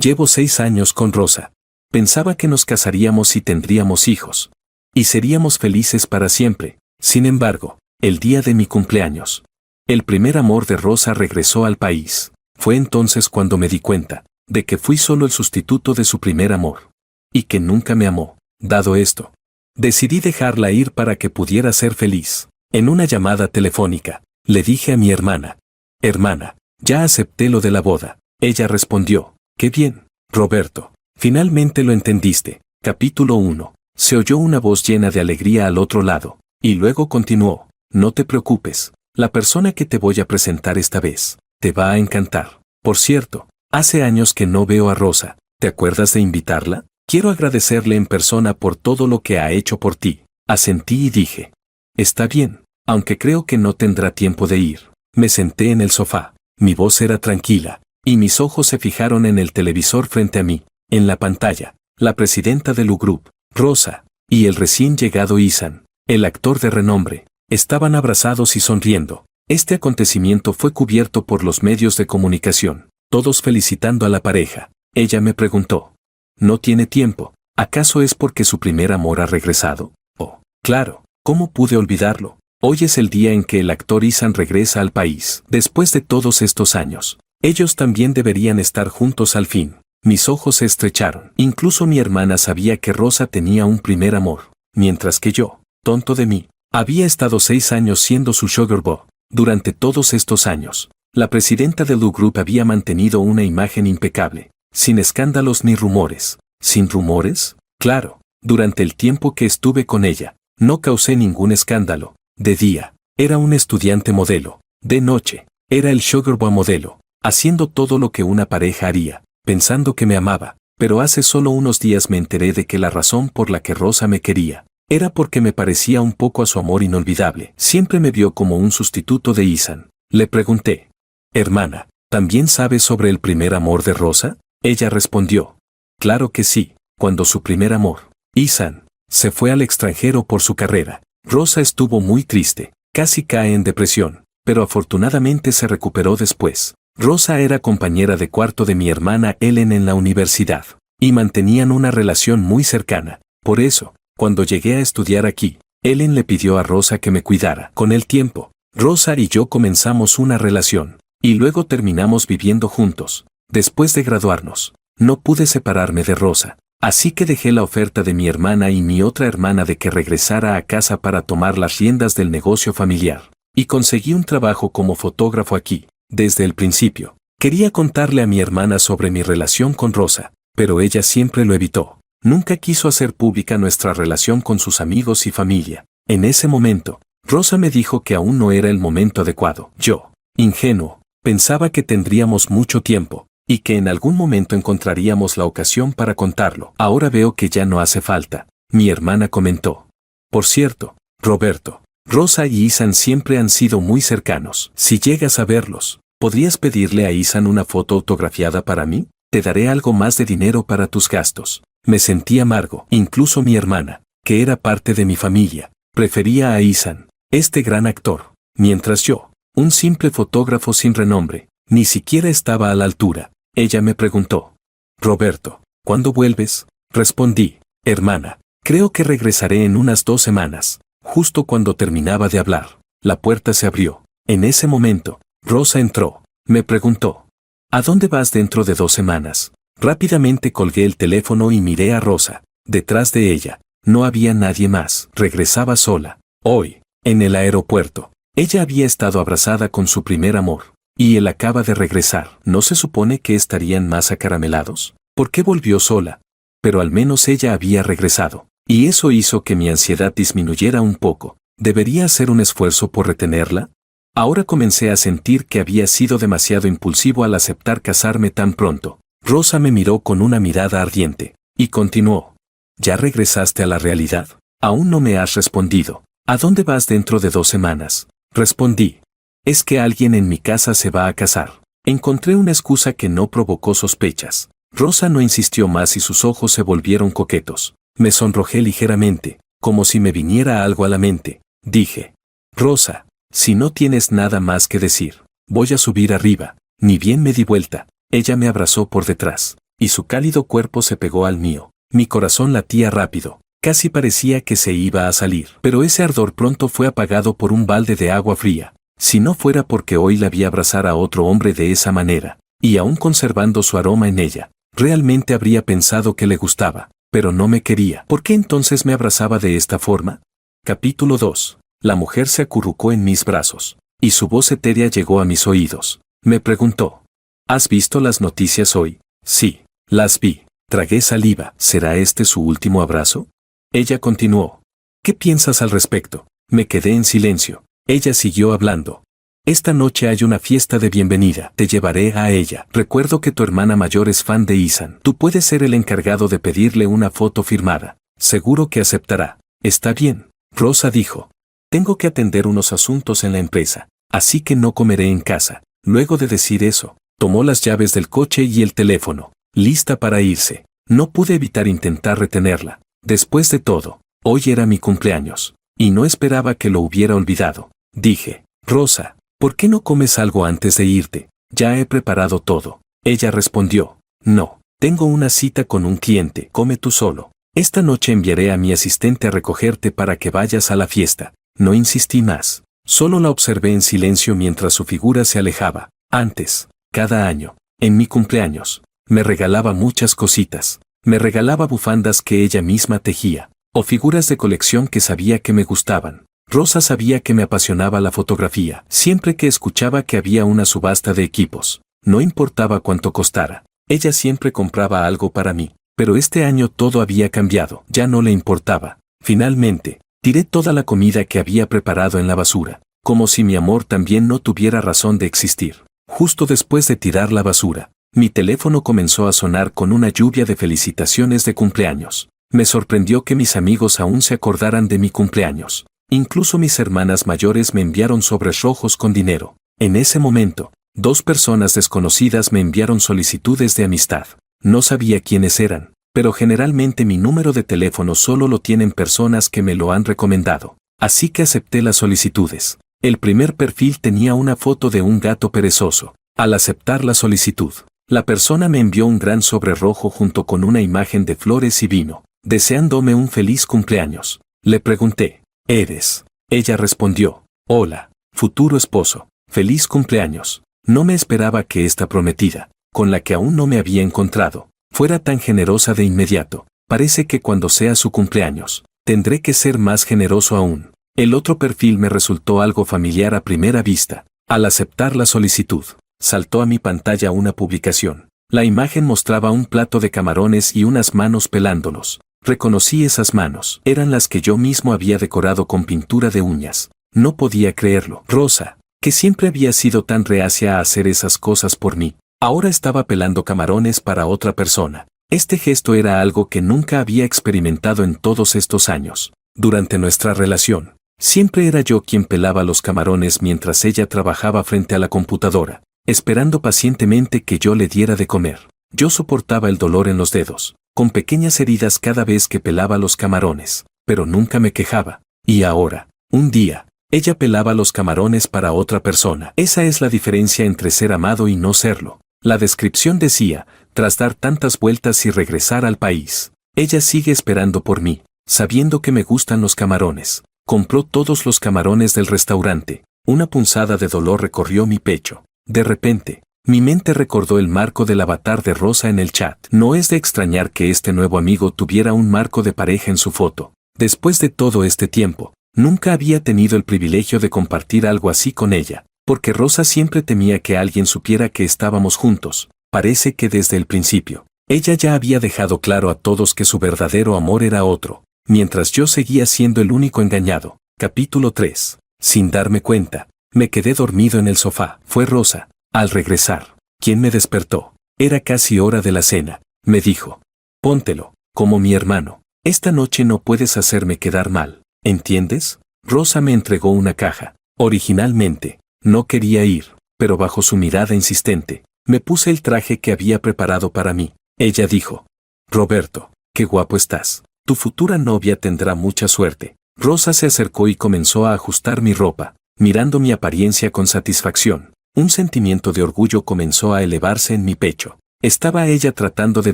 Llevo 6 años con Rosa. Pensaba que nos casaríamos y tendríamos hijos. Y seríamos felices para siempre. Sin embargo, el día de mi cumpleaños, el primer amor de Rosa regresó al país. Fue entonces cuando me di cuenta de que fui solo el sustituto de su primer amor. Y que nunca me amó. Dado esto, decidí dejarla ir para que pudiera ser feliz. En una llamada telefónica, le dije a mi hermana: «Hermana, ya acepté lo de la boda». Ella respondió: «Qué bien, Roberto. Finalmente lo entendiste». Capítulo 1. Se oyó una voz llena de alegría al otro lado, y luego continuó: «No te preocupes, la persona que te voy a presentar esta vez te va a encantar. Por cierto, hace años que no veo a Rosa. ¿Te acuerdas de invitarla? Quiero agradecerle en persona por todo lo que ha hecho por ti». Asentí y dije: «Está bien, aunque creo que no tendrá tiempo de ir». Me senté en el sofá. Mi voz era tranquila, y mis ojos se fijaron en el televisor frente a mí. En la pantalla, la presidenta del U-Group, Rosa, y el recién llegado Isan, el actor de renombre, estaban abrazados y sonriendo. Este acontecimiento fue cubierto por los medios de comunicación, todos felicitando a la pareja. Ella me preguntó: «¿No tiene tiempo? ¿Acaso es porque su primer amor ha regresado?» «Oh, claro, ¿cómo pude olvidarlo? Hoy es el día en que el actor Isan regresa al país. Después de todos estos años, ellos también deberían estar juntos al fin». Mis ojos se estrecharon. Incluso mi hermana sabía que Rosa tenía un primer amor, mientras que yo, tonto de mí, había estado 6 años siendo su sugar boy. Durante todos estos años, la presidenta del U-Group había mantenido una imagen impecable, sin escándalos ni rumores. ¿Sin rumores? Claro, durante el tiempo que estuve con ella, no causé ningún escándalo. De día, era un estudiante modelo. De noche, era el sugar boy modelo, haciendo todo lo que una pareja haría, pensando que me amaba. Pero hace solo unos días me enteré de que la razón por la que Rosa me quería era porque me parecía un poco a su amor inolvidable. Siempre me vio como un sustituto de Isan. Le pregunté: «Hermana, ¿también sabes sobre el primer amor de Rosa?» Ella respondió: «Claro que sí. Cuando su primer amor, Isan, se fue al extranjero por su carrera, Rosa estuvo muy triste, casi cae en depresión, pero afortunadamente se recuperó después. Rosa era compañera de cuarto de mi hermana Ellen en la universidad, y mantenían una relación muy cercana. Por eso, cuando llegué a estudiar aquí, Ellen le pidió a Rosa que me cuidara. Con el tiempo, Rosa y yo comenzamos una relación, y luego terminamos viviendo juntos. Después de graduarnos, no pude separarme de Rosa, así que dejé la oferta de mi hermana y mi otra hermana de que regresara a casa para tomar las riendas del negocio familiar, y conseguí un trabajo como fotógrafo aquí. Desde el principio, quería contarle a mi hermana sobre mi relación con Rosa, pero ella siempre lo evitó. Nunca quiso hacer pública nuestra relación con sus amigos y familia. En ese momento, Rosa me dijo que aún no era el momento adecuado. Yo, ingenuo, pensaba que tendríamos mucho tiempo, y que en algún momento encontraríamos la ocasión para contarlo. Ahora veo que ya no hace falta, mi hermana comentó. Por cierto, Roberto, Rosa y Isan siempre han sido muy cercanos. Si llegas a verlos, ¿podrías pedirle a Isan una foto autografiada para mí? Te daré algo más de dinero para tus gastos. Me sentí amargo. Incluso mi hermana, que era parte de mi familia, prefería a Isan, este gran actor, mientras yo, un simple fotógrafo sin renombre, ni siquiera estaba a la altura. Ella me preguntó: «Roberto, ¿cuándo vuelves?» Respondí: «Hermana, creo que regresaré en unas 2 semanas». Justo cuando terminaba de hablar, la puerta se abrió. En ese momento, Rosa entró. Me preguntó: «¿A dónde vas dentro de 2 semanas?» Rápidamente colgué el teléfono y miré a Rosa. Detrás de ella, no había nadie más. Regresaba sola. Hoy, en el aeropuerto, ella había estado abrazada con su primer amor. Y él acaba de regresar. ¿No se supone que estarían más acaramelados? ¿Por qué volvió sola? Pero al menos ella había regresado. Y eso hizo que mi ansiedad disminuyera un poco. ¿Debería hacer un esfuerzo por retenerla? Ahora comencé a sentir que había sido demasiado impulsivo al aceptar casarme tan pronto. Rosa me miró con una mirada ardiente, y continuó: «¿Ya regresaste a la realidad? Aún no me has respondido. ¿A dónde vas dentro de 2 semanas?» Respondí: «Es que alguien en mi casa se va a casar». Encontré una excusa que no provocó sospechas. Rosa no insistió más y sus ojos se volvieron coquetos. Me sonrojé ligeramente, como si me viniera algo a la mente. Dije: «Rosa, si no tienes nada más que decir, voy a subir arriba». Ni bien me di vuelta, ella me abrazó por detrás. y su cálido cuerpo se pegó al mío. Mi corazón latía rápido. Casi parecía que se iba a salir. Pero ese ardor pronto fue apagado por un balde de agua fría. Si no fuera porque hoy la vi abrazar a otro hombre de esa manera, y aún conservando su aroma en ella, realmente habría pensado que le gustaba, pero no me quería. ¿Por qué entonces me abrazaba de esta forma? Capítulo 2. La mujer se acurrucó en mis brazos, y su voz etérea llegó a mis oídos. Me preguntó: ¿has visto las noticias hoy? Sí, las vi. Tragué saliva. ¿Será este su último abrazo? Ella continuó: ¿qué piensas al respecto? Me quedé en silencio. Ella siguió hablando. Esta noche hay una fiesta de bienvenida. Te llevaré a ella. Recuerdo que tu hermana mayor es fan de Ethan. Tú puedes ser el encargado de pedirle una foto firmada. Seguro que aceptará. Está bien, Rosa dijo. Tengo que atender unos asuntos en la empresa, así que no comeré en casa. Luego de decir eso, tomó las llaves del coche y el teléfono, lista para irse. No pude evitar intentar retenerla. Después de todo, hoy era mi cumpleaños, y no esperaba que lo hubiera olvidado. Dije: Rosa, ¿por qué no comes algo antes de irte? Ya he preparado todo. Ella respondió: no, tengo una cita con un cliente. Come tú solo. Esta noche enviaré a mi asistente a recogerte para que vayas a la fiesta. No insistí más. Solo la observé en silencio mientras su figura se alejaba. Antes, cada año, en mi cumpleaños, me regalaba muchas cositas. Me regalaba bufandas que ella misma tejía, o figuras de colección que sabía que me gustaban. Rosa sabía que me apasionaba la fotografía. Siempre que escuchaba que había una subasta de equipos, no importaba cuánto costara, ella siempre compraba algo para mí. Pero este año todo había cambiado. Ya no le importaba. Finalmente, tiré toda la comida que había preparado en la basura, como si mi amor también no tuviera razón de existir. Justo después de tirar la basura, mi teléfono comenzó a sonar con una lluvia de felicitaciones de cumpleaños. Me sorprendió que mis amigos aún se acordaran de mi cumpleaños. Incluso mis hermanas mayores me enviaron sobres rojos con dinero. En ese momento, 2 personas desconocidas me enviaron solicitudes de amistad. No sabía quiénes eran, pero generalmente mi número de teléfono solo lo tienen personas que me lo han recomendado. Así que acepté las solicitudes. El primer perfil tenía una foto de un gato perezoso. Al aceptar la solicitud, la persona me envió un gran sobre rojo junto con una imagen de flores y vino, deseándome un feliz cumpleaños. Le pregunté: ¿eres? Ella respondió: hola, futuro esposo, feliz cumpleaños. No me esperaba que esta prometida, con la que aún no me había encontrado, fuera tan generosa de inmediato. Parece que cuando sea su cumpleaños, tendré que ser más generoso aún. El otro perfil me resultó algo familiar a primera vista. Al aceptar la solicitud, saltó a mi pantalla una publicación. La imagen mostraba un plato de camarones y unas manos pelándolos. Reconocí esas manos. Eran las que yo mismo había decorado con pintura de uñas. No podía creerlo. Rosa, que siempre había sido tan reacia a hacer esas cosas por mí, ahora estaba pelando camarones para otra persona. Este gesto era algo que nunca había experimentado en todos estos años. Durante nuestra relación, siempre era yo quien pelaba los camarones mientras ella trabajaba frente a la computadora, esperando pacientemente que yo le diera de comer. Yo soportaba el dolor en los dedos, con pequeñas heridas cada vez que pelaba los camarones, pero nunca me quejaba. Y ahora, un día, ella pelaba los camarones para otra persona. Esa es la diferencia entre ser amado y no serlo. La descripción decía: tras dar tantas vueltas y regresar al país, ella sigue esperando por mí, sabiendo que me gustan los camarones. Compró todos los camarones del restaurante. Una punzada de dolor recorrió mi pecho. De repente, mi mente recordó el marco del avatar de Rosa en el chat. No es de extrañar que este nuevo amigo tuviera un marco de pareja en su foto. Después de todo este tiempo, nunca había tenido el privilegio de compartir algo así con ella, porque Rosa siempre temía que alguien supiera que estábamos juntos. Parece que desde el principio, ella ya había dejado claro a todos que su verdadero amor era otro, mientras yo seguía siendo el único engañado. Capítulo 3. Sin darme cuenta, me quedé dormido en el sofá. Fue Rosa, al regresar, quien me despertó. Era casi hora de la cena. Me dijo: póntelo, como mi hermano. Esta noche no puedes hacerme quedar mal. ¿Entiendes? Rosa me entregó una caja. Originalmente, no quería ir, pero bajo su mirada insistente, me puse el traje que había preparado para mí. Ella dijo: Roberto, qué guapo estás. Tu futura novia tendrá mucha suerte. Rosa se acercó y comenzó a ajustar mi ropa, mirando mi apariencia con satisfacción. Un sentimiento de orgullo comenzó a elevarse en mi pecho. ¿Estaba ella tratando de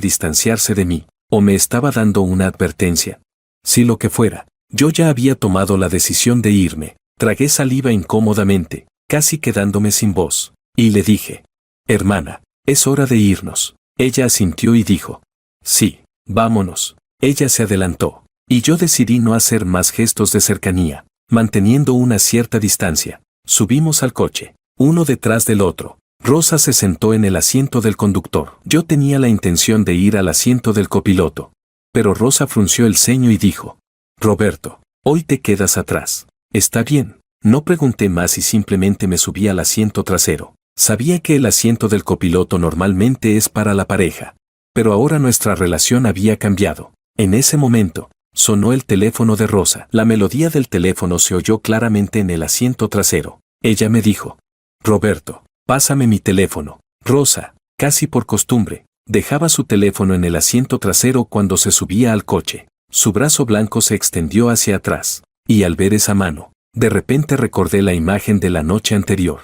distanciarse de mí, o me estaba dando una advertencia? Si lo que fuera, yo ya había tomado la decisión de irme. Tragué saliva incómodamente, casi quedándome sin voz, y le dije: hermana, es hora de irnos. Ella asintió y dijo: sí, vámonos. Ella se adelantó, y yo decidí no hacer más gestos de cercanía, manteniendo una cierta distancia. Subimos al coche, uno detrás del otro. Rosa se sentó en el asiento del conductor. Yo tenía la intención de ir al asiento del copiloto, pero Rosa frunció el ceño y dijo: Roberto, hoy te quedas atrás. Está bien. No pregunté más y simplemente me subí al asiento trasero. Sabía que el asiento del copiloto normalmente es para la pareja, pero ahora nuestra relación había cambiado. En ese momento, sonó el teléfono de Rosa. La melodía del teléfono se oyó claramente en el asiento trasero. Ella me dijo: Roberto, pásame mi teléfono. Rosa, casi por costumbre, dejaba su teléfono en el asiento trasero cuando se subía al coche. Su brazo blanco se extendió hacia atrás, y al ver esa mano, de repente recordé la imagen de la noche anterior,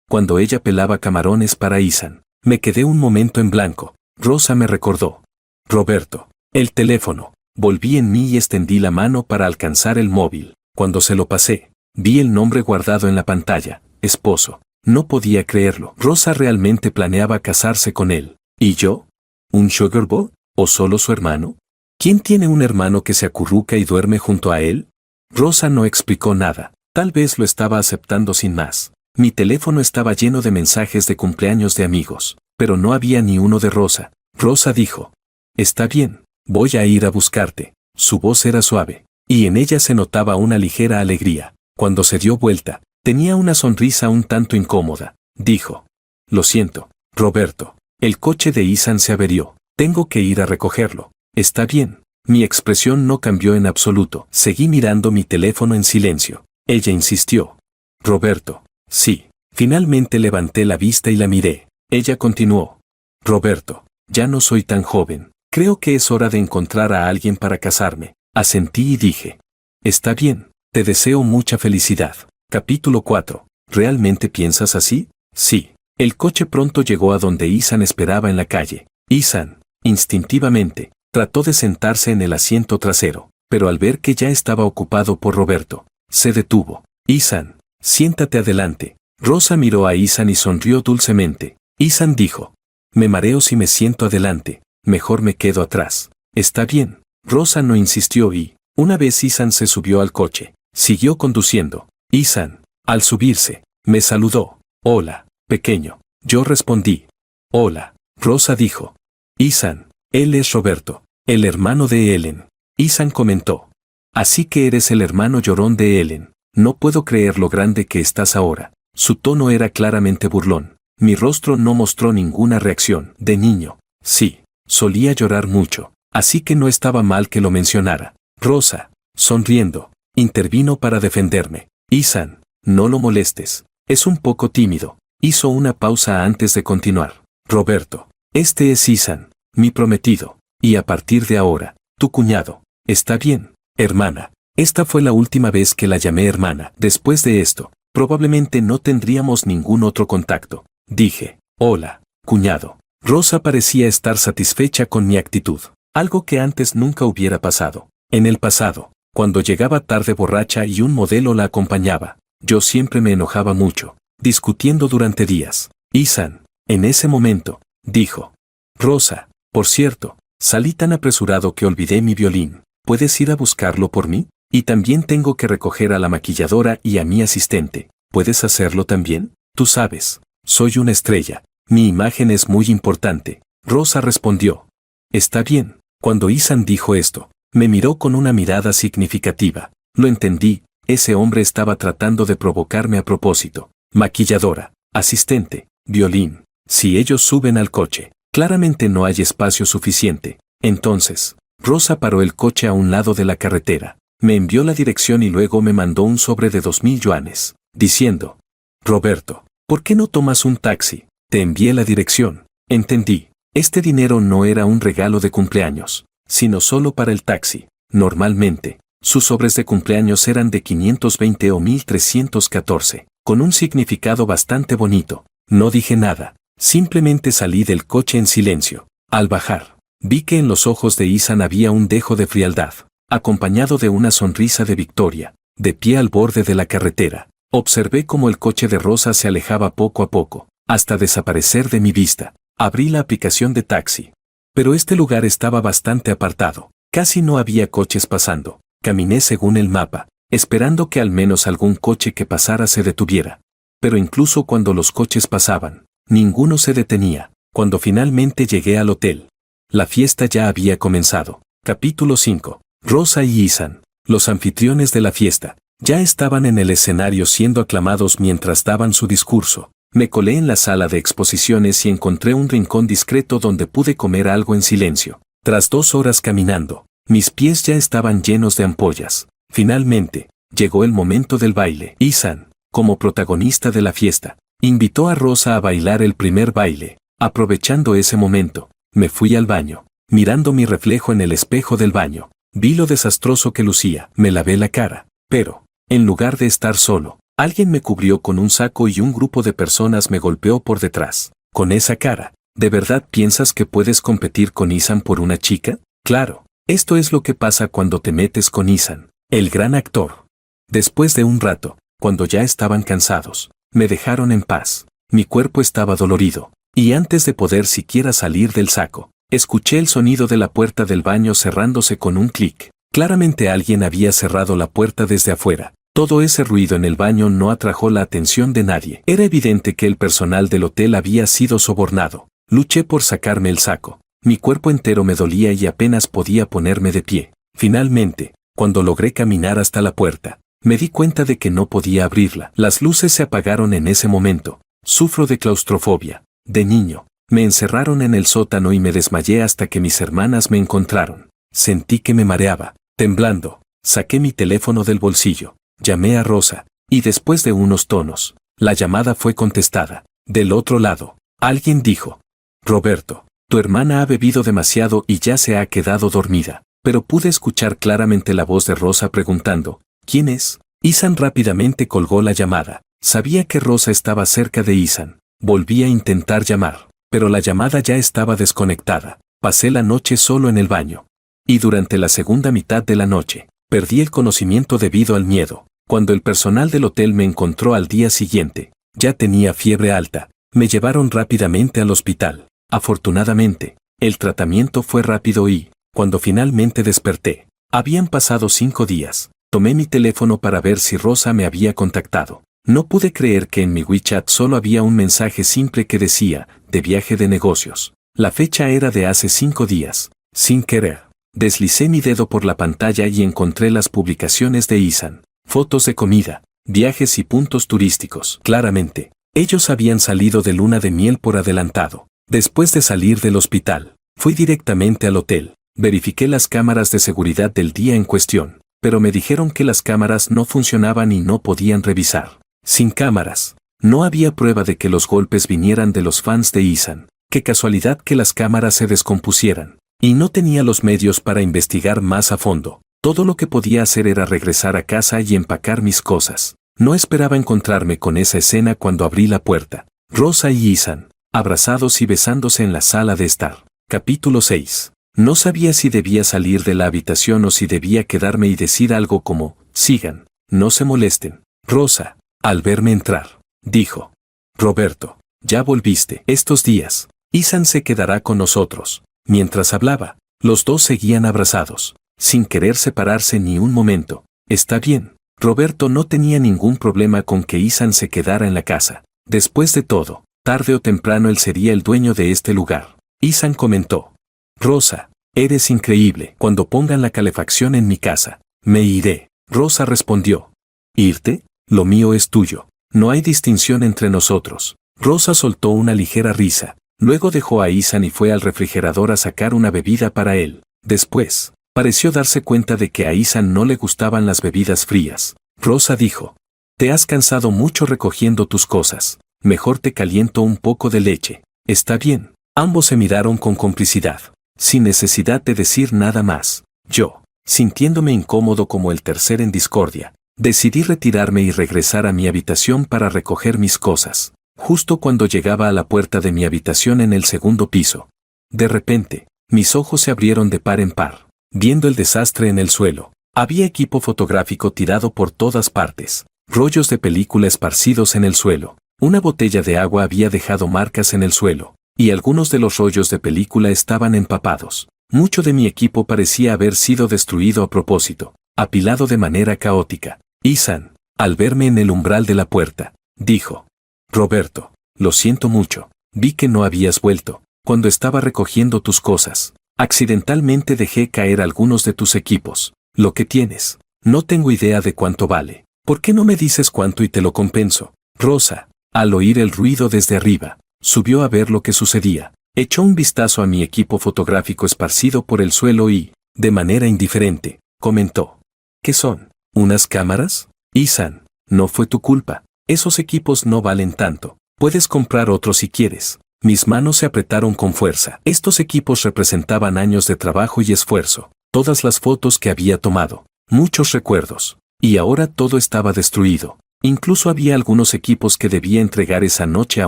cuando ella pelaba camarones para Isan. Me quedé un momento en blanco. Rosa me recordó: Roberto, el teléfono. Volví en mí y extendí la mano para alcanzar el móvil. Cuando se lo pasé, vi el nombre guardado en la pantalla: esposo. No podía creerlo. Rosa realmente planeaba casarse con él. ¿Y yo? ¿Un sugar boy? ¿O solo su hermano? ¿Quién tiene un hermano que se acurruca y duerme junto a él? Rosa no explicó nada. Tal vez lo estaba aceptando sin más. Mi teléfono estaba lleno de mensajes de cumpleaños de amigos, pero no había ni uno de Rosa. Rosa dijo: Está bien, voy a ir a buscarte. Su voz era suave, y en ella se notaba una ligera alegría. Cuando se dio vuelta, tenía una sonrisa un tanto incómoda. Dijo: Lo siento, Roberto, el coche de Isan se averió. Tengo que ir a recogerlo. Está bien. Mi expresión no cambió en absoluto. Seguí mirando mi teléfono en silencio. Ella insistió: Roberto. Sí. Finalmente levanté la vista y la miré. Ella continuó: Roberto, ya no soy tan joven. Creo que es hora de encontrar a alguien para casarme. Asentí y dije: Está bien. Te deseo mucha felicidad. Capítulo 4. ¿Realmente piensas así? Sí. El coche pronto llegó a donde Isan esperaba en la calle. Isan, instintivamente, trató de sentarse en el asiento trasero, pero al ver que ya estaba ocupado por Roberto, se detuvo. Isan, siéntate adelante. Rosa miró a Isan y sonrió dulcemente. Isan dijo: Me mareo si me siento adelante, mejor me quedo atrás. Está bien. Rosa no insistió y, una vez Isan se subió al coche, siguió conduciendo. Isan, al subirse, me saludó: Hola, pequeño. Yo respondí: Hola. Rosa dijo: Isan, él es Roberto, el hermano de Ellen. Isan comentó: Así que eres el hermano llorón de Ellen. No puedo creer lo grande que estás ahora. Su tono era claramente burlón. Mi rostro no mostró ninguna reacción. De niño, sí, solía llorar mucho, así que no estaba mal que lo mencionara. Rosa, sonriendo, intervino para defenderme. Isan, no lo molestes. Es un poco tímido. Hizo una pausa antes de continuar. Roberto, este es Isan, mi prometido, y a partir de ahora, tu cuñado. Está bien, hermana. Esta fue la última vez que la llamé hermana. Después de esto, probablemente no tendríamos ningún otro contacto. Dije: Hola, cuñado. Rosa parecía estar satisfecha con mi actitud, algo que antes nunca hubiera pasado. En el pasado, cuando llegaba tarde borracha y un modelo la acompañaba, yo siempre me enojaba mucho, discutiendo durante días. Isan, en ese momento, dijo: Rosa, por cierto, salí tan apresurado que olvidé mi violín. ¿Puedes ir a buscarlo por mí? Y también tengo que recoger a la maquilladora y a mi asistente. ¿Puedes hacerlo también? Tú sabes, soy una estrella. Mi imagen es muy importante. Rosa respondió: Está bien. Cuando Isan dijo esto, me miró con una mirada significativa. Lo entendí. Ese hombre estaba tratando de provocarme a propósito. Maquilladora, asistente, violín. Si ellos suben al coche, claramente no hay espacio suficiente. Entonces, Rosa paró el coche a un lado de la carretera. Me envió la dirección y luego me mandó un sobre de 2000 yuanes, diciendo: Roberto, ¿por qué no tomas un taxi? Te envié la dirección. Entendí. Este dinero no era un regalo de cumpleaños, sino solo para el taxi. Normalmente, sus sobres de cumpleaños eran de 520 o 1314, con un significado bastante bonito. No dije nada. Simplemente salí del coche en silencio. Al bajar, vi que en los ojos de Ethan había un dejo de frialdad, acompañado de una sonrisa de victoria. De pie al borde de la carretera, observé cómo el coche de Rosa se alejaba poco a poco, hasta desaparecer de mi vista. Abrí la aplicación de taxi. Pero este lugar estaba bastante apartado. Casi no había coches pasando. Caminé según el mapa, esperando que al menos algún coche que pasara se detuviera. Pero incluso cuando los coches pasaban, ninguno se detenía. Cuando finalmente llegué al hotel, la fiesta ya había comenzado. Capítulo 5. Rosa y Ethan, los anfitriones de la fiesta, ya estaban en el escenario siendo aclamados mientras daban su discurso. Me colé en la sala de exposiciones y encontré un rincón discreto donde pude comer algo en silencio. Tras 2 horas caminando, mis pies ya estaban llenos de ampollas. Finalmente, llegó el momento del baile. Ethan, como protagonista de la fiesta, invitó a Rosa a bailar el primer baile. Aprovechando ese momento, me fui al baño. Mirando mi reflejo en el espejo del baño, vi lo desastroso que lucía. Me lavé la cara, pero, en lugar de estar solo, alguien me cubrió con un saco y un grupo de personas me golpeó por detrás. Con esa cara, ¿de verdad piensas que puedes competir con Ethan por una chica? Claro, esto es lo que pasa cuando te metes con Ethan, el gran actor. Después de un rato, cuando ya estaban cansados, me dejaron en paz. Mi cuerpo estaba dolorido, y antes de poder siquiera salir del saco, escuché el sonido de la puerta del baño cerrándose con un clic. Claramente alguien había cerrado la puerta desde afuera. Todo ese ruido en el baño no atrajo la atención de nadie. Era evidente que el personal del hotel había sido sobornado. Luché por sacarme el saco. Mi cuerpo entero me dolía y apenas podía ponerme de pie. Finalmente, cuando logré caminar hasta la puerta, me di cuenta de que no podía abrirla. Las luces se apagaron en ese momento. Sufro de claustrofobia. De niño, me encerraron en el sótano y me desmayé hasta que mis hermanas me encontraron. Sentí que me mareaba. Temblando, saqué mi teléfono del bolsillo. Llamé a Rosa, y después de unos tonos, la llamada fue contestada. Del otro lado, alguien dijo: Roberto, tu hermana ha bebido demasiado y ya se ha quedado dormida. Pero pude escuchar claramente la voz de Rosa preguntando: ¿quién es? Ethan rápidamente colgó la llamada. Sabía que Rosa estaba cerca de Ethan. Volví a intentar llamar, pero la llamada ya estaba desconectada. Pasé la noche solo en el baño. Y durante la segunda mitad de la noche, perdí el conocimiento debido al miedo. Cuando el personal del hotel me encontró al día siguiente, ya tenía fiebre alta. Me llevaron rápidamente al hospital. Afortunadamente, el tratamiento fue rápido y, cuando finalmente desperté, habían pasado 5 días. Tomé mi teléfono para ver si Rosa me había contactado. No pude creer que en mi WeChat solo había un mensaje simple que decía: de viaje de negocios. La fecha era de hace 5 días. Sin querer, deslicé mi dedo por la pantalla y encontré las publicaciones de Ethan. Fotos de comida, viajes y puntos turísticos. Claramente, ellos habían salido de luna de miel por adelantado. Después de salir del hospital, fui directamente al hotel. Verifiqué las cámaras de seguridad del día en cuestión, pero me dijeron que las cámaras no funcionaban y no podían revisar. Sin cámaras, no había prueba de que los golpes vinieran de los fans de Ethan. Qué casualidad que las cámaras se descompusieran. Y no tenía los medios para investigar más a fondo. Todo lo que podía hacer era regresar a casa y empacar mis cosas. No esperaba encontrarme con esa escena cuando abrí la puerta. Rosa y Ethan, abrazados y besándose en la sala de estar. Capítulo 6. No sabía si debía salir de la habitación o si debía quedarme y decir algo como: sigan, no se molesten. Rosa, al verme entrar, dijo: Roberto, ya volviste. Estos días, Ethan se quedará con nosotros. Mientras hablaba, los dos seguían abrazados, sin querer separarse ni un momento. Está bien. Roberto no tenía ningún problema con que Ethan se quedara en la casa. Después de todo, tarde o temprano él sería el dueño de este lugar. Ethan comentó: Rosa, eres increíble. Cuando pongan la calefacción en mi casa, me iré. Rosa respondió: ¿irte? Lo mío es tuyo. No hay distinción entre nosotros. Rosa soltó una ligera risa. Luego dejó a Ethan y fue al refrigerador a sacar una bebida para él. Después, pareció darse cuenta de que a Ethan no le gustaban las bebidas frías. Rosa dijo: te has cansado mucho recogiendo tus cosas. Mejor te caliento un poco de leche. Está bien. Ambos se miraron con complicidad, sin necesidad de decir nada más. Yo, sintiéndome incómodo como el tercer en discordia, decidí retirarme y regresar a mi habitación para recoger mis cosas. justo cuando llegaba a la puerta de mi habitación en el segundo piso. De repente, mis ojos se abrieron de par en par, viendo el desastre en el suelo. Había equipo fotográfico tirado por todas partes, rollos de película esparcidos en el suelo, una botella de agua había dejado marcas en el suelo, y algunos de los rollos de película estaban empapados. Mucho de mi equipo parecía haber sido destruido a propósito, apilado de manera caótica. Ethan, al verme en el umbral de la puerta, dijo: Roberto, lo siento mucho, vi que no habías vuelto. Cuando estaba recogiendo tus cosas, accidentalmente dejé caer algunos de tus equipos. Lo que tienes, no tengo idea de cuánto vale. ¿Por qué no me dices cuánto y te lo compenso? Rosa, al oír el ruido desde arriba, subió a ver lo que sucedía. Echó un vistazo a mi equipo fotográfico esparcido por el suelo y, de manera indiferente, comentó: ¿Qué son? ¿Unas cámaras? Ethan, no fue tu culpa. Esos equipos no valen tanto. Puedes comprar otros si quieres. Mis manos se apretaron con fuerza. Estos equipos representaban años de trabajo y esfuerzo, todas las fotos que había tomado, muchos recuerdos. Y ahora todo estaba destruido. Incluso había algunos equipos que debía entregar esa noche a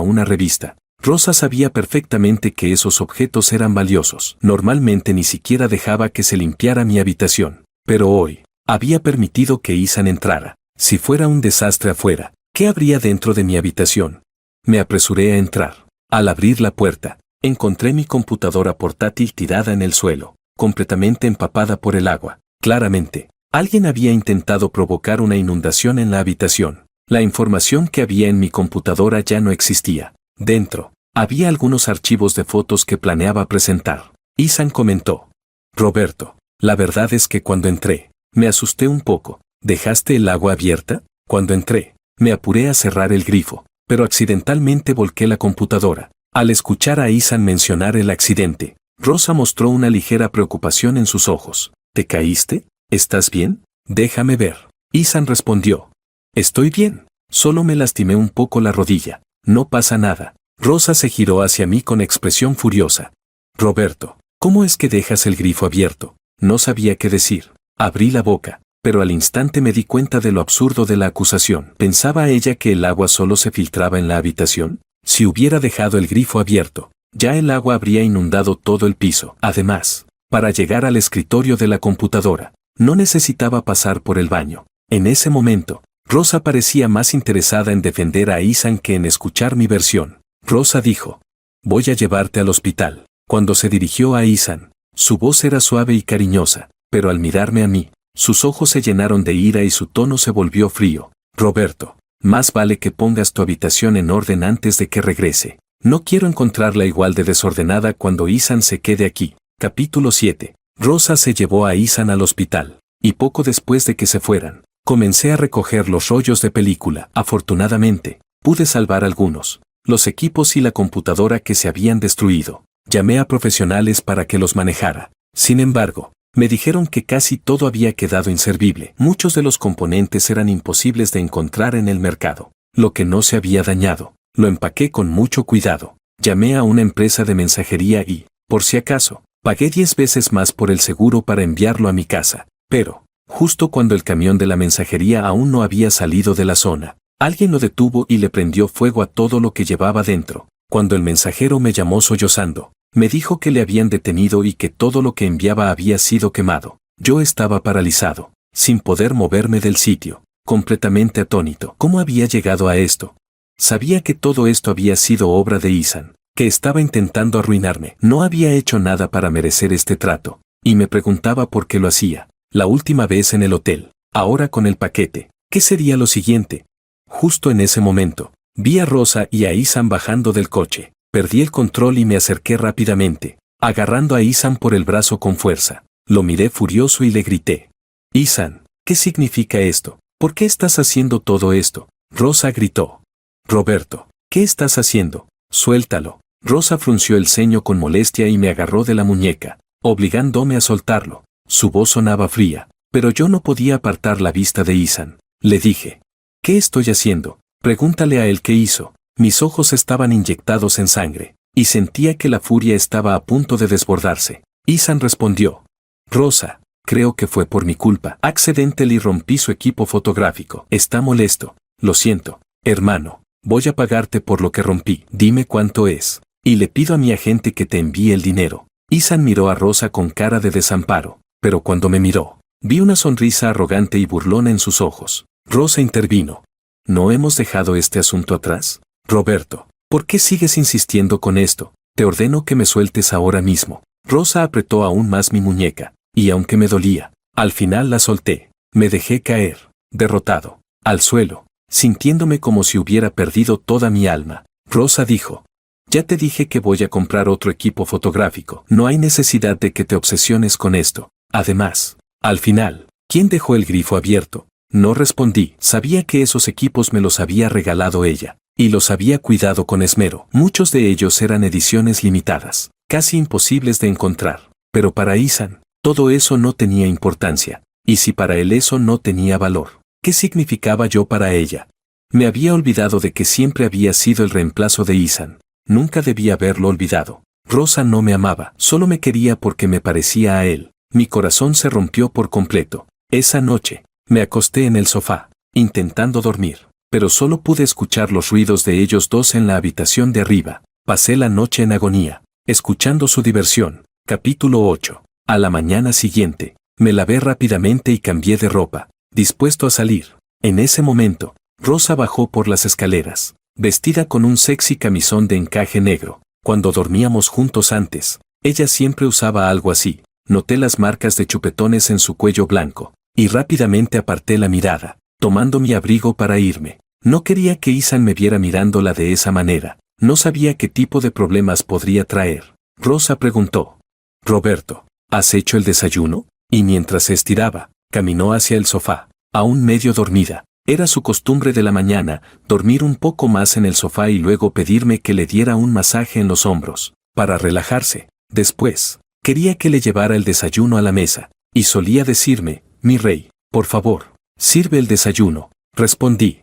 una revista. Rosa sabía perfectamente que esos objetos eran valiosos. Normalmente ni siquiera dejaba que se limpiara mi habitación. Pero hoy, había permitido que Ethan entrara. Si fuera un desastre afuera, ¿qué habría dentro de mi habitación? Me apresuré a entrar. Al abrir la puerta, encontré mi computadora portátil tirada en el suelo, completamente empapada por el agua. Claramente, alguien había intentado provocar una inundación en la habitación. La información que había en mi computadora ya no existía. Dentro, había algunos archivos de fotos que planeaba presentar. Ethan comentó: Roberto, la verdad es que cuando entré, me asusté un poco. ¿Dejaste el agua abierta? Cuando entré, me apuré a cerrar el grifo, pero accidentalmente volqué la computadora. Al escuchar a Ethan mencionar el accidente, Rosa mostró una ligera preocupación en sus ojos. ¿Te caíste? ¿Estás bien? Déjame ver. Ethan respondió: Estoy bien, solo me lastimé un poco la rodilla. No pasa nada. Rosa se giró hacia mí con expresión furiosa. Roberto, ¿cómo es que dejas el grifo abierto? No sabía qué decir. Abrí la boca, pero al instante me di cuenta de lo absurdo de la acusación. ¿Pensaba ella que el agua solo se filtraba en la habitación? Si hubiera dejado el grifo abierto, ya el agua habría inundado todo el piso. Además, para llegar al escritorio de la computadora, no necesitaba pasar por el baño. En ese momento, Rosa parecía más interesada en defender a Ethan que en escuchar mi versión. Rosa dijo: Voy a llevarte al hospital. Cuando se dirigió a Ethan, su voz era suave y cariñosa, pero al mirarme a mí, sus ojos se llenaron de ira y su tono se volvió frío. Roberto, más vale que pongas tu habitación en orden antes de que regrese. No quiero encontrarla igual de desordenada cuando Ethan se quede aquí. Capítulo 7. Rosa se llevó a Ethan al hospital, y poco después de que se fueran, comencé a recoger los rollos de película. Afortunadamente, pude salvar algunos, los equipos y la computadora que se habían destruido. Llamé a profesionales para que los manejara. Sin embargo, me dijeron que casi todo había quedado inservible. Muchos de los componentes eran imposibles de encontrar en el mercado. Lo que no se había dañado, lo empaqué con mucho cuidado. Llamé a una empresa de mensajería y, por si acaso, pagué 10 veces más por el seguro para enviarlo a mi casa. Pero, justo cuando el camión de la mensajería aún no había salido de la zona, alguien lo detuvo y le prendió fuego a todo lo que llevaba dentro. Cuando el mensajero me llamó sollozando, me dijo que le habían detenido y que todo lo que enviaba había sido quemado. Yo estaba paralizado, sin poder moverme del sitio, completamente atónito. ¿Cómo había llegado a esto? Sabía que todo esto había sido obra de Ethan, que estaba intentando arruinarme. No había hecho nada para merecer este trato, y me preguntaba por qué lo hacía. La última vez en el hotel, ahora con el paquete. ¿Qué sería lo siguiente? Justo en ese momento, vi a Rosa y a Ethan bajando del coche. Perdí el control y me acerqué rápidamente, agarrando a Ethan por el brazo con fuerza. Lo miré furioso y le grité: Ethan, ¿qué significa esto? ¿Por qué estás haciendo todo esto? Rosa gritó: Roberto, ¿qué estás haciendo? Suéltalo. Rosa frunció el ceño con molestia y me agarró de la muñeca, obligándome a soltarlo. Su voz sonaba fría, pero yo no podía apartar la vista de Ethan. Le dije: ¿Qué estoy haciendo? Pregúntale a él qué hizo. Mis ojos estaban inyectados en sangre, y sentía que la furia estaba a punto de desbordarse. Ethan respondió: Rosa, creo que fue por mi culpa. Accidentalmente rompí su equipo fotográfico. Está molesto. Lo siento, hermano. Voy a pagarte por lo que rompí. Dime cuánto es. Y le pido a mi agente que te envíe el dinero. Ethan miró a Rosa con cara de desamparo, pero cuando me miró, vi una sonrisa arrogante y burlona en sus ojos. Rosa intervino. ¿No hemos dejado este asunto atrás? Roberto, ¿por qué sigues insistiendo con esto? Te ordeno que me sueltes ahora mismo. Rosa apretó aún más mi muñeca, y aunque me dolía, al final la solté. Me dejé caer, derrotado, al suelo, sintiéndome como si hubiera perdido toda mi alma. Rosa dijo, ya te dije que voy a comprar otro equipo fotográfico. No hay necesidad de que te obsesiones con esto. Además, al final, ¿quién dejó el grifo abierto? No respondí. Sabía que esos equipos me los había regalado ella, y los había cuidado con esmero. Muchos de ellos eran ediciones limitadas, casi imposibles de encontrar. Pero para Ethan, todo eso no tenía importancia. Y si para él eso no tenía valor, ¿qué significaba yo para ella? Me había olvidado de que siempre había sido el reemplazo de Ethan. Nunca debía haberlo olvidado. Rosa no me amaba, solo me quería porque me parecía a él. Mi corazón se rompió por completo. Esa noche, me acosté en el sofá, intentando dormir, pero solo pude escuchar los ruidos de ellos dos en la habitación de arriba. Pasé la noche en agonía, escuchando su diversión. Capítulo 8. A la mañana siguiente, me lavé rápidamente y cambié de ropa, dispuesto a salir. En ese momento, Rosa bajó por las escaleras, vestida con un sexy camisón de encaje negro. Cuando dormíamos juntos antes, ella siempre usaba algo así. Noté las marcas de chupetones en su cuello blanco, y rápidamente aparté la mirada, tomando mi abrigo para irme. No quería que Ethan me viera mirándola de esa manera. No sabía qué tipo de problemas podría traer. Rosa preguntó, Roberto, ¿has hecho el desayuno? Y mientras se estiraba, caminó hacia el sofá, aún medio dormida. Era su costumbre de la mañana, dormir un poco más en el sofá y luego pedirme que le diera un masaje en los hombros, para relajarse. Después, quería que le llevara el desayuno a la mesa, y solía decirme, mi rey, por favor, sirve el desayuno. Respondí,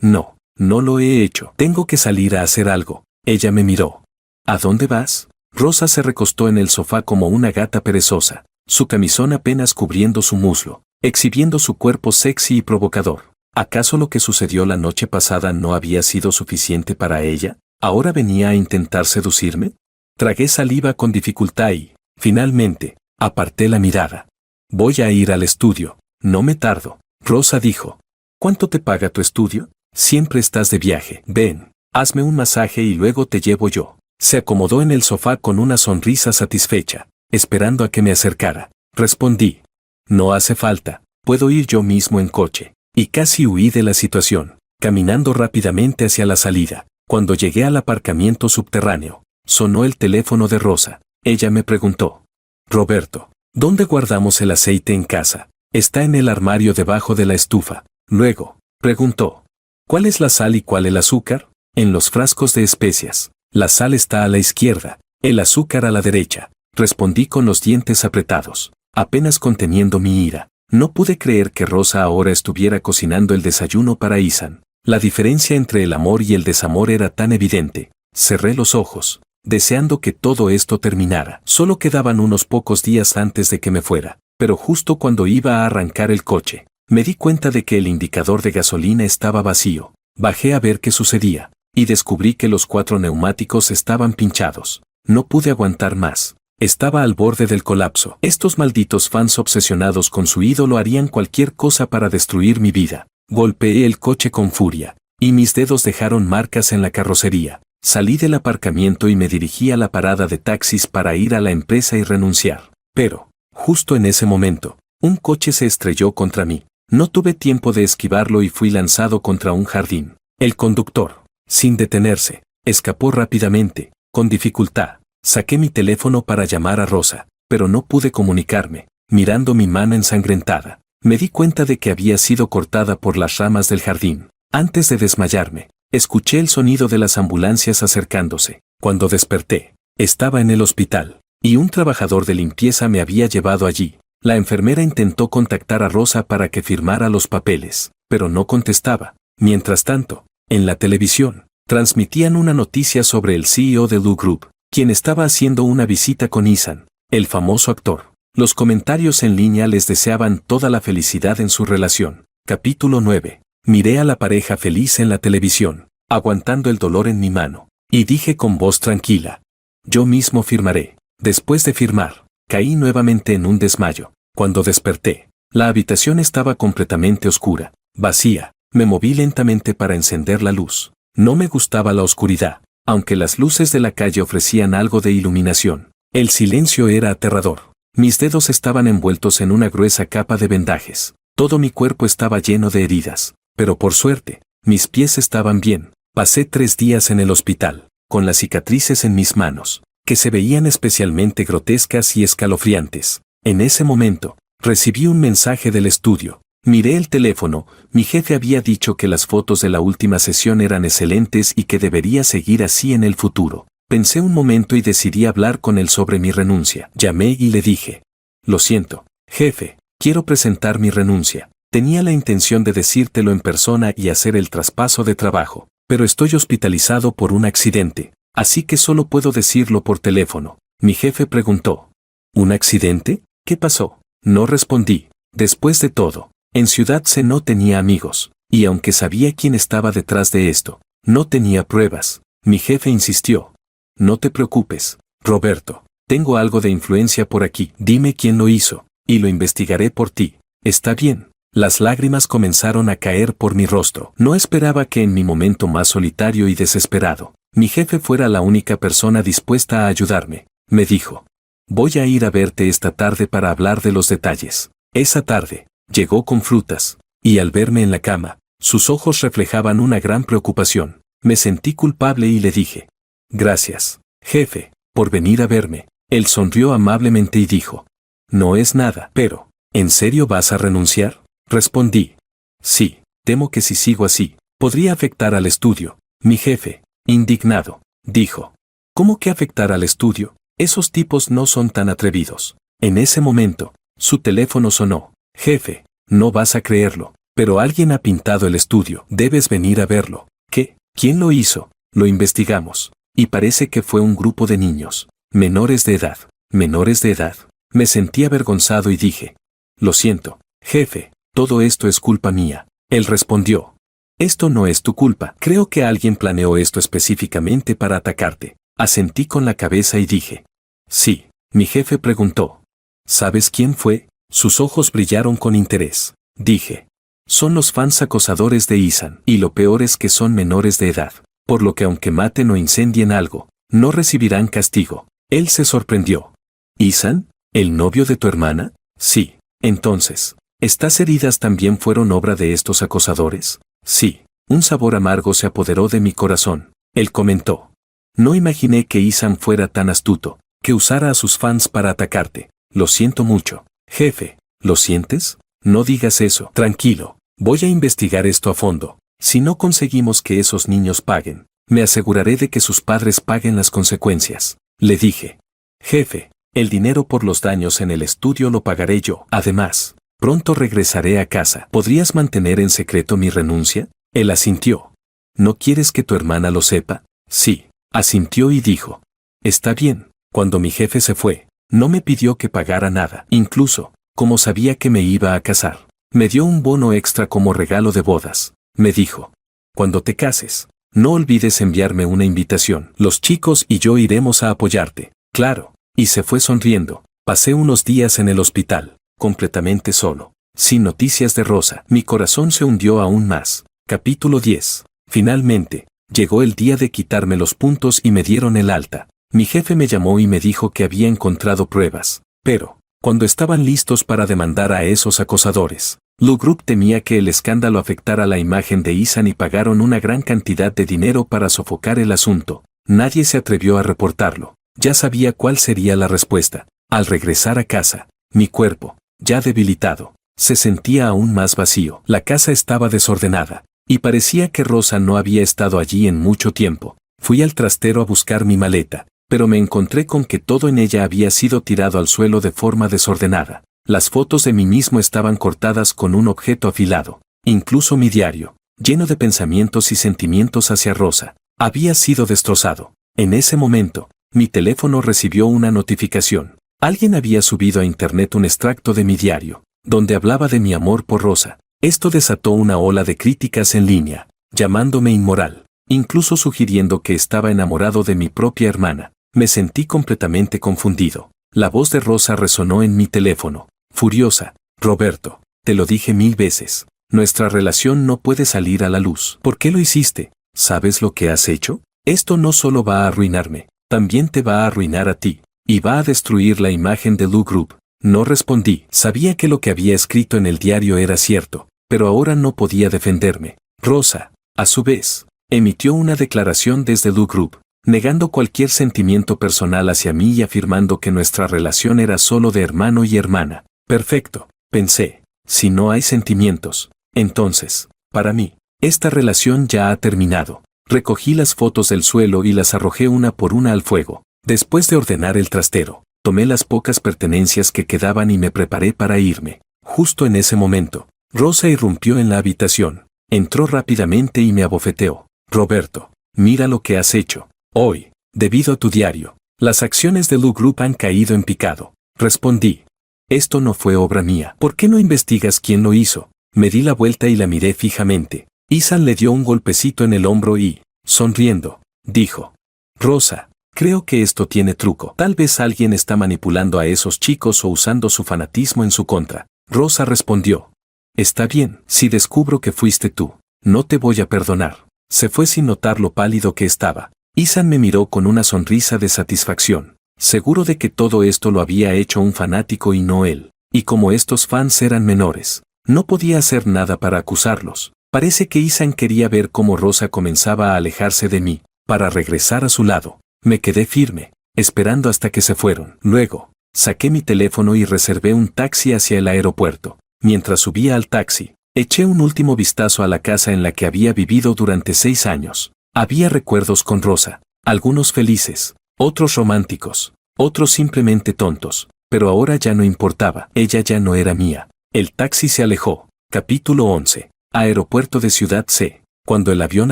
no lo he hecho. Tengo que salir a hacer algo. Ella me miró. ¿A dónde vas? Rosa se recostó en el sofá como una gata perezosa, su camisón apenas cubriendo su muslo, exhibiendo su cuerpo sexy y provocador. ¿Acaso lo que sucedió la noche pasada no había sido suficiente para ella? ¿Ahora venía a intentar seducirme? Tragué saliva con dificultad y, finalmente, aparté la mirada. Voy a ir al estudio, no me tardo. Rosa dijo, ¿cuánto te paga tu estudio? Siempre estás de viaje. Ven, hazme un masaje y luego te llevo yo. Se acomodó en el sofá con una sonrisa satisfecha, esperando a que me acercara. Respondí, no hace falta, puedo ir yo mismo en coche. Y casi huí de la situación, caminando rápidamente hacia la salida. Cuando llegué al aparcamiento subterráneo, sonó el teléfono de Rosa. Ella me preguntó, Roberto, ¿dónde guardamos el aceite en casa? Está en el armario debajo de la estufa. Luego, preguntó, ¿cuál es la sal y cuál el azúcar? En los frascos de especias. La sal está a la izquierda, el azúcar a la derecha. Respondí con los dientes apretados, apenas conteniendo mi ira. No pude creer que Rosa ahora estuviera cocinando el desayuno para Ethan. La diferencia entre el amor y el desamor era tan evidente. Cerré los ojos, deseando que todo esto terminara. Solo quedaban unos pocos días antes de que me fuera, pero justo cuando iba a arrancar el coche, me di cuenta de que el indicador de gasolina estaba vacío. Bajé a ver qué sucedía, y descubrí que los 4 neumáticos estaban pinchados. No pude aguantar más. Estaba al borde del colapso. Estos malditos fans obsesionados con su ídolo harían cualquier cosa para destruir mi vida. Golpeé el coche con furia, y mis dedos dejaron marcas en la carrocería. Salí del aparcamiento y me dirigí a la parada de taxis para ir a la empresa y renunciar. Pero, justo en ese momento, un coche se estrelló contra mí. No tuve tiempo de esquivarlo y fui lanzado contra un jardín. El conductor, sin detenerse, escapó rápidamente, con dificultad. Saqué mi teléfono para llamar a Rosa, pero no pude comunicarme. Mirando mi mano ensangrentada, me di cuenta de que había sido cortada por las ramas del jardín. Antes de desmayarme, escuché el sonido de las ambulancias acercándose. Cuando desperté, estaba en el hospital, y un trabajador de limpieza me había llevado allí. La enfermera intentó contactar a Rosa para que firmara los papeles, pero no contestaba. Mientras tanto, en la televisión, transmitían una noticia sobre el CEO de Lu Group, quien estaba haciendo una visita con Ethan, el famoso actor. Los comentarios en línea les deseaban toda la felicidad en su relación. Capítulo 9. Miré a la pareja feliz en la televisión. aguantando el dolor en mi mano, y dije con voz tranquila: yo mismo firmaré. Después de firmar, caí nuevamente en un desmayo. Cuando desperté, la habitación estaba completamente oscura, vacía. Me moví lentamente para encender la luz. No me gustaba la oscuridad, aunque las luces de la calle ofrecían algo de iluminación. El silencio era aterrador. Mis dedos estaban envueltos en una gruesa capa de vendajes. Todo mi cuerpo estaba lleno de heridas, pero por suerte, mis pies estaban bien. Pasé 3 días en el hospital, con las cicatrices en mis manos, que se veían especialmente grotescas y escalofriantes. En ese momento, recibí un mensaje del estudio. Miré el teléfono. Mi jefe había dicho que las fotos de la última sesión eran excelentes y que debería seguir así en el futuro. Pensé un momento y decidí hablar con él sobre mi renuncia. Llamé y le dije: lo siento, jefe, quiero presentar mi renuncia. Tenía la intención de decírtelo en persona y hacer el traspaso de trabajo, pero estoy hospitalizado por un accidente, así que solo puedo decirlo por teléfono. Mi jefe preguntó: ¿un accidente? ¿Qué pasó? No respondí. Después de todo, en Ciudad C no tenía amigos, y aunque sabía quién estaba detrás de esto, no tenía pruebas. Mi jefe insistió: no te preocupes, Roberto, tengo algo de influencia por aquí. Dime quién lo hizo, y lo investigaré por ti. Está bien. Las lágrimas comenzaron a caer por mi rostro. No esperaba que en mi momento más solitario y desesperado, mi jefe fuera la única persona dispuesta a ayudarme. Me dijo: voy a ir a verte esta tarde para hablar de los detalles. Esa tarde, llegó con frutas, y al verme en la cama, sus ojos reflejaban una gran preocupación. Me sentí culpable y le dije: gracias, jefe, por venir a verme. Él sonrió amablemente y dijo: no es nada. Pero, ¿en serio vas a renunciar? Respondí: sí, temo que si sigo así, podría afectar al estudio. Mi jefe, indignado, dijo: ¿cómo que afectar al estudio? Esos tipos no son tan atrevidos. En ese momento, su teléfono sonó. Jefe, no vas a creerlo, pero alguien ha pintado el estudio. Debes venir a verlo. ¿Qué? ¿Quién lo hizo? Lo investigamos, y parece que fue un grupo de niños, menores de edad. ¿Menores de edad? Me sentí avergonzado y dije: lo siento, jefe, todo esto es culpa mía. Él respondió: esto no es tu culpa. Creo que alguien planeó esto específicamente para atacarte. Asentí con la cabeza y dije: sí. Mi jefe preguntó: ¿sabes quién fue? Sus ojos brillaron con interés. Dije: son los fans acosadores de Ethan, y lo peor es que son menores de edad, por lo que aunque maten o incendien algo, no recibirán castigo. Él se sorprendió. ¿Ethan? ¿El novio de tu hermana? Sí. Entonces, ¿estas heridas también fueron obra de estos acosadores? Sí. Un sabor amargo se apoderó de mi corazón. Él comentó: no imaginé que Ethan fuera tan astuto, que usara a sus fans para atacarte. Lo siento mucho. Jefe, ¿lo sientes? No digas eso. Tranquilo, voy a investigar esto a fondo. Si no conseguimos que esos niños paguen, me aseguraré de que sus padres paguen las consecuencias. Le dije: jefe, el dinero por los daños en el estudio lo pagaré yo. Además, pronto regresaré a casa. ¿Podrías mantener en secreto mi renuncia? Él asintió. ¿No quieres que tu hermana lo sepa? Sí, asintió y dijo: está bien. Cuando mi jefe se fue, no me pidió que pagara nada. Incluso, como sabía que me iba a casar, me dio un bono extra como regalo de bodas. Me dijo: cuando te cases, no olvides enviarme una invitación. Los chicos y yo iremos a apoyarte. Claro. Y se fue sonriendo. Pasé unos días en el hospital, completamente solo, sin noticias de Rosa. Mi corazón se hundió aún más. Capítulo 10. Finalmente, llegó el día de quitarme los puntos y me dieron el alta. Mi jefe me llamó y me dijo que había encontrado pruebas, pero, cuando estaban listos para demandar a esos acosadores, Lu Group temía que el escándalo afectara la imagen de Ethan y pagaron una gran cantidad de dinero para sofocar el asunto. Nadie se atrevió a reportarlo. Ya sabía cuál sería la respuesta. Al regresar a casa, mi cuerpo, ya debilitado, se sentía aún más vacío. La casa estaba desordenada, y parecía que Rosa no había estado allí en mucho tiempo. Fui al trastero a buscar mi maleta, pero me encontré con que todo en ella había sido tirado al suelo de forma desordenada. Las fotos de mí mismo estaban cortadas con un objeto afilado. Incluso mi diario, lleno de pensamientos y sentimientos hacia Rosa, había sido destrozado. En ese momento, mi teléfono recibió una notificación. Alguien había subido a internet un extracto de mi diario, donde hablaba de mi amor por Rosa. Esto desató una ola de críticas en línea, llamándome inmoral. incluso sugiriendo que estaba enamorado de mi propia hermana. Me sentí completamente confundido. La voz de Rosa resonó en mi teléfono, furiosa. Roberto, te lo dije 1000 veces. Nuestra relación no puede salir a la luz. ¿Por qué lo hiciste? ¿Sabes lo que has hecho? Esto no solo va a arruinarme, también te va a arruinar a ti, y va a destruir la imagen de Lu Group. No respondí. Sabía que lo que había escrito en el diario era cierto, pero ahora no podía defenderme. Rosa, a su vez, emitió una declaración desde Lu Group, negando cualquier sentimiento personal hacia mí y afirmando que nuestra relación era solo de hermano y hermana. Perfecto, pensé. Si no hay sentimientos, entonces, para mí, esta relación ya ha terminado. Recogí las fotos del suelo y las arrojé una por una al fuego. Después de ordenar el trastero, tomé las pocas pertenencias que quedaban y me preparé para irme. Justo en ese momento, Rosa irrumpió en la habitación. Entró rápidamente y me abofeteó. Roberto, mira lo que has hecho. Hoy, debido a tu diario, las acciones de Lu Group han caído en picado. Respondí. Esto no fue obra mía. ¿Por qué no investigas quién lo hizo? Me di la vuelta y la miré fijamente. Isan le dio un golpecito en el hombro y, sonriendo, dijo. Rosa, creo que esto tiene truco. Tal vez alguien está manipulando a esos chicos o usando su fanatismo en su contra. Rosa respondió. Está bien, si descubro que fuiste tú, no te voy a perdonar. Se fue sin notar lo pálido que estaba. Isan me miró con una sonrisa de satisfacción, seguro de que todo esto lo había hecho un fanático y no él. Y como estos fans eran menores, no podía hacer nada para acusarlos. Parece que Isan quería ver cómo Rosa comenzaba a alejarse de mí, para regresar a su lado. Me quedé firme, esperando hasta que se fueron. Luego, saqué mi teléfono y reservé un taxi hacia el aeropuerto. Mientras subía al taxi, eché un último vistazo a la casa en la que había vivido durante 6 años. Había recuerdos con Rosa, algunos felices, otros románticos, otros simplemente tontos, pero ahora ya no importaba, ella ya no era mía. El taxi se alejó. Capítulo 11. Aeropuerto de Ciudad C. Cuando el avión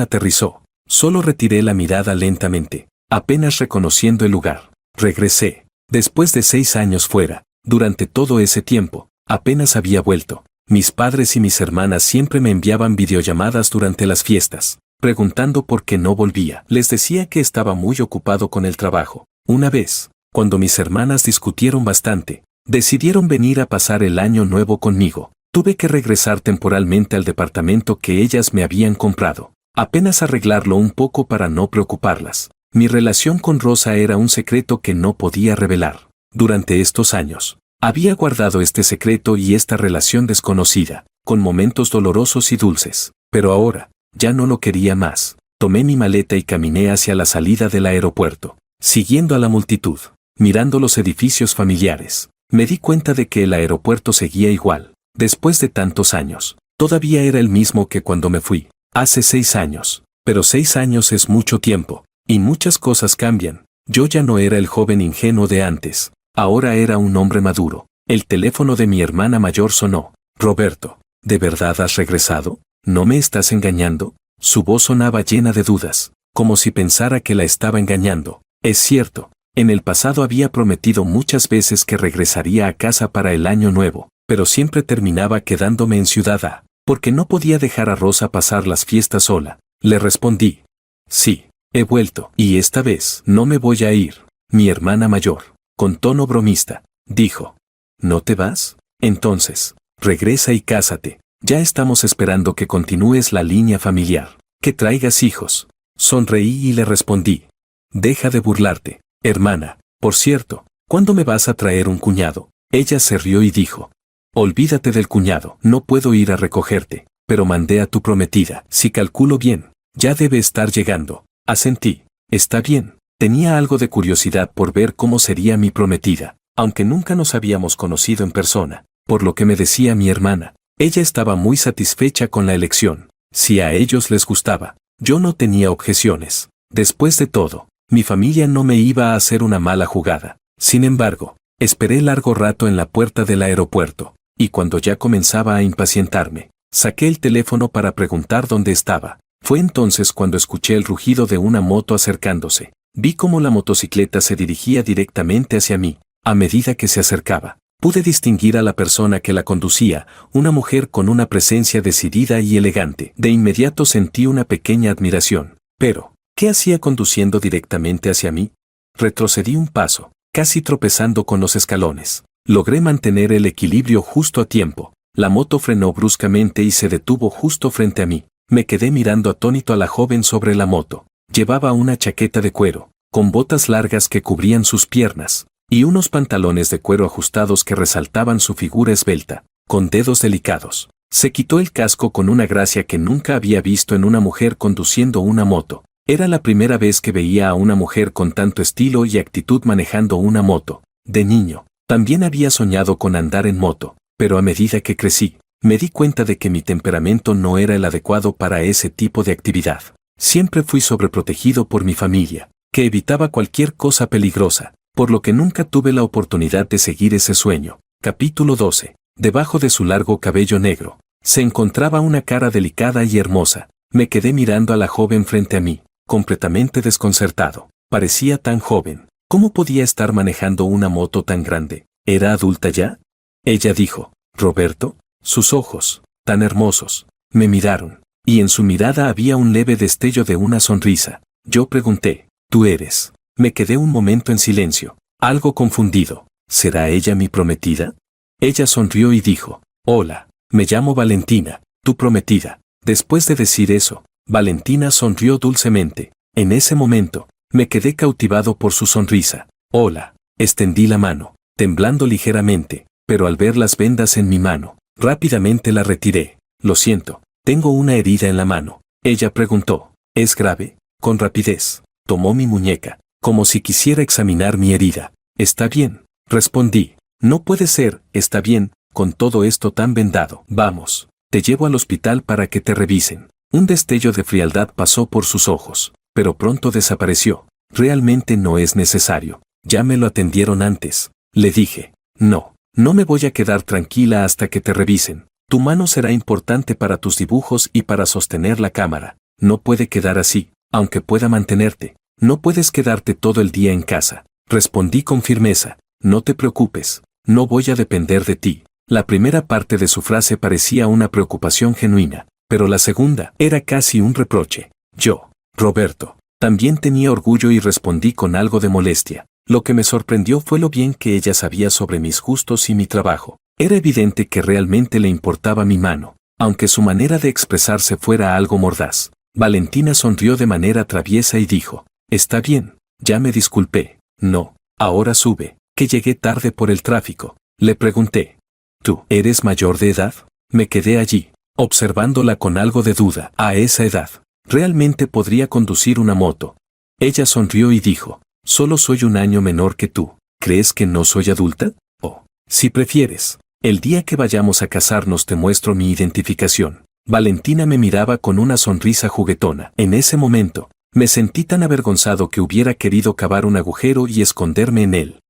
aterrizó, solo retiré la mirada lentamente, apenas reconociendo el lugar. Regresé. Después de 6 años fuera, durante todo ese tiempo, apenas había vuelto. Mis padres y mis hermanas siempre me enviaban videollamadas durante las fiestas, preguntando por qué no volvía. Les decía que estaba muy ocupado con el trabajo. Una vez, cuando mis hermanas discutieron bastante, decidieron venir a pasar el año nuevo conmigo. Tuve que regresar temporalmente al departamento que ellas me habían comprado, apenas arreglarlo un poco para no preocuparlas. Mi relación con Rosa era un secreto que no podía revelar. Durante estos años, había guardado este secreto y esta relación desconocida, con momentos dolorosos y dulces, pero ahora, ya no lo quería más. Tomé mi maleta y caminé hacia la salida del aeropuerto, siguiendo a la multitud, mirando los edificios familiares. Me di cuenta de que el aeropuerto seguía igual. Después de tantos años, todavía era el mismo que cuando me fui, hace 6 años. Pero 6 años es mucho tiempo, y muchas cosas cambian. Yo ya no era el joven ingenuo de antes, ahora era un hombre maduro. El teléfono de mi hermana mayor sonó. Roberto, ¿de verdad has regresado? ¿No me estás engañando? Su voz sonaba llena de dudas, como si pensara que la estaba engañando. Es cierto, en el pasado había prometido muchas veces que regresaría a casa para el año nuevo, pero siempre terminaba quedándome en Ciudad A, porque no podía dejar a Rosa pasar las fiestas sola. Le respondí. Sí, he vuelto, y esta vez no me voy a ir. Mi hermana mayor, con tono bromista, dijo. ¿No te vas? Entonces, regresa y cásate. Ya estamos esperando que continúes la línea familiar, que traigas hijos. Sonreí y le respondí. Deja de burlarte, hermana. Por cierto, ¿cuándo me vas a traer un cuñado? Ella se rió y dijo. Olvídate del cuñado, no puedo ir a recogerte, pero mandé a tu prometida. Si calculo bien, ya debe estar llegando. Asentí. Está bien. Tenía algo de curiosidad por ver cómo sería mi prometida, aunque nunca nos habíamos conocido en persona, por lo que me decía mi hermana. Ella estaba muy satisfecha con la elección. Si a ellos les gustaba, yo no tenía objeciones. Después de todo, mi familia no me iba a hacer una mala jugada. Sin embargo, esperé largo rato en la puerta del aeropuerto, y cuando ya comenzaba a impacientarme, saqué el teléfono para preguntar dónde estaba. Fue entonces cuando escuché el rugido de una moto acercándose. Vi cómo la motocicleta se dirigía directamente hacia mí. A medida que se acercaba, pude distinguir a la persona que la conducía, una mujer con una presencia decidida y elegante. De inmediato sentí una pequeña admiración. Pero, ¿qué hacía conduciendo directamente hacia mí? Retrocedí un paso, casi tropezando con los escalones. Logré mantener el equilibrio justo a tiempo. La moto frenó bruscamente y se detuvo justo frente a mí. Me quedé mirando atónito a la joven sobre la moto. Llevaba una chaqueta de cuero, con botas largas que cubrían sus piernas, y unos pantalones de cuero ajustados que resaltaban su figura esbelta, con dedos delicados. Se quitó el casco con una gracia que nunca había visto en una mujer conduciendo una moto. Era la primera vez que veía a una mujer con tanto estilo y actitud manejando una moto. De niño, también había soñado con andar en moto, pero a medida que crecí, me di cuenta de que mi temperamento no era el adecuado para ese tipo de actividad. Siempre fui sobreprotegido por mi familia, que evitaba cualquier cosa peligrosa, por lo que nunca tuve la oportunidad de seguir ese sueño. Capítulo 12. Debajo de su largo cabello negro, se encontraba una cara delicada y hermosa. Me quedé mirando a la joven frente a mí, completamente desconcertado. Parecía tan joven. ¿Cómo podía estar manejando una moto tan grande? ¿Era adulta ya? Ella dijo, Roberto. Sus ojos, tan hermosos, me miraron, y en su mirada había un leve destello de una sonrisa. Yo pregunté, ¿tú eres? Me quedé un momento en silencio, algo confundido. ¿Será ella mi prometida? Ella sonrió y dijo, hola, me llamo Valentina, tu prometida. Después de decir eso, Valentina sonrió dulcemente. En ese momento, me quedé cautivado por su sonrisa. Hola, extendí la mano, temblando ligeramente, pero al ver las vendas en mi mano, rápidamente la retiré. Lo siento, tengo una herida en la mano. Ella preguntó, ¿es grave? Con rapidez, tomó mi muñeca, como si quisiera examinar mi herida. Está bien, respondí. No puede ser, está bien, con todo esto tan vendado. Vamos, te llevo al hospital para que te revisen. Un destello de frialdad pasó por sus ojos, pero pronto desapareció. Realmente no es necesario. Ya me lo atendieron antes. Le dije, no me voy a quedar tranquila hasta que te revisen. Tu mano será importante para tus dibujos y para sostener la cámara. No puede quedar así, aunque pueda mantenerte. No puedes quedarte todo el día en casa. Respondí con firmeza. No te preocupes, no voy a depender de ti. La primera parte de su frase parecía una preocupación genuina, pero la segunda era casi un reproche. Yo, Roberto, también tenía orgullo y respondí con algo de molestia. Lo que me sorprendió fue lo bien que ella sabía sobre mis gustos y mi trabajo. Era evidente que realmente le importaba mi mano, aunque su manera de expresarse fuera algo mordaz. Valentina sonrió de manera traviesa y dijo, está bien, ya me disculpé. No, ahora sube, que llegué tarde por el tráfico. Le pregunté, ¿tú eres mayor de edad? Me quedé allí, observándola con algo de duda. A esa edad, ¿realmente podría conducir una moto? Ella sonrió y dijo, solo soy un año menor que tú. ¿Crees que no soy adulta? Oh, si prefieres, el día que vayamos a casarnos te muestro mi identificación. Valentina me miraba con una sonrisa juguetona. En ese momento, me sentí tan avergonzado que hubiera querido cavar un agujero y esconderme en él.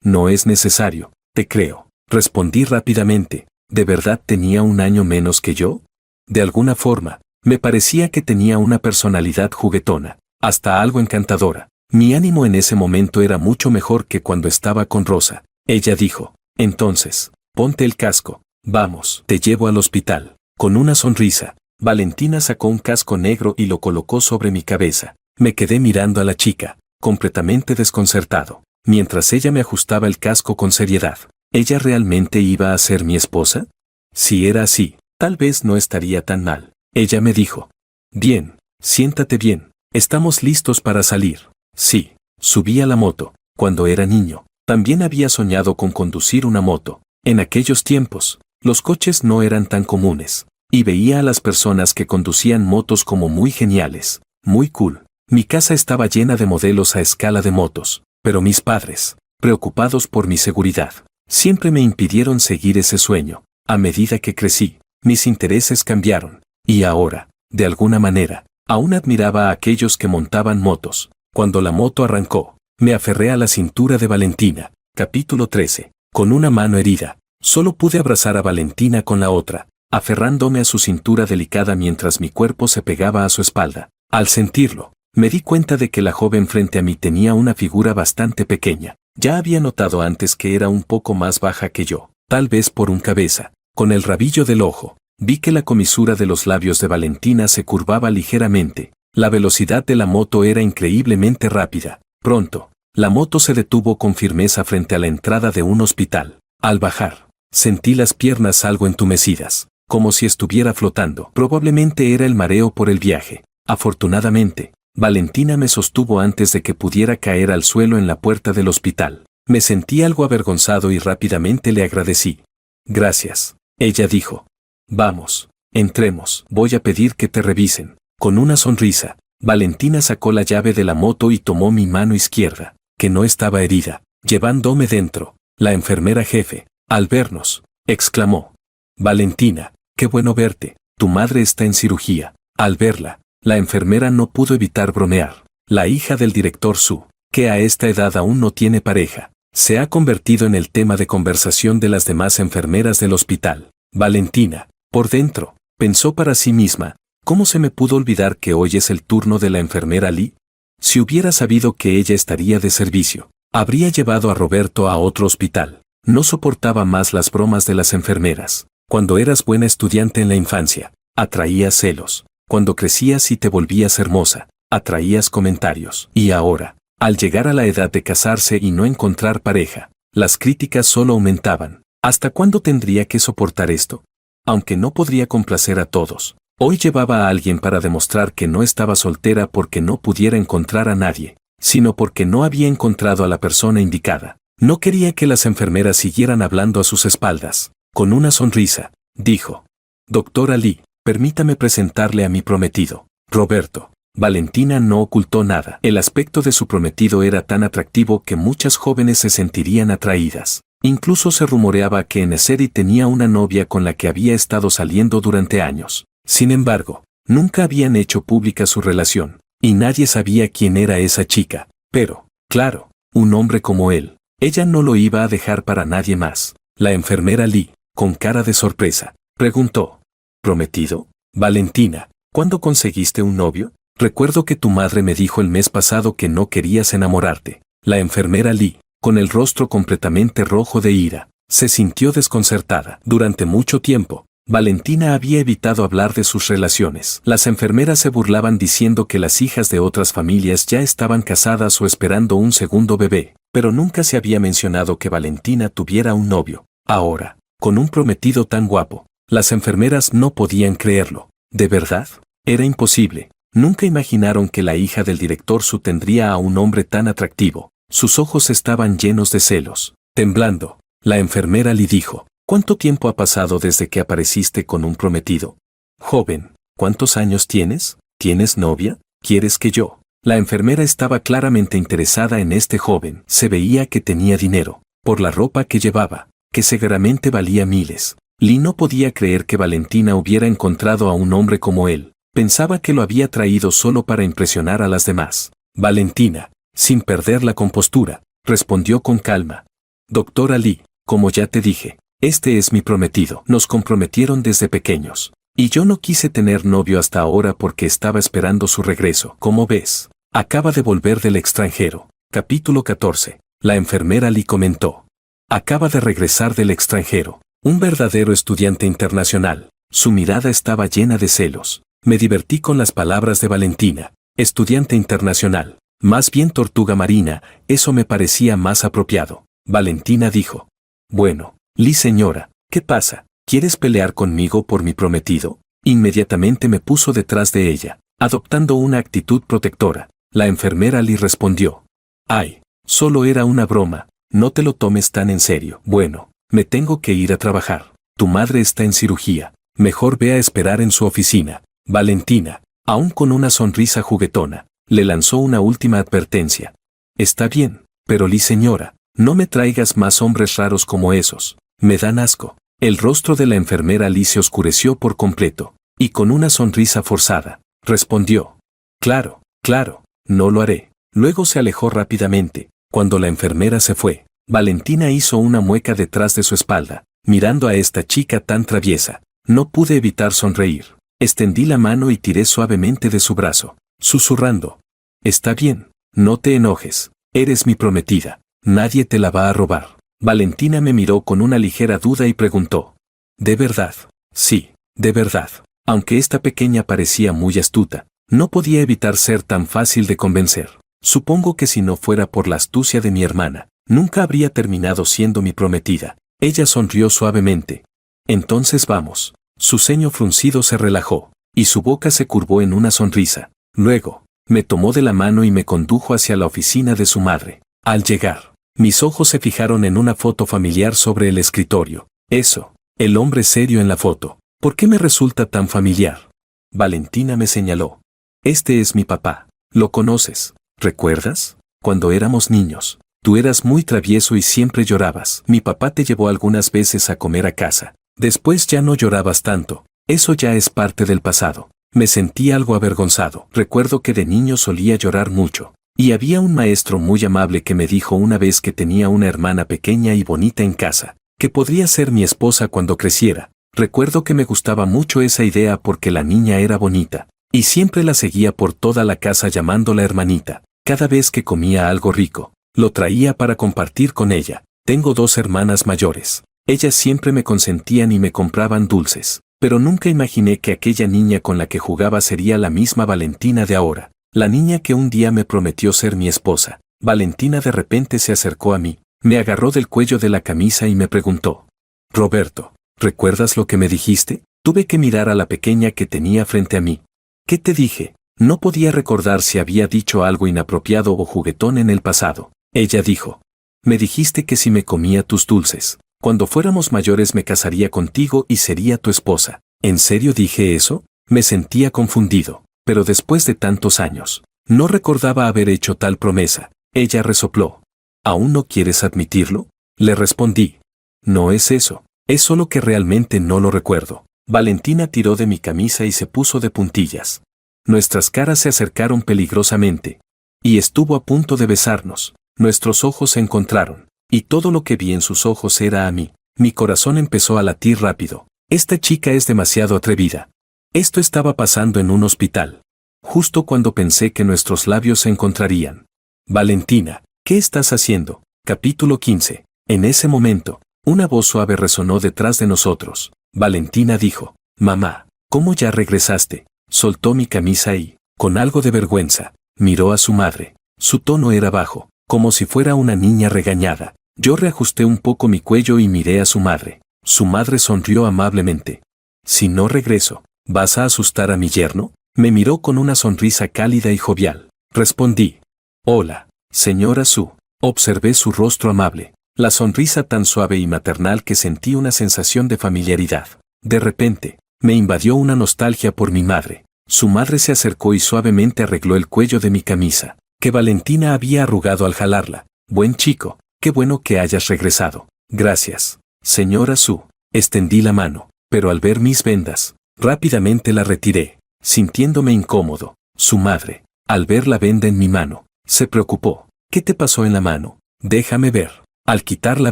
No es necesario, te creo. Respondí rápidamente. ¿De verdad tenía un año menos que yo? De alguna forma, me parecía que tenía una personalidad juguetona, hasta algo encantadora. Mi ánimo en ese momento era mucho mejor que cuando estaba con Rosa. Ella dijo, entonces, ponte el casco, vamos, te llevo al hospital. Con una sonrisa, Valentina sacó un casco negro y lo colocó sobre mi cabeza. Me quedé mirando a la chica, completamente desconcertado, mientras ella me ajustaba el casco con seriedad. ¿Ella realmente iba a ser mi esposa? Si era así, tal vez no estaría tan mal. Ella me dijo, bien, siéntate bien, estamos listos para salir. Sí, subí a la moto. Cuando era niño, también había soñado con conducir una moto. En aquellos tiempos, los coches no eran tan comunes, y veía a las personas que conducían motos como muy geniales, muy cool. Mi casa estaba llena de modelos a escala de motos, pero mis padres, preocupados por mi seguridad, siempre me impidieron seguir ese sueño. A medida que crecí, mis intereses cambiaron, y ahora, de alguna manera, aún admiraba a aquellos que montaban motos. Cuando la moto arrancó, me aferré a la cintura de Valentina. Capítulo 13. Con una mano herida, solo pude abrazar a Valentina con la otra, aferrándome a su cintura delicada mientras mi cuerpo se pegaba a su espalda. Al sentirlo, me di cuenta de que la joven frente a mí tenía una figura bastante pequeña. Ya había notado antes que era un poco más baja que yo, tal vez por un cabeza. Con el rabillo del ojo, vi que la comisura de los labios de Valentina se curvaba ligeramente, La velocidad de la moto era increíblemente rápida. Pronto, la moto se detuvo con firmeza frente a la entrada de un hospital. Al bajar, sentí las piernas algo entumecidas, como si estuviera flotando. Probablemente era el mareo por el viaje. Afortunadamente, Valentina me sostuvo antes de que pudiera caer al suelo en la puerta del hospital. Me sentí algo avergonzado y rápidamente le agradecí. Gracias, ella dijo. Vamos, entremos. Voy a pedir que te revisen. Con una sonrisa, Valentina sacó la llave de la moto y tomó mi mano izquierda, que no estaba herida, llevándome dentro. La enfermera jefe, al vernos, exclamó. Valentina, qué bueno verte, tu madre está en cirugía. Al verla, la enfermera no pudo evitar bromear. La hija del director Su, que a esta edad aún no tiene pareja, se ha convertido en el tema de conversación de las demás enfermeras del hospital. Valentina, por dentro, pensó para sí misma, ¿cómo se me pudo olvidar que hoy es el turno de la enfermera Lee? Si hubiera sabido que ella estaría de servicio, habría llevado a Roberto a otro hospital. No soportaba más las bromas de las enfermeras. Cuando eras buena estudiante en la infancia, atraías celos. Cuando crecías y te volvías hermosa, atraías comentarios. Y ahora, al llegar a la edad de casarse y no encontrar pareja, las críticas solo aumentaban. ¿Hasta cuándo tendría que soportar esto? Aunque no podría complacer a todos, hoy llevaba a alguien para demostrar que no estaba soltera porque no pudiera encontrar a nadie, sino porque no había encontrado a la persona indicada. No quería que las enfermeras siguieran hablando a sus espaldas. Con una sonrisa, dijo: Doctora Lee, permítame presentarle a mi prometido, Roberto. Valentina no ocultó nada. El aspecto de su prometido era tan atractivo que muchas jóvenes se sentirían atraídas. Incluso se rumoreaba que Neseri tenía una novia con la que había estado saliendo durante años. Sin embargo, nunca habían hecho pública su relación, y nadie sabía quién era esa chica. Pero, claro, un hombre como él, ella no lo iba a dejar para nadie más. La enfermera Lee, con cara de sorpresa, preguntó: ¿Prometido? Valentina, ¿cuándo conseguiste un novio? Recuerdo que tu madre me dijo el mes pasado que no querías enamorarte. La enfermera Lee, con el rostro completamente rojo de ira, se sintió desconcertada. Durante mucho tiempo, Valentina había evitado hablar de sus relaciones. Las enfermeras se burlaban diciendo que las hijas de otras familias ya estaban casadas o esperando un segundo bebé, pero nunca se había mencionado que Valentina tuviera un novio. Ahora, con un prometido tan guapo, las enfermeras no podían creerlo. ¿De verdad? Era imposible. Nunca imaginaron que la hija del director Su tendría a un hombre tan atractivo. Sus ojos estaban llenos de celos. Temblando, la enfermera le dijo: ¿Cuánto tiempo ha pasado desde que apareciste con un prometido? Joven, ¿cuántos años tienes? ¿Tienes novia? ¿Quieres que yo? La enfermera estaba claramente interesada en este joven. Se veía que tenía dinero, por la ropa que llevaba, que seguramente valía miles. Lee no podía creer que Valentina hubiera encontrado a un hombre como él. Pensaba que lo había traído solo para impresionar a las demás. Valentina, sin perder la compostura, respondió con calma: Doctora Lee, como ya te dije, este es mi prometido. Nos comprometieron desde pequeños. Y yo no quise tener novio hasta ahora porque estaba esperando su regreso. Como ves, acaba de volver del extranjero. Capítulo 14. La enfermera Lee comentó: Acaba de regresar del extranjero. Un verdadero estudiante internacional. Su mirada estaba llena de celos. Me divertí con las palabras de Valentina. Estudiante internacional. Más bien tortuga marina, eso me parecía más apropiado. Valentina dijo: Bueno, Lee señora, ¿qué pasa? ¿Quieres pelear conmigo por mi prometido? Inmediatamente me puso detrás de ella, adoptando una actitud protectora. La enfermera Lee respondió: Ay, solo era una broma, no te lo tomes tan en serio. Bueno, me tengo que ir a trabajar. Tu madre está en cirugía, mejor ve a esperar en su oficina. Valentina, aún con una sonrisa juguetona, le lanzó una última advertencia. Está bien, pero Lee señora, no me traigas más hombres raros como esos. Me dan asco. El rostro de la enfermera Lee se oscureció por completo, y con una sonrisa forzada, respondió: Claro, claro, no lo haré. Luego se alejó rápidamente. Cuando la enfermera se fue, Valentina hizo una mueca detrás de su espalda, mirando a esta chica tan traviesa. No pude evitar sonreír. Extendí la mano y tiré suavemente de su brazo, susurrando: Está bien, no te enojes, eres mi prometida, nadie te la va a robar. Valentina me miró con una ligera duda y preguntó: ¿De verdad? Sí, de verdad. Aunque esta pequeña parecía muy astuta, No podía evitar ser tan fácil de convencer. Supongo que si no fuera por la astucia de mi hermana, nunca habría terminado siendo mi prometida. Ella sonrió suavemente. Entonces vamos. Su ceño fruncido se relajó, y su boca se curvó en una sonrisa. Luego, me tomó de la mano y me condujo hacia la oficina de su madre. Al llegar, mis ojos se fijaron en una foto familiar sobre el escritorio. Eso, el hombre serio en la foto. ¿Por qué me resulta tan familiar? Valentina me señaló. Este es mi papá. ¿Lo conoces? ¿Recuerdas? Cuando éramos niños, tú eras muy travieso y siempre llorabas. Mi papá te llevó algunas veces a comer a casa. Después ya no llorabas tanto. Eso ya es parte del pasado. Me sentí algo avergonzado. Recuerdo que de niño solía llorar mucho. Y había un maestro muy amable que me dijo una vez que tenía una hermana pequeña y bonita en casa, que podría ser mi esposa cuando creciera. Recuerdo que me gustaba mucho esa idea porque la niña era bonita, y siempre la seguía por toda la casa llamándola hermanita. Cada vez que comía algo rico, lo traía para compartir con ella. Tengo 2 hermanas mayores. Ellas siempre me consentían y me compraban dulces. Pero nunca imaginé que aquella niña con la que jugaba sería la misma Valentina de ahora, la niña que un día me prometió ser mi esposa. Valentina de repente se acercó a mí, me agarró del cuello de la camisa y me preguntó: Roberto, ¿recuerdas lo que me dijiste? Tuve que mirar a la pequeña que tenía frente a mí. ¿Qué te dije? No podía recordar si había dicho algo inapropiado o juguetón en el pasado. Ella dijo: me dijiste que si me comía tus dulces, cuando fuéramos mayores me casaría contigo y sería tu esposa. ¿En serio dije eso? Me sentía confundido, pero después de tantos años, no recordaba haber hecho tal promesa. Ella resopló. ¿Aún no quieres admitirlo? Le respondí. No es eso, es solo que realmente no lo recuerdo. Valentina tiró de mi camisa y se puso de puntillas. Nuestras caras se acercaron peligrosamente, y estuvo a punto de besarnos. Nuestros ojos se encontraron. Y todo lo que vi en sus ojos era a mí. Mi corazón empezó a latir rápido. Esta chica es demasiado atrevida. Esto estaba pasando en un hospital. Justo cuando pensé que nuestros labios se encontrarían. Valentina, ¿qué estás haciendo? Capítulo 15. En ese momento, una voz suave resonó detrás de nosotros. Valentina dijo: mamá, ¿cómo ya regresaste? Soltó mi camisa y, con algo de vergüenza, miró a su madre. Su tono era bajo, como si fuera una niña regañada. Yo reajusté un poco mi cuello y miré a su madre. Su madre sonrió amablemente. Si no regreso, ¿vas a asustar a mi yerno? Me miró con una sonrisa cálida y jovial. Respondí: hola, señora Su. Observé su rostro amable, la sonrisa tan suave y maternal que sentí una sensación de familiaridad. De repente, me invadió una nostalgia por mi madre. Su madre se acercó y suavemente arregló el cuello de mi camisa, que Valentina había arrugado al jalarla. Buen chico, qué bueno que hayas regresado. Gracias, señora Su. Extendí la mano, pero al ver mis vendas, rápidamente la retiré, sintiéndome incómodo. Su madre, al ver la venda en mi mano, se preocupó. ¿Qué te pasó en la mano? Déjame ver. Al quitar la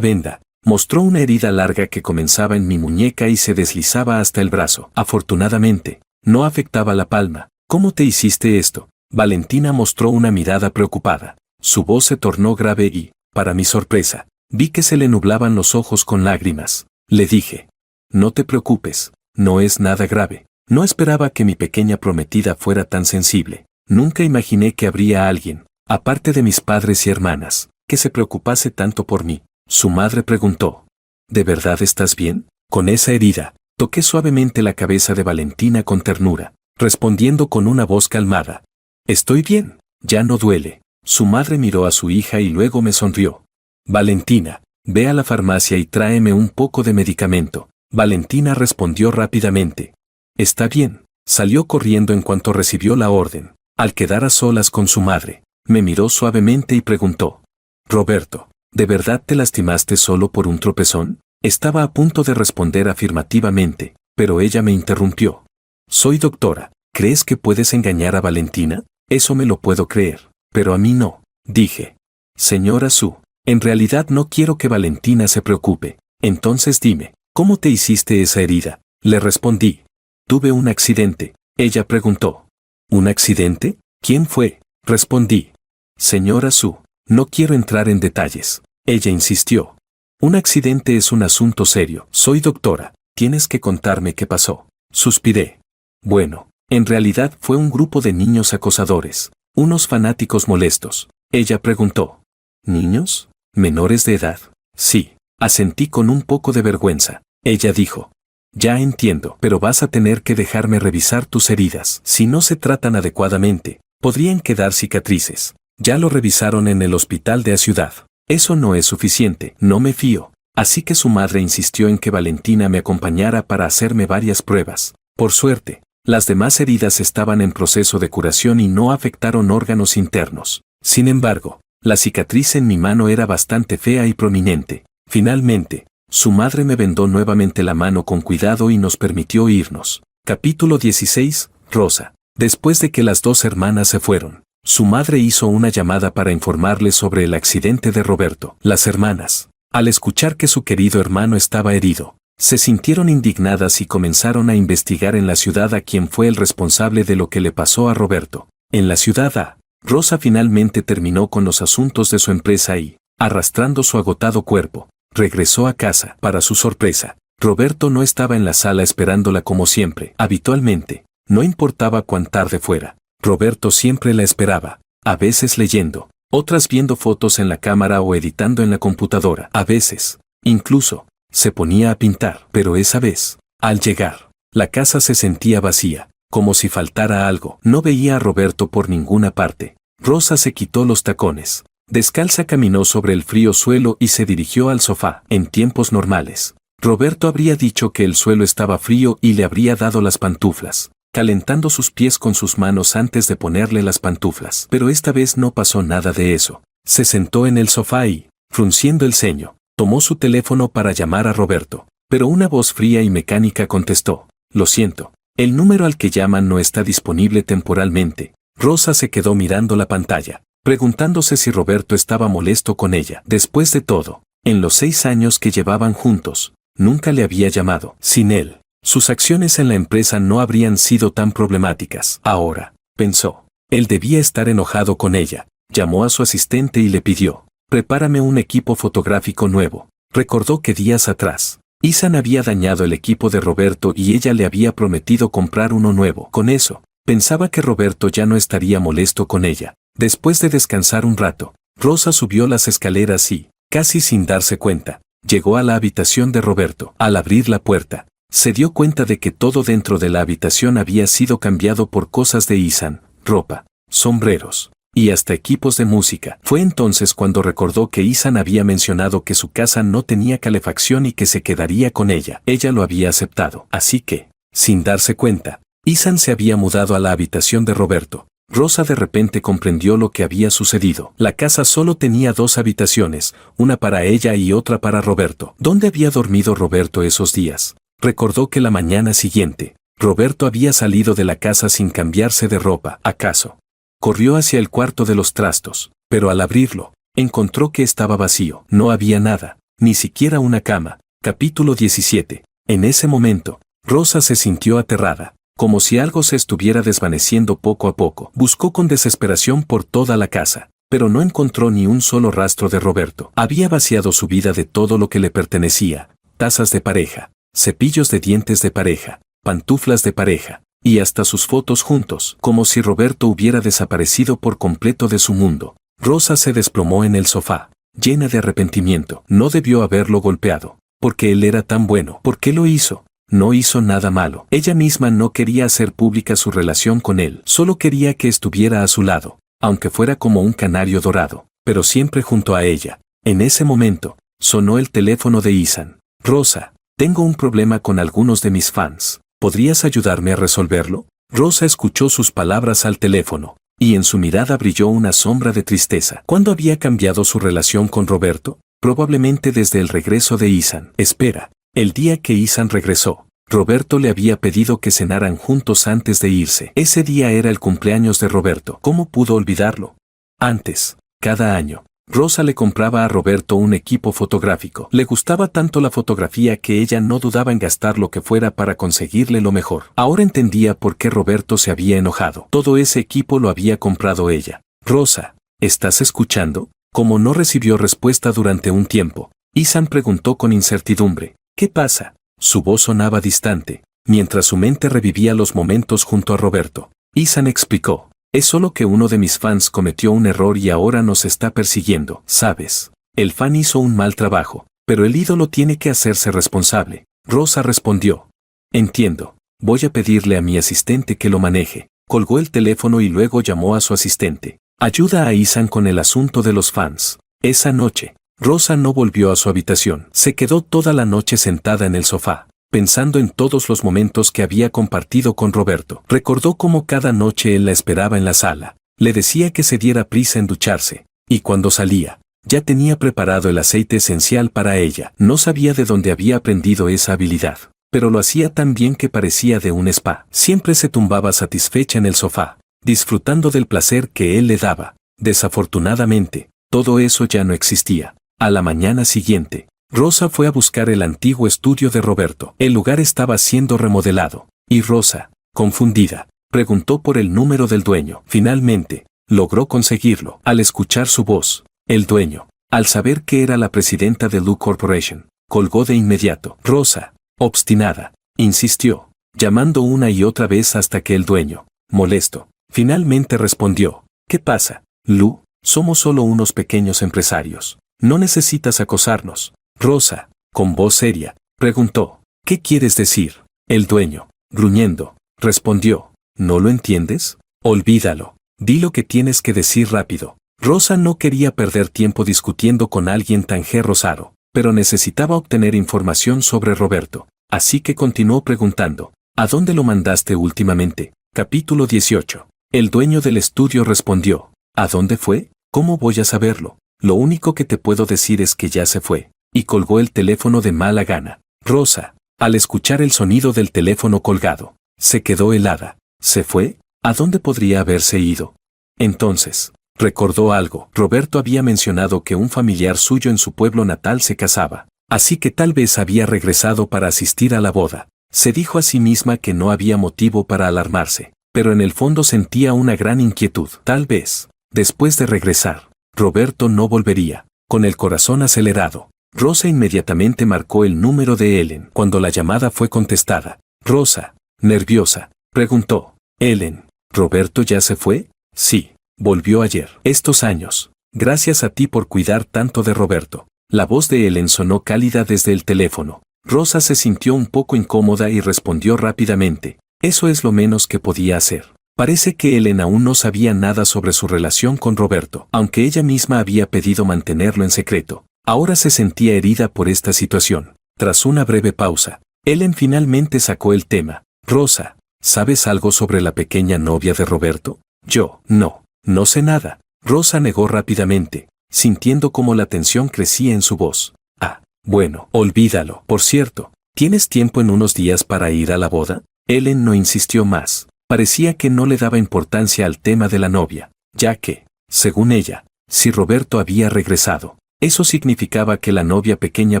venda, mostró una herida larga que comenzaba en mi muñeca y se deslizaba hasta el brazo. Afortunadamente, no afectaba la palma. ¿Cómo te hiciste esto? Valentina mostró una mirada preocupada. Su voz se tornó grave y, para mi sorpresa, vi que se le nublaban los ojos con lágrimas. Le dije: no te preocupes, no es nada grave. No esperaba que mi pequeña prometida fuera tan sensible. Nunca imaginé que habría alguien, aparte de mis padres y hermanas, que se preocupase tanto por mí. Su madre preguntó: ¿de verdad estás bien? Con esa herida, toqué suavemente la cabeza de Valentina con ternura, respondiendo con una voz calmada: estoy bien, ya no duele. Su madre miró a su hija y luego me sonrió. Valentina, ve a la farmacia y tráeme un poco de medicamento. Valentina respondió rápidamente. Está bien. Salió corriendo en cuanto recibió la orden. Al quedar a solas con su madre, me miró suavemente y preguntó: Roberto, ¿de verdad te lastimaste solo por un tropezón? Estaba a punto de responder afirmativamente, pero ella me interrumpió. Soy doctora, ¿crees que puedes engañar a Valentina? Eso me lo puedo creer, pero a mí no, dije. Señora Su, en realidad no quiero que Valentina se preocupe. Entonces dime, ¿cómo te hiciste esa herida? Le respondí. Tuve un accidente. Ella preguntó. ¿Un accidente? ¿Quién fue? Respondí. Señora Su, no quiero entrar en detalles. Ella insistió. Un accidente es un asunto serio. Soy doctora. Tienes que contarme qué pasó. Suspiré. Bueno, En realidad fue un grupo de niños acosadores, unos fanáticos molestos. Ella preguntó. ¿Niños? ¿Menores de edad? Sí, asentí con un poco de vergüenza. Ella dijo. Ya entiendo, pero vas a tener que dejarme revisar tus heridas. Si no se tratan adecuadamente, podrían quedar cicatrices. Ya lo revisaron en el hospital de la ciudad. Eso no es suficiente, no me fío. Así que su madre insistió en que Valentina me acompañara para hacerme varias pruebas. Por suerte, las demás heridas estaban en proceso de curación y no afectaron órganos internos. Sin embargo, la cicatriz en mi mano era bastante fea y prominente. Finalmente, su madre me vendó nuevamente la mano con cuidado y nos permitió irnos. Capítulo 16. Rosa. Después de que las dos hermanas se fueron, su madre hizo una llamada para informarles sobre el accidente de Roberto. Las hermanas, al escuchar que su querido hermano estaba herido, se sintieron indignadas y comenzaron a investigar en la ciudad a quién fue el responsable de lo que le pasó a Roberto. En la ciudad A, Rosa finalmente terminó con los asuntos de su empresa y, arrastrando su agotado cuerpo, regresó a casa. Para su sorpresa, Roberto no estaba en la sala esperándola como siempre. Habitualmente, no importaba cuán tarde fuera, Roberto siempre la esperaba, a veces leyendo, otras viendo fotos en la cámara o editando en la computadora. A veces, incluso, se ponía a pintar. Pero esa vez, al llegar, la casa se sentía vacía, como si faltara algo. No veía a Roberto por ninguna parte. Rosa se quitó los tacones. Descalza caminó sobre el frío suelo y se dirigió al sofá. En tiempos normales, Roberto habría dicho que el suelo estaba frío y le habría dado las pantuflas, calentando sus pies con sus manos antes de ponerle las pantuflas. Pero esta vez no pasó nada de eso. Se sentó en el sofá y, frunciendo el ceño, tomó su teléfono para llamar a Roberto. Pero una voz fría y mecánica contestó. Lo siento, el número al que llaman no está disponible temporalmente. Rosa se quedó mirando la pantalla, preguntándose si Roberto estaba molesto con ella. Después de todo, en los 6 años que llevaban juntos, nunca le había llamado. Sin él, sus acciones en la empresa no habrían sido tan problemáticas. Ahora, pensó, él debía estar enojado con ella. Llamó a su asistente y le pidió, prepárame un equipo fotográfico nuevo. Recordó que días atrás, Isan había dañado el equipo de Roberto y ella le había prometido comprar uno nuevo. Con eso, pensaba que Roberto ya no estaría molesto con ella. Después de descansar un rato, Rosa subió las escaleras y, casi sin darse cuenta, llegó a la habitación de Roberto. Al abrir la puerta, se dio cuenta de que todo dentro de la habitación había sido cambiado por cosas de Isan, ropa, sombreros y hasta equipos de música. Fue entonces cuando recordó que Isan había mencionado que su casa no tenía calefacción y que se quedaría con ella. Ella lo había aceptado. Así que, sin darse cuenta, Isan se había mudado a la habitación de Roberto. Rosa de repente comprendió lo que había sucedido. La casa solo tenía 2 habitaciones, una para ella y otra para Roberto. ¿Dónde había dormido Roberto esos días? Recordó que la mañana siguiente, Roberto había salido de la casa sin cambiarse de ropa. ¿Acaso? Corrió hacia el cuarto de los trastos, pero al abrirlo, encontró que estaba vacío. No había nada, ni siquiera una cama. Capítulo 17. En ese momento, Rosa se sintió aterrada, como si algo se estuviera desvaneciendo poco a poco. Buscó con desesperación por toda la casa, pero no encontró ni un solo rastro de Roberto. Había vaciado su vida de todo lo que le pertenecía: tazas de pareja, cepillos de dientes de pareja, pantuflas de pareja, y hasta sus fotos juntos, como si Roberto hubiera desaparecido por completo de su mundo. Rosa se desplomó en el sofá, llena de arrepentimiento. No debió haberlo golpeado, porque él era tan bueno. ¿Por qué lo hizo? No hizo nada malo. Ella misma no quería hacer pública su relación con él, solo quería que estuviera a su lado, aunque fuera como un canario dorado, pero siempre junto a ella. En ese momento, sonó el teléfono de Isan. Rosa, tengo un problema con algunos de mis fans. ¿Podrías ayudarme a resolverlo? Rosa escuchó sus palabras al teléfono, y en su mirada brilló una sombra de tristeza. ¿Cuándo había cambiado su relación con Roberto? Probablemente desde el regreso de Isan. Espera, el día que Isan regresó, Roberto le había pedido que cenaran juntos antes de irse. Ese día era el cumpleaños de Roberto. ¿Cómo pudo olvidarlo? Antes, cada año, Rosa le compraba a Roberto un equipo fotográfico. Le gustaba tanto la fotografía que ella no dudaba en gastar lo que fuera para conseguirle lo mejor. Ahora entendía por qué Roberto se había enojado. Todo ese equipo lo había comprado ella. Rosa, ¿estás escuchando? Como no recibió respuesta durante un tiempo, Isan preguntó con incertidumbre, ¿qué pasa? Su voz sonaba distante, mientras su mente revivía los momentos junto a Roberto. Ethan explicó, es solo que uno de mis fans cometió un error y ahora nos está persiguiendo, ¿sabes? El fan hizo un mal trabajo, pero el ídolo tiene que hacerse responsable. Rosa respondió, entiendo, voy a pedirle a mi asistente que lo maneje. Colgó el teléfono y luego llamó a su asistente. Ayuda a Ethan con el asunto de los fans. Esa noche, Rosa no volvió a su habitación. Se quedó toda la noche sentada en el sofá, pensando en todos los momentos que había compartido con Roberto. Recordó cómo cada noche él la esperaba en la sala. Le decía que se diera prisa en ducharse, y cuando salía, ya tenía preparado el aceite esencial para ella. No sabía de dónde había aprendido esa habilidad, pero lo hacía tan bien que parecía de un spa. Siempre se tumbaba satisfecha en el sofá, disfrutando del placer que él le daba. Desafortunadamente, todo eso ya no existía. A la mañana siguiente, Rosa fue a buscar el antiguo estudio de Roberto. El lugar estaba siendo remodelado, y Rosa, confundida, preguntó por el número del dueño. Finalmente, logró conseguirlo. Al escuchar su voz, el dueño, al saber que era la presidenta de Lu Corporation, colgó de inmediato. Rosa, obstinada, insistió, llamando una y otra vez hasta que el dueño, molesto, finalmente respondió, ¿qué pasa, Lu? Somos solo unos pequeños empresarios. No necesitas acosarnos. Rosa, con voz seria, preguntó, ¿qué quieres decir? El dueño, gruñendo, respondió, ¿no lo entiendes? Olvídalo. Di lo que tienes que decir rápido. Rosa no quería perder tiempo discutiendo con alguien tan rosado, pero necesitaba obtener información sobre Roberto, así que continuó preguntando, ¿a dónde lo mandaste últimamente? Capítulo 18. El dueño del estudio respondió, ¿a dónde fue? ¿Cómo voy a saberlo? Lo único que te puedo decir es que ya se fue, y colgó el teléfono de mala gana. Rosa, al escuchar el sonido del teléfono colgado, se quedó helada. ¿Se fue? ¿A dónde podría haberse ido? Entonces, recordó algo. Roberto había mencionado que un familiar suyo en su pueblo natal se casaba, así que tal vez había regresado para asistir a la boda. Se dijo a sí misma que no había motivo para alarmarse, pero en el fondo sentía una gran inquietud. Tal vez, después de regresar, Roberto no volvería. Con el corazón acelerado, Rosa inmediatamente marcó el número de Ellen. Cuando la llamada fue contestada, Rosa, nerviosa, preguntó, Ellen, ¿Roberto ya se fue? Sí, volvió ayer. Estos años, gracias a ti por cuidar tanto de Roberto. La voz de Ellen sonó cálida desde el teléfono. Rosa se sintió un poco incómoda y respondió rápidamente, eso es lo menos que podía hacer. Parece que Ellen aún no sabía nada sobre su relación con Roberto, aunque ella misma había pedido mantenerlo en secreto. Ahora se sentía herida por esta situación. Tras una breve pausa, Ellen finalmente sacó el tema. Rosa, ¿sabes algo sobre la pequeña novia de Roberto? Yo, no sé nada. Rosa negó rápidamente, sintiendo cómo la tensión crecía en su voz. Ah, bueno, olvídalo. Por cierto, ¿tienes tiempo en unos días para ir a la boda? Ellen no insistió más. Parecía que no le daba importancia al tema de la novia, ya que, según ella, si Roberto había regresado, eso significaba que la novia pequeña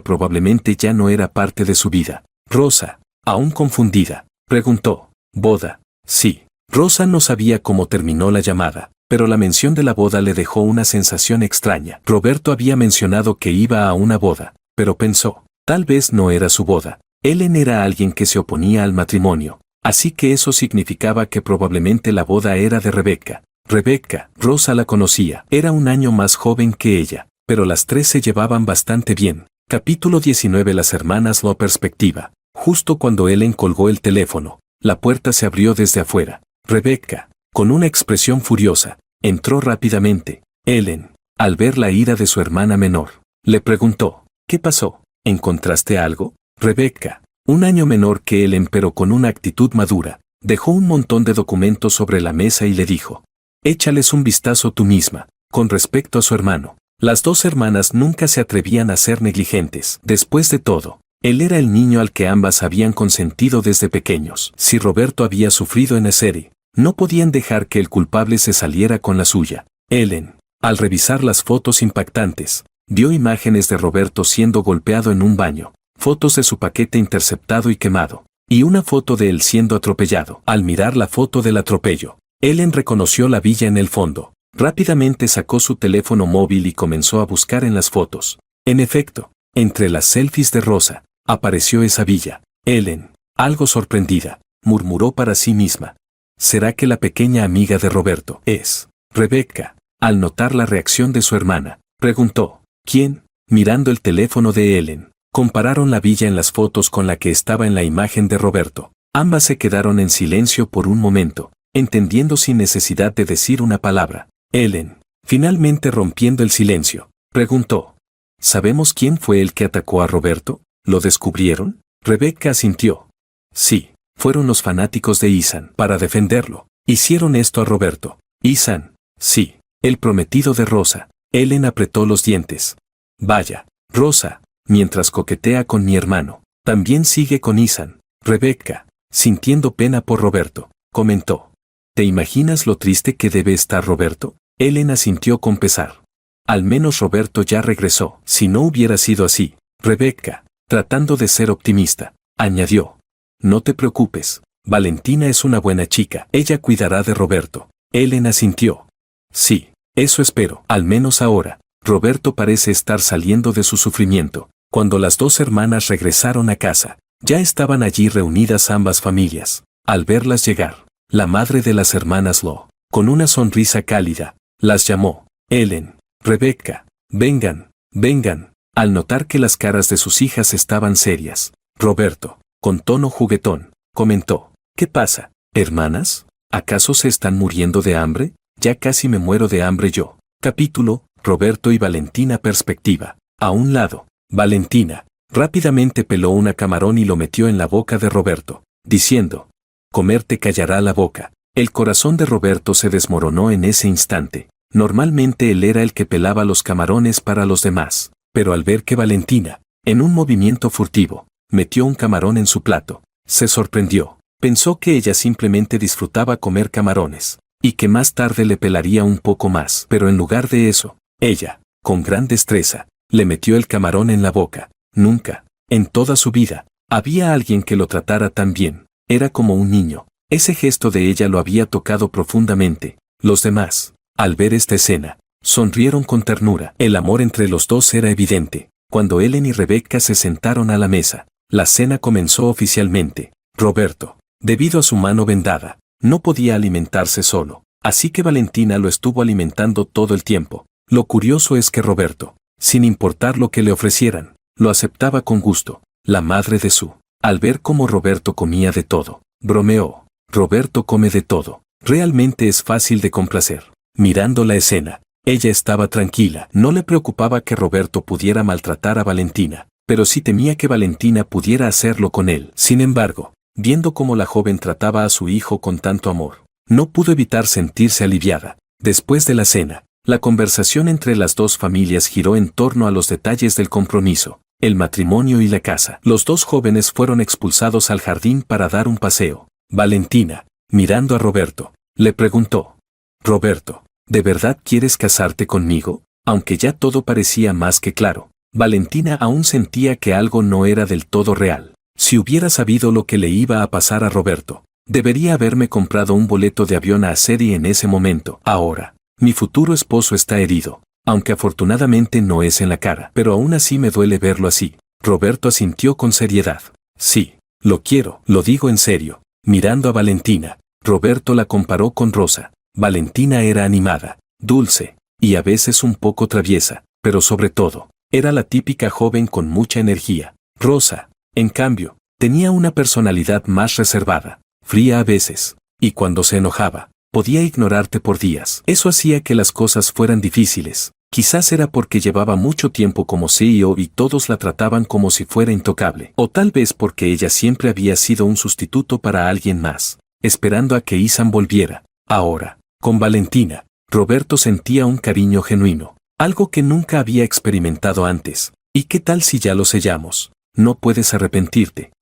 probablemente ya no era parte de su vida. Rosa, aún confundida, preguntó, ¿boda? Sí. Rosa no sabía cómo terminó la llamada, pero la mención de la boda le dejó una sensación extraña. Roberto había mencionado que iba a una boda, pero pensó, tal vez no era su boda. Ellen era alguien que se oponía al matrimonio. Así que eso significaba que probablemente la boda era de Rebeca. Rebeca, Rosa la conocía, era un año más joven que ella, pero las tres se llevaban bastante bien. Capítulo 19. Las hermanas Lo perspectiva. Justo cuando Ellen colgó el teléfono, la puerta se abrió desde afuera. Rebeca, con una expresión furiosa, entró rápidamente. Ellen, al ver la ira de su hermana menor, le preguntó, ¿qué pasó? ¿Encontraste algo? Rebeca, un año menor que Ellen pero con una actitud madura, dejó un montón de documentos sobre la mesa y le dijo, échales un vistazo tú misma. Con respecto a su hermano, las dos hermanas nunca se atrevían a ser negligentes. Después de todo, él era el niño al que ambas habían consentido desde pequeños. Si Roberto había sufrido en serie, no podían dejar que el culpable se saliera con la suya. Ellen, al revisar las fotos impactantes, vio imágenes de Roberto siendo golpeado en un baño, fotos de su paquete interceptado y quemado, y una foto de él siendo atropellado. Al mirar la foto del atropello, Ellen reconoció la villa en el fondo. Rápidamente sacó su teléfono móvil y comenzó a buscar en las fotos. En efecto, entre las selfies de Rosa, apareció esa villa. Ellen, Algo sorprendida, murmuró para sí misma. ¿Será que la pequeña amiga de Roberto es Rebecca? Al notar la reacción de su hermana, preguntó, ¿quién? Mirando el teléfono de Ellen, compararon la villa en las fotos con la que estaba en la imagen de Roberto. Ambas se quedaron en silencio por un momento, entendiendo sin necesidad de decir una palabra. Ellen, finalmente rompiendo el silencio, preguntó, ¿sabemos quién fue el que atacó a Roberto? ¿Lo descubrieron? Rebecca asintió. Sí, fueron los fanáticos de Ethan para defenderlo. Hicieron esto a Roberto. Ethan, sí, el prometido de Rosa. Ellen apretó los dientes. Vaya, Rosa, mientras coquetea con mi hermano, también sigue con Ethan. Rebecca, sintiendo pena por Roberto, comentó. ¿Te imaginas lo triste que debe estar Roberto? Ellen asintió con pesar. Al menos Roberto ya regresó. Si no hubiera sido así, Rebecca, tratando de ser optimista, añadió. No te preocupes, Valentina es una buena chica. Ella cuidará de Roberto. Ellen asintió. Sí, eso espero. Al menos ahora, Roberto parece estar saliendo de su sufrimiento. Cuando las dos hermanas regresaron a casa, ya estaban allí reunidas ambas familias. Al verlas llegar, la madre de las hermanas con una sonrisa cálida, las llamó. Ellen, Rebecca, vengan, vengan. Al notar que las caras de sus hijas estaban serias, Roberto, con tono juguetón, comentó. ¿Qué pasa, hermanas? ¿Acaso se están muriendo de hambre? Ya casi me muero de hambre yo. Capítulo, Roberto y Valentina perspectiva. A un lado, Valentina, rápidamente peló una camarón y lo metió en la boca de Roberto, diciendo, comer te callará la boca. El corazón de Roberto se desmoronó en ese instante. Normalmente él era el que pelaba los camarones para los demás, pero al ver que Valentina, en un movimiento furtivo, metió un camarón en su plato, se sorprendió. Pensó que ella simplemente disfrutaba comer camarones, y que más tarde le pelaría un poco más. Pero en lugar de eso, ella, con gran destreza, le metió el camarón en la boca. Nunca, en toda su vida, había alguien que lo tratara tan bien. Era como un niño. Ese gesto de ella lo había tocado profundamente. Los demás, al ver esta escena, sonrieron con ternura. El amor entre los dos era evidente. Cuando Ellen y Rebecca se sentaron a la mesa, la cena comenzó oficialmente. Roberto, debido a su mano vendada, no podía alimentarse solo, así que Valentina lo estuvo alimentando todo el tiempo. Lo curioso es que Roberto, sin importar lo que le ofrecieran, lo aceptaba con gusto. La madre de Sue, al ver cómo Roberto comía de todo, bromeó. Roberto come de todo. Realmente es fácil de complacer. Mirando la escena, ella estaba tranquila. No le preocupaba que Roberto pudiera maltratar a Valentina, pero sí temía que Valentina pudiera hacerlo con él. Sin embargo, viendo cómo la joven trataba a su hijo con tanto amor, no pudo evitar sentirse aliviada. Después de la cena, la conversación entre las dos familias giró en torno a los detalles del compromiso, el matrimonio y la casa. Los dos jóvenes fueron expulsados al jardín para dar un paseo. Valentina, mirando a Roberto, le preguntó. Roberto, ¿de verdad quieres casarte conmigo? Aunque ya todo parecía más que claro, Valentina aún sentía que algo no era del todo real. Si hubiera sabido lo que le iba a pasar a Roberto, debería haberme comprado un boleto de avión a Seri en ese momento. Ahora, mi futuro esposo está herido, aunque afortunadamente no es en la cara, pero aún así me duele verlo así. Roberto asintió con seriedad. Sí, lo quiero, lo digo en serio. Mirando a Valentina, Roberto la comparó con Rosa. Valentina era animada, dulce, y a veces un poco traviesa, pero sobre todo, era la típica joven con mucha energía. Rosa, en cambio, tenía una personalidad más reservada, fría a veces, y cuando se enojaba, podía ignorarte por días. Eso hacía que las cosas fueran difíciles. Quizás era porque llevaba mucho tiempo como CEO y todos la trataban como si fuera intocable. O tal vez porque ella siempre había sido un sustituto para alguien más, esperando a que Ethan volviera. Ahora, con Valentina, Roberto sentía un cariño genuino, algo que nunca había experimentado antes. ¿Y qué tal si ya lo sellamos? No puedes arrepentirte,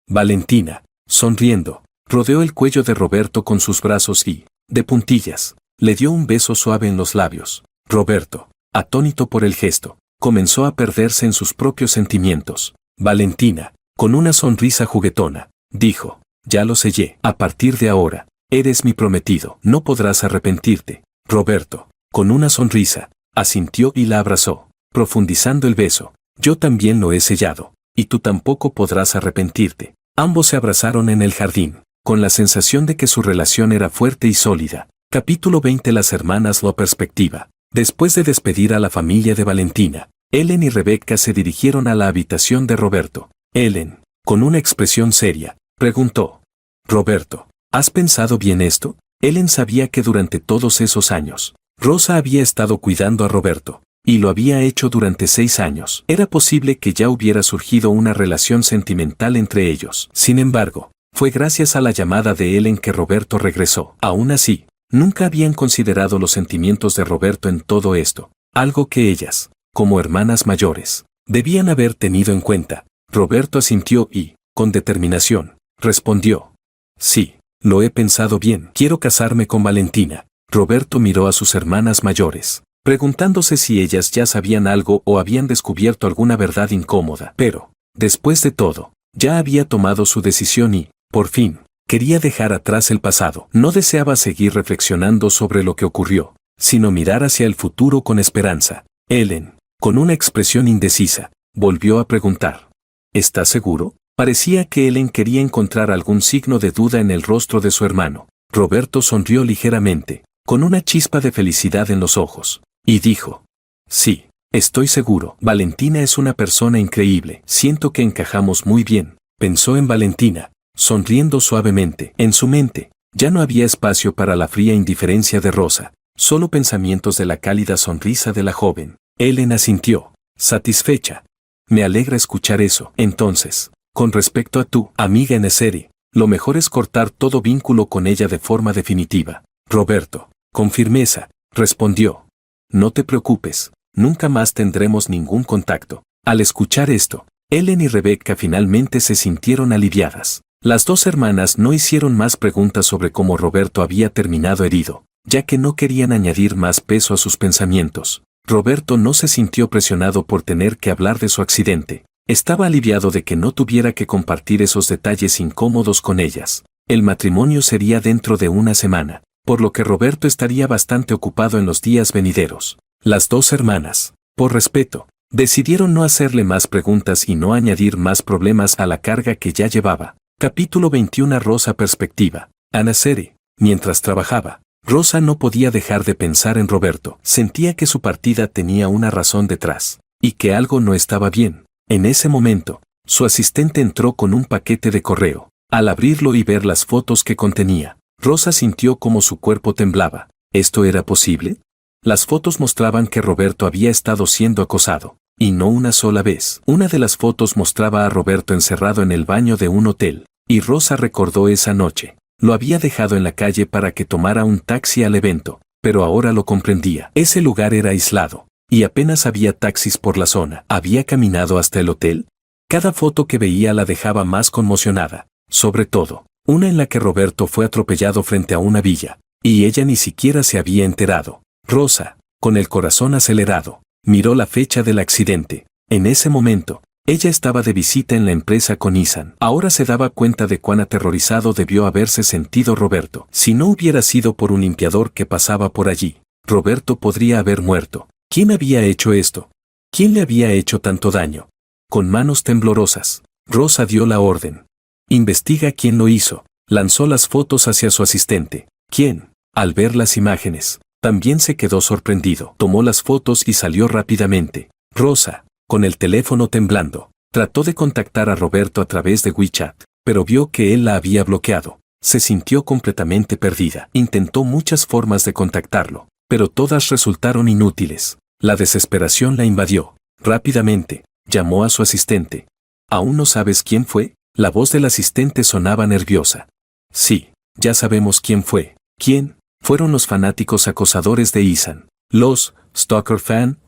Valentina, sonriendo, rodeó el cuello de Roberto con sus brazos y, de puntillas, le dio un beso suave en los labios. Roberto, atónito por el gesto, comenzó a perderse en sus propios sentimientos. Valentina, con una sonrisa juguetona, dijo, ya lo sellé. A partir de ahora, eres mi prometido. No podrás arrepentirte. Roberto, con una sonrisa, asintió y la abrazó, profundizando el beso. Yo también lo he sellado, y tú tampoco podrás arrepentirte. Ambos se abrazaron en el jardín, con la sensación de que su relación era fuerte y sólida. Capítulo 20. Las hermanas Lo perspectiva. Después de despedir a la familia de Valentina, Ellen y Rebecca se dirigieron a la habitación de Roberto. Ellen, con una expresión seria, preguntó: Roberto, ¿has pensado bien esto? Ellen sabía que durante todos esos años, Rosa había estado cuidando a Roberto, y lo había hecho durante 6 años. Era posible que ya hubiera surgido una relación sentimental entre ellos. Sin embargo, fue gracias a la llamada de Ellen que Roberto regresó. Aún así, nunca habían considerado los sentimientos de Roberto en todo esto, algo que ellas, como hermanas mayores, debían haber tenido en cuenta. Roberto asintió y, con determinación, respondió: sí, lo he pensado bien. Quiero casarme con Valentina. Roberto miró a sus hermanas mayores, preguntándose si ellas ya sabían algo o habían descubierto alguna verdad incómoda. Pero, después de todo, ya había tomado su decisión y, por fin, quería dejar atrás el pasado. No deseaba seguir reflexionando sobre lo que ocurrió, sino mirar hacia el futuro con esperanza. Ellen, con una expresión indecisa, volvió a preguntar: ¿estás seguro? Parecía que Ellen quería encontrar algún signo de duda en el rostro de su hermano. Roberto sonrió ligeramente, con una chispa de felicidad en los ojos, y dijo: sí, estoy seguro. Valentina es una persona increíble. Siento que encajamos muy bien. Pensó en Valentina, sonriendo suavemente. En su mente, ya no había espacio para la fría indiferencia de Rosa, solo pensamientos de la cálida sonrisa de la joven. Ellen asintió, satisfecha. Me alegra escuchar eso. Entonces, con respecto a tu amiga Neceri, lo mejor es cortar todo vínculo con ella de forma definitiva. Roberto, con firmeza, respondió: no te preocupes, nunca más tendremos ningún contacto. Al escuchar esto, Ellen y Rebecca finalmente se sintieron aliviadas. Las dos hermanas no hicieron más preguntas sobre cómo Roberto había terminado herido, ya que no querían añadir más peso a sus pensamientos. Roberto no se sintió presionado por tener que hablar de su accidente. Estaba aliviado de que no tuviera que compartir esos detalles incómodos con ellas. El matrimonio sería dentro de una semana, por lo que Roberto estaría bastante ocupado en los días venideros. Las dos hermanas, por respeto, decidieron no hacerle más preguntas y no añadir más problemas a la carga que ya llevaba. Capítulo 21. Rosa perspectiva. A Neceri, mientras trabajaba, Rosa no podía dejar de pensar en Roberto. Sentía que su partida tenía una razón detrás, y que algo no estaba bien. En ese momento, su asistente entró con un paquete de correo. Al abrirlo y ver las fotos que contenía, Rosa sintió como su cuerpo temblaba. ¿Esto era posible? Las fotos mostraban que Roberto había estado siendo acosado, y no una sola vez. Una de las fotos mostraba a Roberto encerrado en el baño de un hotel, y Rosa recordó esa noche. Lo había dejado en la calle para que tomara un taxi al evento, pero ahora lo comprendía. Ese lugar era aislado, y apenas había taxis por la zona. ¿Había caminado hasta el hotel? Cada foto que veía la dejaba más conmocionada, sobre todo, una en la que Roberto fue atropellado frente a una villa, y ella ni siquiera se había enterado. Rosa, con el corazón acelerado, miró la fecha del accidente. En ese momento, ella estaba de visita en la empresa con Ethan. Ahora se daba cuenta de cuán aterrorizado debió haberse sentido Roberto. Si no hubiera sido por un limpiador que pasaba por allí, Roberto podría haber muerto. ¿Quién había hecho esto? ¿Quién le había hecho tanto daño? Con manos temblorosas, Rosa dio la orden. Investiga quién lo hizo. Lanzó las fotos hacia su asistente, quien, al ver las imágenes, también se quedó sorprendido. Tomó las fotos y salió rápidamente. Rosa, con el teléfono temblando, trató de contactar a Roberto a través de WeChat, pero vio que él la había bloqueado. Se sintió completamente perdida. Intentó muchas formas de contactarlo, pero todas resultaron inútiles. La desesperación la invadió. Rápidamente, llamó a su asistente. ¿Aún no sabes quién fue? La voz del asistente sonaba nerviosa. Sí, ya sabemos quién fue. ¿Quién? Fueron los fanáticos acosadores de Ethan. Los Stalker Fan.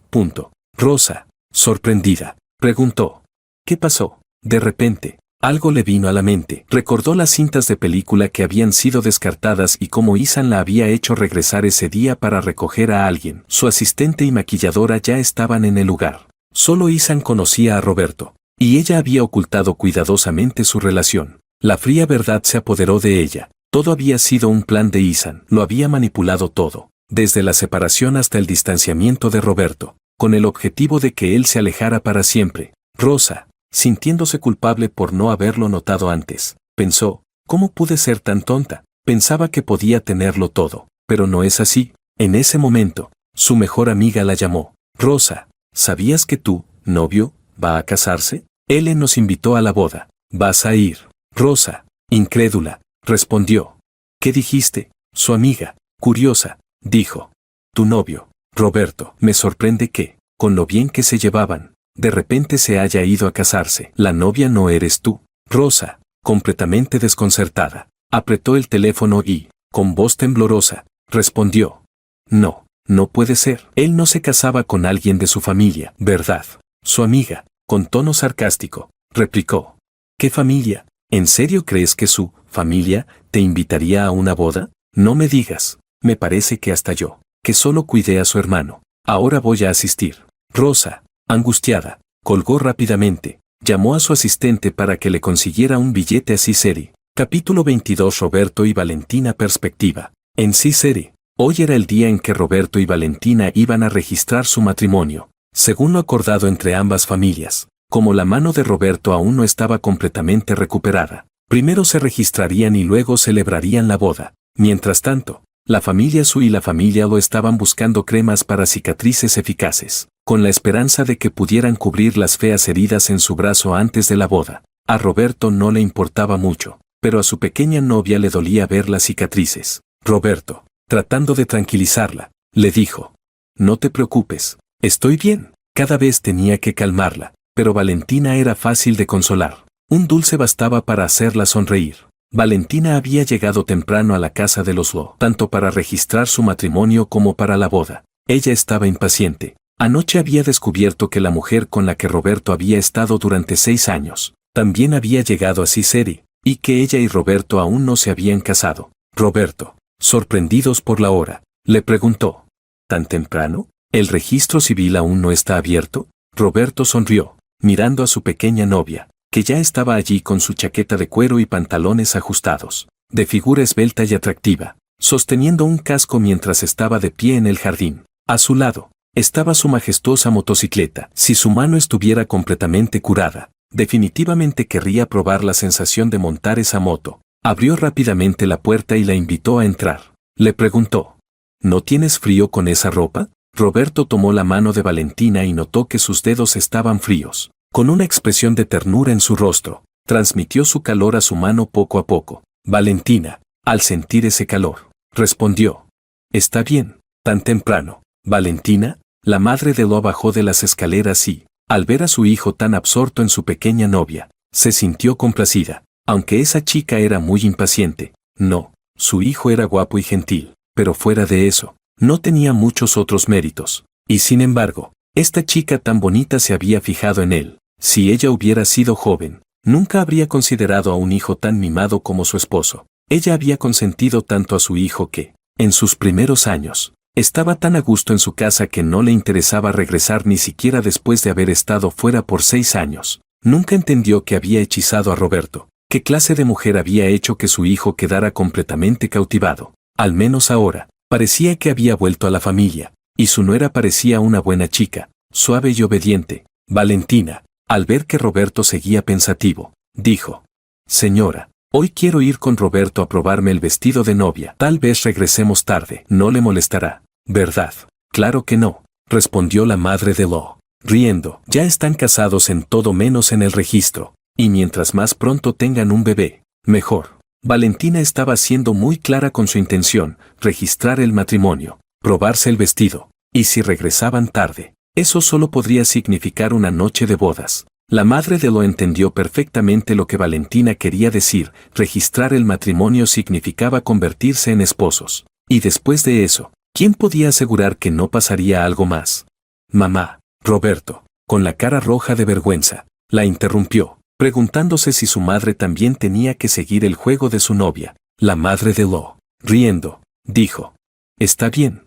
Rosa, sorprendida, preguntó: ¿qué pasó? De repente, algo le vino a la mente. Recordó las cintas de película que habían sido descartadas y cómo Ethan la había hecho regresar ese día para recoger a alguien. Su asistente y maquilladora ya estaban en el lugar. Solo Ethan conocía a Roberto, y ella había ocultado cuidadosamente su relación. La fría verdad se apoderó de ella. Todo había sido un plan de Ethan. Lo había manipulado todo, desde la separación hasta el distanciamiento de Roberto, con el objetivo de que él se alejara para siempre. Rosa, sintiéndose culpable por no haberlo notado antes. Pensó, ¿cómo pude ser tan tonta? Pensaba que podía tenerlo todo, pero no es así. En ese momento, su mejor amiga la llamó. Rosa, ¿sabías que tu novio va a casarse? Él nos invitó a la boda. ¿Vas a ir? Rosa, incrédula, respondió. ¿Qué dijiste? Su amiga, curiosa, dijo. Tu novio, Roberto. Me sorprende que, con lo bien que se llevaban, de repente se haya ido a casarse. La novia no eres tú. Rosa, completamente desconcertada, apretó el teléfono y, con voz temblorosa, respondió. No, no puede ser. Él no se casaba con alguien de su familia, ¿verdad? Su amiga, con tono sarcástico, replicó. ¿Qué familia? ¿En serio crees que su familia te invitaría a una boda? No me digas. Me parece que hasta yo, que solo cuidé a su hermano, ahora voy a asistir. Rosa, angustiada, colgó rápidamente, llamó a su asistente para que le consiguiera un billete a Ciceri. Capítulo 22. Roberto y Valentina. Perspectiva. En Ciceri, hoy era el día en que Roberto y Valentina iban a registrar su matrimonio, según lo acordado entre ambas familias. Como la mano de Roberto aún no estaba completamente recuperada, primero se registrarían y luego celebrarían la boda. Mientras tanto, la familia Su y la familia Lo estaban buscando cremas para cicatrices eficaces, con la esperanza de que pudieran cubrir las feas heridas en su brazo antes de la boda. A Roberto no le importaba mucho, pero a su pequeña novia le dolía ver las cicatrices. Roberto, tratando de tranquilizarla, le dijo: no te preocupes, estoy bien. Cada vez tenía que calmarla, pero Valentina era fácil de consolar. Un dulce bastaba para hacerla sonreír. Valentina había llegado temprano a la casa de los Lo, tanto para registrar su matrimonio como para la boda. Ella estaba impaciente. Anoche había descubierto que la mujer con la que Roberto había estado durante 6 años, también había llegado a Ciceri, y que ella y Roberto aún no se habían casado. Roberto, sorprendidos por la hora, le preguntó: ¿tan temprano? ¿El registro civil aún no está abierto? Roberto sonrió, mirando a su pequeña novia, que ya estaba allí con su chaqueta de cuero y pantalones ajustados, de figura esbelta y atractiva, sosteniendo un casco mientras estaba de pie en el jardín. A su lado, estaba su majestuosa motocicleta. Si su mano estuviera completamente curada, definitivamente querría probar la sensación de montar esa moto. Abrió rápidamente la puerta y la invitó a entrar. Le preguntó: ¿no tienes frío con esa ropa? Roberto tomó la mano de Valentina y notó que sus dedos estaban fríos. Con una expresión de ternura en su rostro, transmitió su calor a su mano poco a poco. Valentina, al sentir ese calor, respondió: está bien, tan temprano. Valentina, la madre de Lo, bajó de las escaleras y, al ver a su hijo tan absorto en su pequeña novia, se sintió complacida, aunque esa chica era muy impaciente. No, su hijo era guapo y gentil, pero fuera de eso, no tenía muchos otros méritos. Y sin embargo, esta chica tan bonita se había fijado en él. Si ella hubiera sido joven, nunca habría considerado a un hijo tan mimado como su esposo. Ella había consentido tanto a su hijo que, en sus primeros años, estaba tan a gusto en su casa que no le interesaba regresar ni siquiera después de haber estado fuera por 6 años. Nunca entendió que había hechizado a Roberto. ¿Qué clase de mujer había hecho que su hijo quedara completamente cautivado? Al menos ahora, parecía que había vuelto a la familia, y su nuera parecía una buena chica, suave y obediente. Valentina, al ver que Roberto seguía pensativo, dijo: señora, hoy quiero ir con Roberto a probarme el vestido de novia. Tal vez regresemos tarde. No le molestará, ¿verdad? Claro que no, respondió la madre de Lo, riendo. Ya están casados en todo menos en el registro, y mientras más pronto tengan un bebé, mejor. Valentina estaba siendo muy clara con su intención: registrar el matrimonio, probarse el vestido, y si regresaban tarde, eso solo podría significar una noche de bodas. La madre de Lo entendió perfectamente lo que Valentina quería decir. Registrar el matrimonio significaba convertirse en esposos. Y después de eso, ¿quién podía asegurar que no pasaría algo más? Mamá, Roberto, con la cara roja de vergüenza, la interrumpió, preguntándose si su madre también tenía que seguir el juego de su novia. La madre de Lo, riendo, dijo: está bien,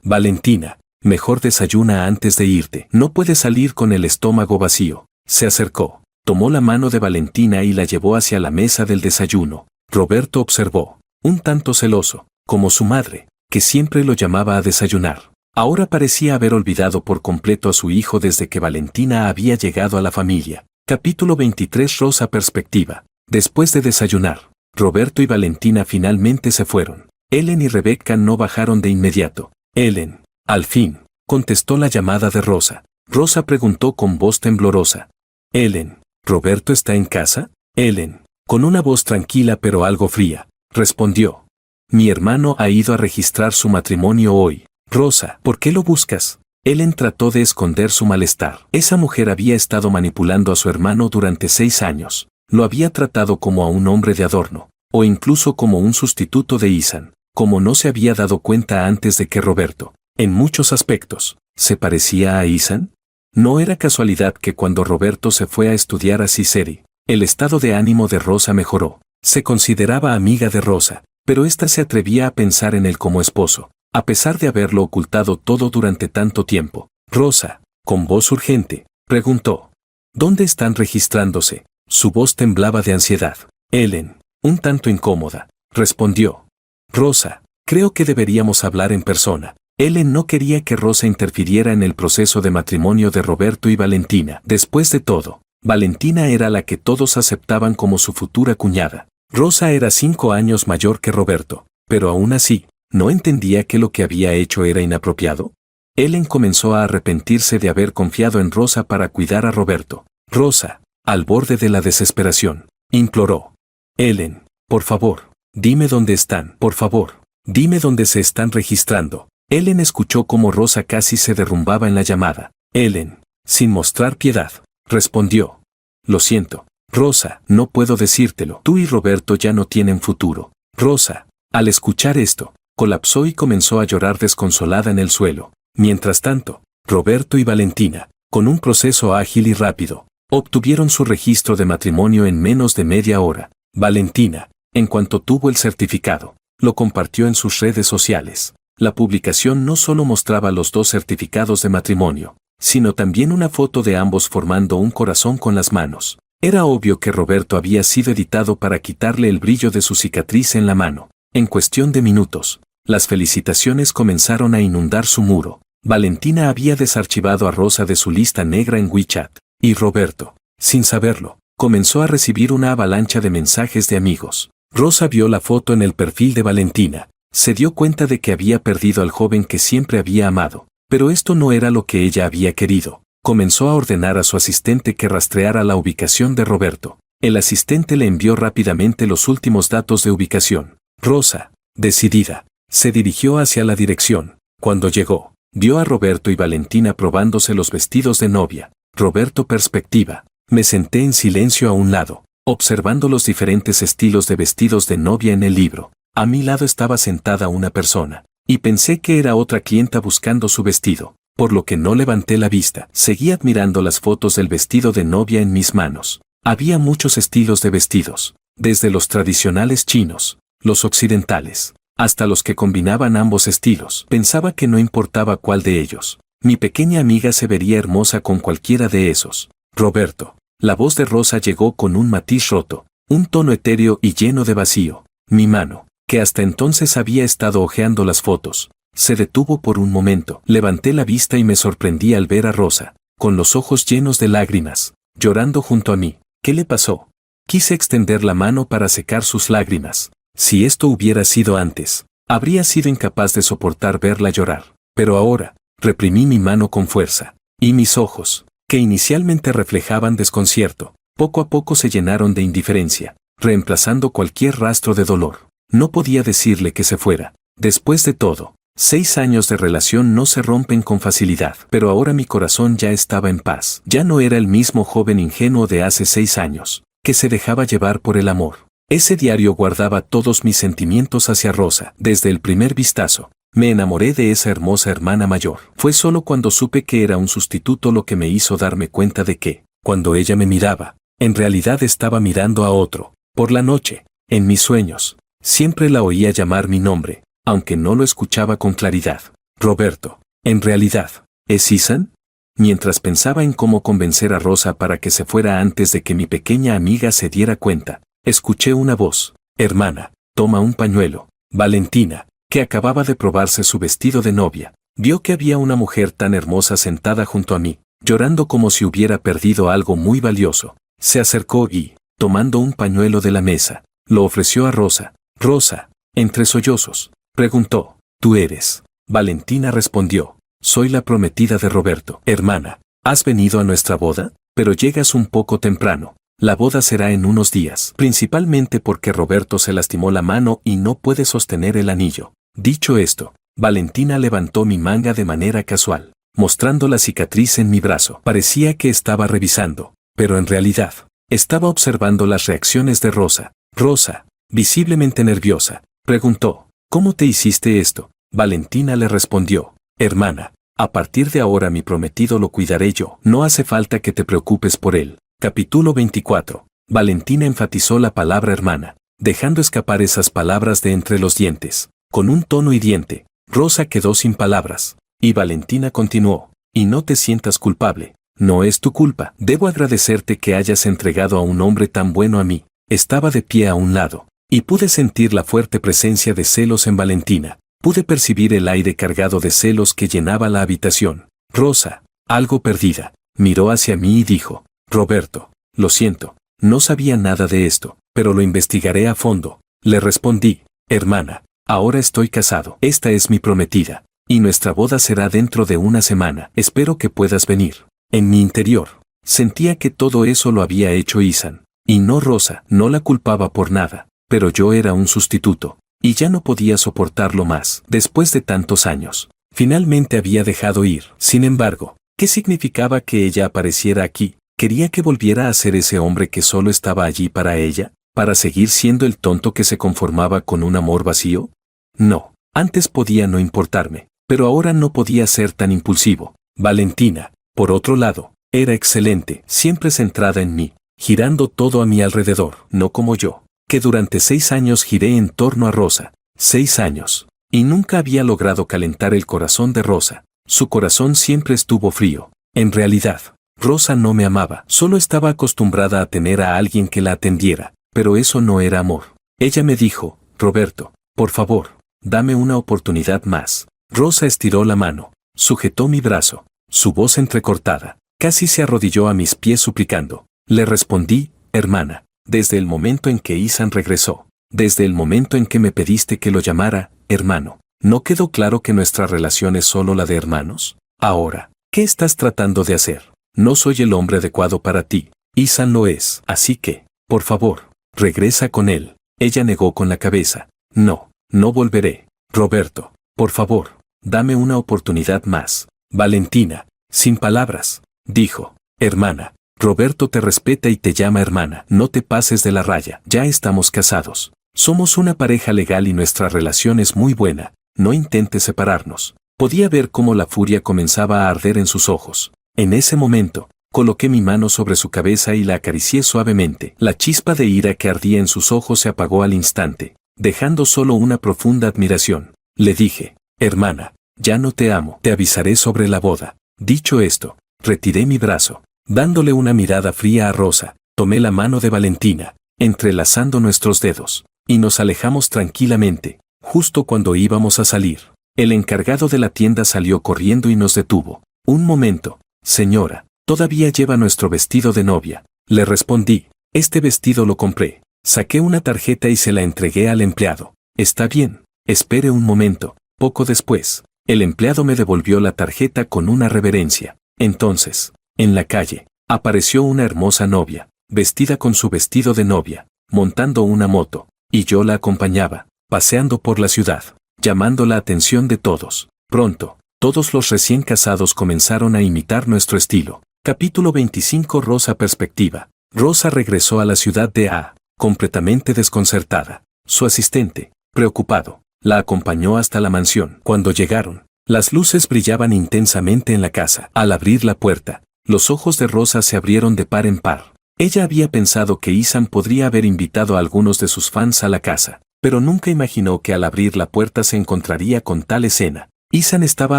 Valentina. Mejor desayuna antes de irte. No puedes salir con el estómago vacío. Se acercó, tomó la mano de Valentina y la llevó hacia la mesa del desayuno. Roberto observó, un tanto celoso, como su madre, que siempre lo llamaba a desayunar. Ahora parecía haber olvidado por completo a su hijo desde que Valentina había llegado a la familia. Capítulo 23. Rosa perspectiva. Después de desayunar, Roberto y Valentina finalmente se fueron. Ellen y Rebeca no bajaron de inmediato. Ellen, al fin, contestó la llamada de Rosa. Rosa preguntó con voz temblorosa. Ellen, ¿Roberto está en casa? Ellen, con una voz tranquila pero algo fría, respondió. Mi hermano ha ido a registrar su matrimonio hoy. Rosa, ¿por qué lo buscas? Ellen trató de esconder su malestar. Esa mujer había estado manipulando a su hermano durante 6 años. Lo había tratado como a un hombre de adorno, o incluso como un sustituto de Ethan, como no se había dado cuenta antes de que Roberto, en muchos aspectos, se parecía a Ethan. No era casualidad que cuando Roberto se fue a estudiar a Ciceri, el estado de ánimo de Rosa mejoró. Se consideraba amiga de Rosa, pero ésta se atrevía a pensar en él como esposo, a pesar de haberlo ocultado todo durante tanto tiempo. Rosa, con voz urgente, preguntó. ¿Dónde están registrándose? Su voz temblaba de ansiedad. Ellen, un tanto incómoda, respondió. Rosa, creo que deberíamos hablar en persona. Ellen no quería que Rosa interfiriera en el proceso de matrimonio de Roberto y Valentina. Después de todo, Valentina era la que todos aceptaban como su futura cuñada. Rosa era 5 años mayor que Roberto, pero aún así, ¿no entendía que lo que había hecho era inapropiado? Ellen comenzó a arrepentirse de haber confiado en Rosa para cuidar a Roberto. Rosa, al borde de la desesperación, imploró. Ellen, por favor, dime dónde están, por favor, dime dónde se están registrando. Ellen escuchó cómo Rosa casi se derrumbaba en la llamada. Ellen, sin mostrar piedad, respondió. Lo siento, Rosa, no puedo decírtelo. Tú y Roberto ya no tienen futuro. Rosa, al escuchar esto, colapsó y comenzó a llorar desconsolada en el suelo. Mientras tanto, Roberto y Valentina, con un proceso ágil y rápido, obtuvieron su registro de matrimonio en menos de media hora. Valentina, en cuanto tuvo el certificado, lo compartió en sus redes sociales. La publicación no solo mostraba los 2 certificados de matrimonio, sino también una foto de ambos formando un corazón con las manos. Era obvio que Roberto había sido editado para quitarle el brillo de su cicatriz en la mano. En cuestión de minutos, las felicitaciones comenzaron a inundar su muro. Valentina había desarchivado a Rosa de su lista negra en WeChat, y Roberto, sin saberlo, comenzó a recibir una avalancha de mensajes de amigos. Rosa vio la foto en el perfil de Valentina. Se dio cuenta de que había perdido al joven que siempre había amado, pero esto no era lo que ella había querido. Comenzó a ordenar a su asistente que rastreara la ubicación de Roberto. El asistente le envió rápidamente los últimos datos de ubicación. Rosa, decidida, se dirigió hacia la dirección. Cuando llegó, vio a Roberto y Valentina probándose los vestidos de novia. Roberto perspectiva. Me senté en silencio a un lado, observando los diferentes estilos de vestidos de novia en el libro. A mi lado estaba sentada una persona, y pensé que era otra clienta buscando su vestido, por lo que no levanté la vista. Seguí admirando las fotos del vestido de novia en mis manos. Había muchos estilos de vestidos, desde los tradicionales chinos, los occidentales, hasta los que combinaban ambos estilos. Pensaba que no importaba cuál de ellos. Mi pequeña amiga se vería hermosa con cualquiera de esos. Roberto. La voz de Rosa llegó con un matiz roto, un tono etéreo y lleno de vacío. Mi mano, que hasta entonces había estado hojeando las fotos, se detuvo por un momento. Levanté la vista y me sorprendí al ver a Rosa, con los ojos llenos de lágrimas, llorando junto a mí. ¿Qué le pasó? Quise extender la mano para secar sus lágrimas. Si esto hubiera sido antes, habría sido incapaz de soportar verla llorar. Pero ahora, reprimí mi mano con fuerza, y mis ojos, que inicialmente reflejaban desconcierto, poco a poco se llenaron de indiferencia, reemplazando cualquier rastro de dolor. No podía decirle que se fuera. Después de todo, 6 años de relación no se rompen con facilidad. Pero ahora mi corazón ya estaba en paz. Ya no era el mismo joven ingenuo de hace 6 años, que se dejaba llevar por el amor. Ese diario guardaba todos mis sentimientos hacia Rosa. Desde el primer vistazo, me enamoré de esa hermosa hermana mayor. Fue solo cuando supe que era un sustituto lo que me hizo darme cuenta de que, cuando ella me miraba, en realidad estaba mirando a otro. Por la noche, en mis sueños, siempre la oía llamar mi nombre, aunque no lo escuchaba con claridad. Roberto, en realidad, ¿es Ethan? Mientras pensaba en cómo convencer a Rosa para que se fuera antes de que mi pequeña amiga se diera cuenta, escuché una voz. Hermana, toma un pañuelo. Valentina, que acababa de probarse su vestido de novia, vio que había una mujer tan hermosa sentada junto a mí. llorando como si hubiera perdido algo muy valioso. Se acercó y, tomando un pañuelo de la mesa, lo ofreció a Rosa. Rosa, entre sollozos, preguntó, ¿tú eres? Valentina respondió, soy la prometida de Roberto. Hermana, ¿has venido a nuestra boda? Pero llegas un poco temprano. La boda será en unos días, principalmente porque Roberto se lastimó la mano y no puede sostener el anillo. Dicho esto, Valentina levantó mi manga de manera casual, mostrando la cicatriz en mi brazo. Parecía que estaba revisando, pero en realidad, estaba observando las reacciones de Rosa. Rosa, visiblemente nerviosa, preguntó, ¿cómo te hiciste esto? Valentina le respondió, hermana, a partir de ahora mi prometido lo cuidaré yo. No hace falta que te preocupes por él. Capítulo 24. Valentina enfatizó la palabra hermana, dejando escapar esas palabras de entre los dientes. Con un tono hiriente, Rosa quedó sin palabras. Y Valentina continuó, y no te sientas culpable. No es tu culpa. Debo agradecerte que hayas entregado a un hombre tan bueno a mí. Estaba de pie a un lado, y pude sentir la fuerte presencia de celos en Valentina. Pude percibir el aire cargado de celos que llenaba la habitación. Rosa, algo perdida, miró hacia mí y dijo, Roberto, lo siento, no sabía nada de esto, pero lo investigaré a fondo. Le respondí, hermana, ahora estoy casado. Esta es mi prometida, y nuestra boda será dentro de una semana. Espero que puedas venir. En mi interior, sentía que todo eso lo había hecho Isan, y no Rosa. No la culpaba por nada, pero yo era un sustituto, y ya no podía soportarlo más. Después de tantos años, finalmente había dejado ir. Sin embargo, ¿qué significaba que ella apareciera aquí? ¿Quería que volviera a ser ese hombre que solo estaba allí para ella? ¿Para seguir siendo el tonto que se conformaba con un amor vacío? No, antes podía no importarme, pero ahora no podía ser tan impulsivo. Valentina, por otro lado, era excelente, siempre centrada en mí, girando todo a mi alrededor, no como yo, que durante 6 años giré en torno a Rosa. 6 años, y nunca había logrado calentar el corazón de Rosa. Su corazón siempre estuvo frío. En realidad, Rosa no me amaba, solo estaba acostumbrada a tener a alguien que la atendiera, pero eso no era amor. Ella me dijo, Roberto, por favor, dame una oportunidad más. Rosa estiró la mano, sujetó mi brazo, su voz entrecortada, casi se arrodilló a mis pies suplicando. Le respondí, hermana, desde el momento en que Isan regresó, desde el momento en que me pediste que lo llamara, hermano, ¿no quedó claro que nuestra relación es solo la de hermanos? Ahora, ¿qué estás tratando de hacer? No soy el hombre adecuado para ti. Isan lo es. Así que, por favor, regresa con él. Ella negó con la cabeza. No, no volveré. Roberto, por favor, dame una oportunidad más. Valentina, sin palabras, dijo, hermana, Roberto te respeta y te llama hermana. No te pases de la raya. Ya estamos casados. Somos una pareja legal y nuestra relación es muy buena. No intentes separarnos. Podía ver cómo la furia comenzaba a arder en sus ojos. En ese momento, coloqué mi mano sobre su cabeza y la acaricié suavemente. La chispa de ira que ardía en sus ojos se apagó al instante, dejando solo una profunda admiración. Le dije, hermana, ya no te amo, te avisaré sobre la boda. Dicho esto, retiré mi brazo, dándole una mirada fría a Rosa, tomé la mano de Valentina, entrelazando nuestros dedos, y nos alejamos tranquilamente. Justo cuando íbamos a salir, el encargado de la tienda salió corriendo y nos detuvo. Un momento. Señora, todavía lleva nuestro vestido de novia. Le respondí, este vestido lo compré. Saqué una tarjeta y se la entregué al empleado. Está bien, espere un momento. Poco después, el empleado me devolvió la tarjeta con una reverencia. Entonces, en la calle, apareció una hermosa novia, vestida con su vestido de novia, montando una moto, y yo la acompañaba, paseando por la ciudad, llamando la atención de todos. Pronto, todos los recién casados comenzaron a imitar nuestro estilo. Capítulo 25. Rosa perspectiva. Rosa regresó a la ciudad de A, completamente desconcertada. Su asistente, preocupado, la acompañó hasta la mansión. Cuando llegaron, las luces brillaban intensamente en la casa. Al abrir la puerta, los ojos de Rosa se abrieron de par en par. Ella había pensado que Isan podría haber invitado a algunos de sus fans a la casa, pero nunca imaginó que al abrir la puerta se encontraría con tal escena. Isan estaba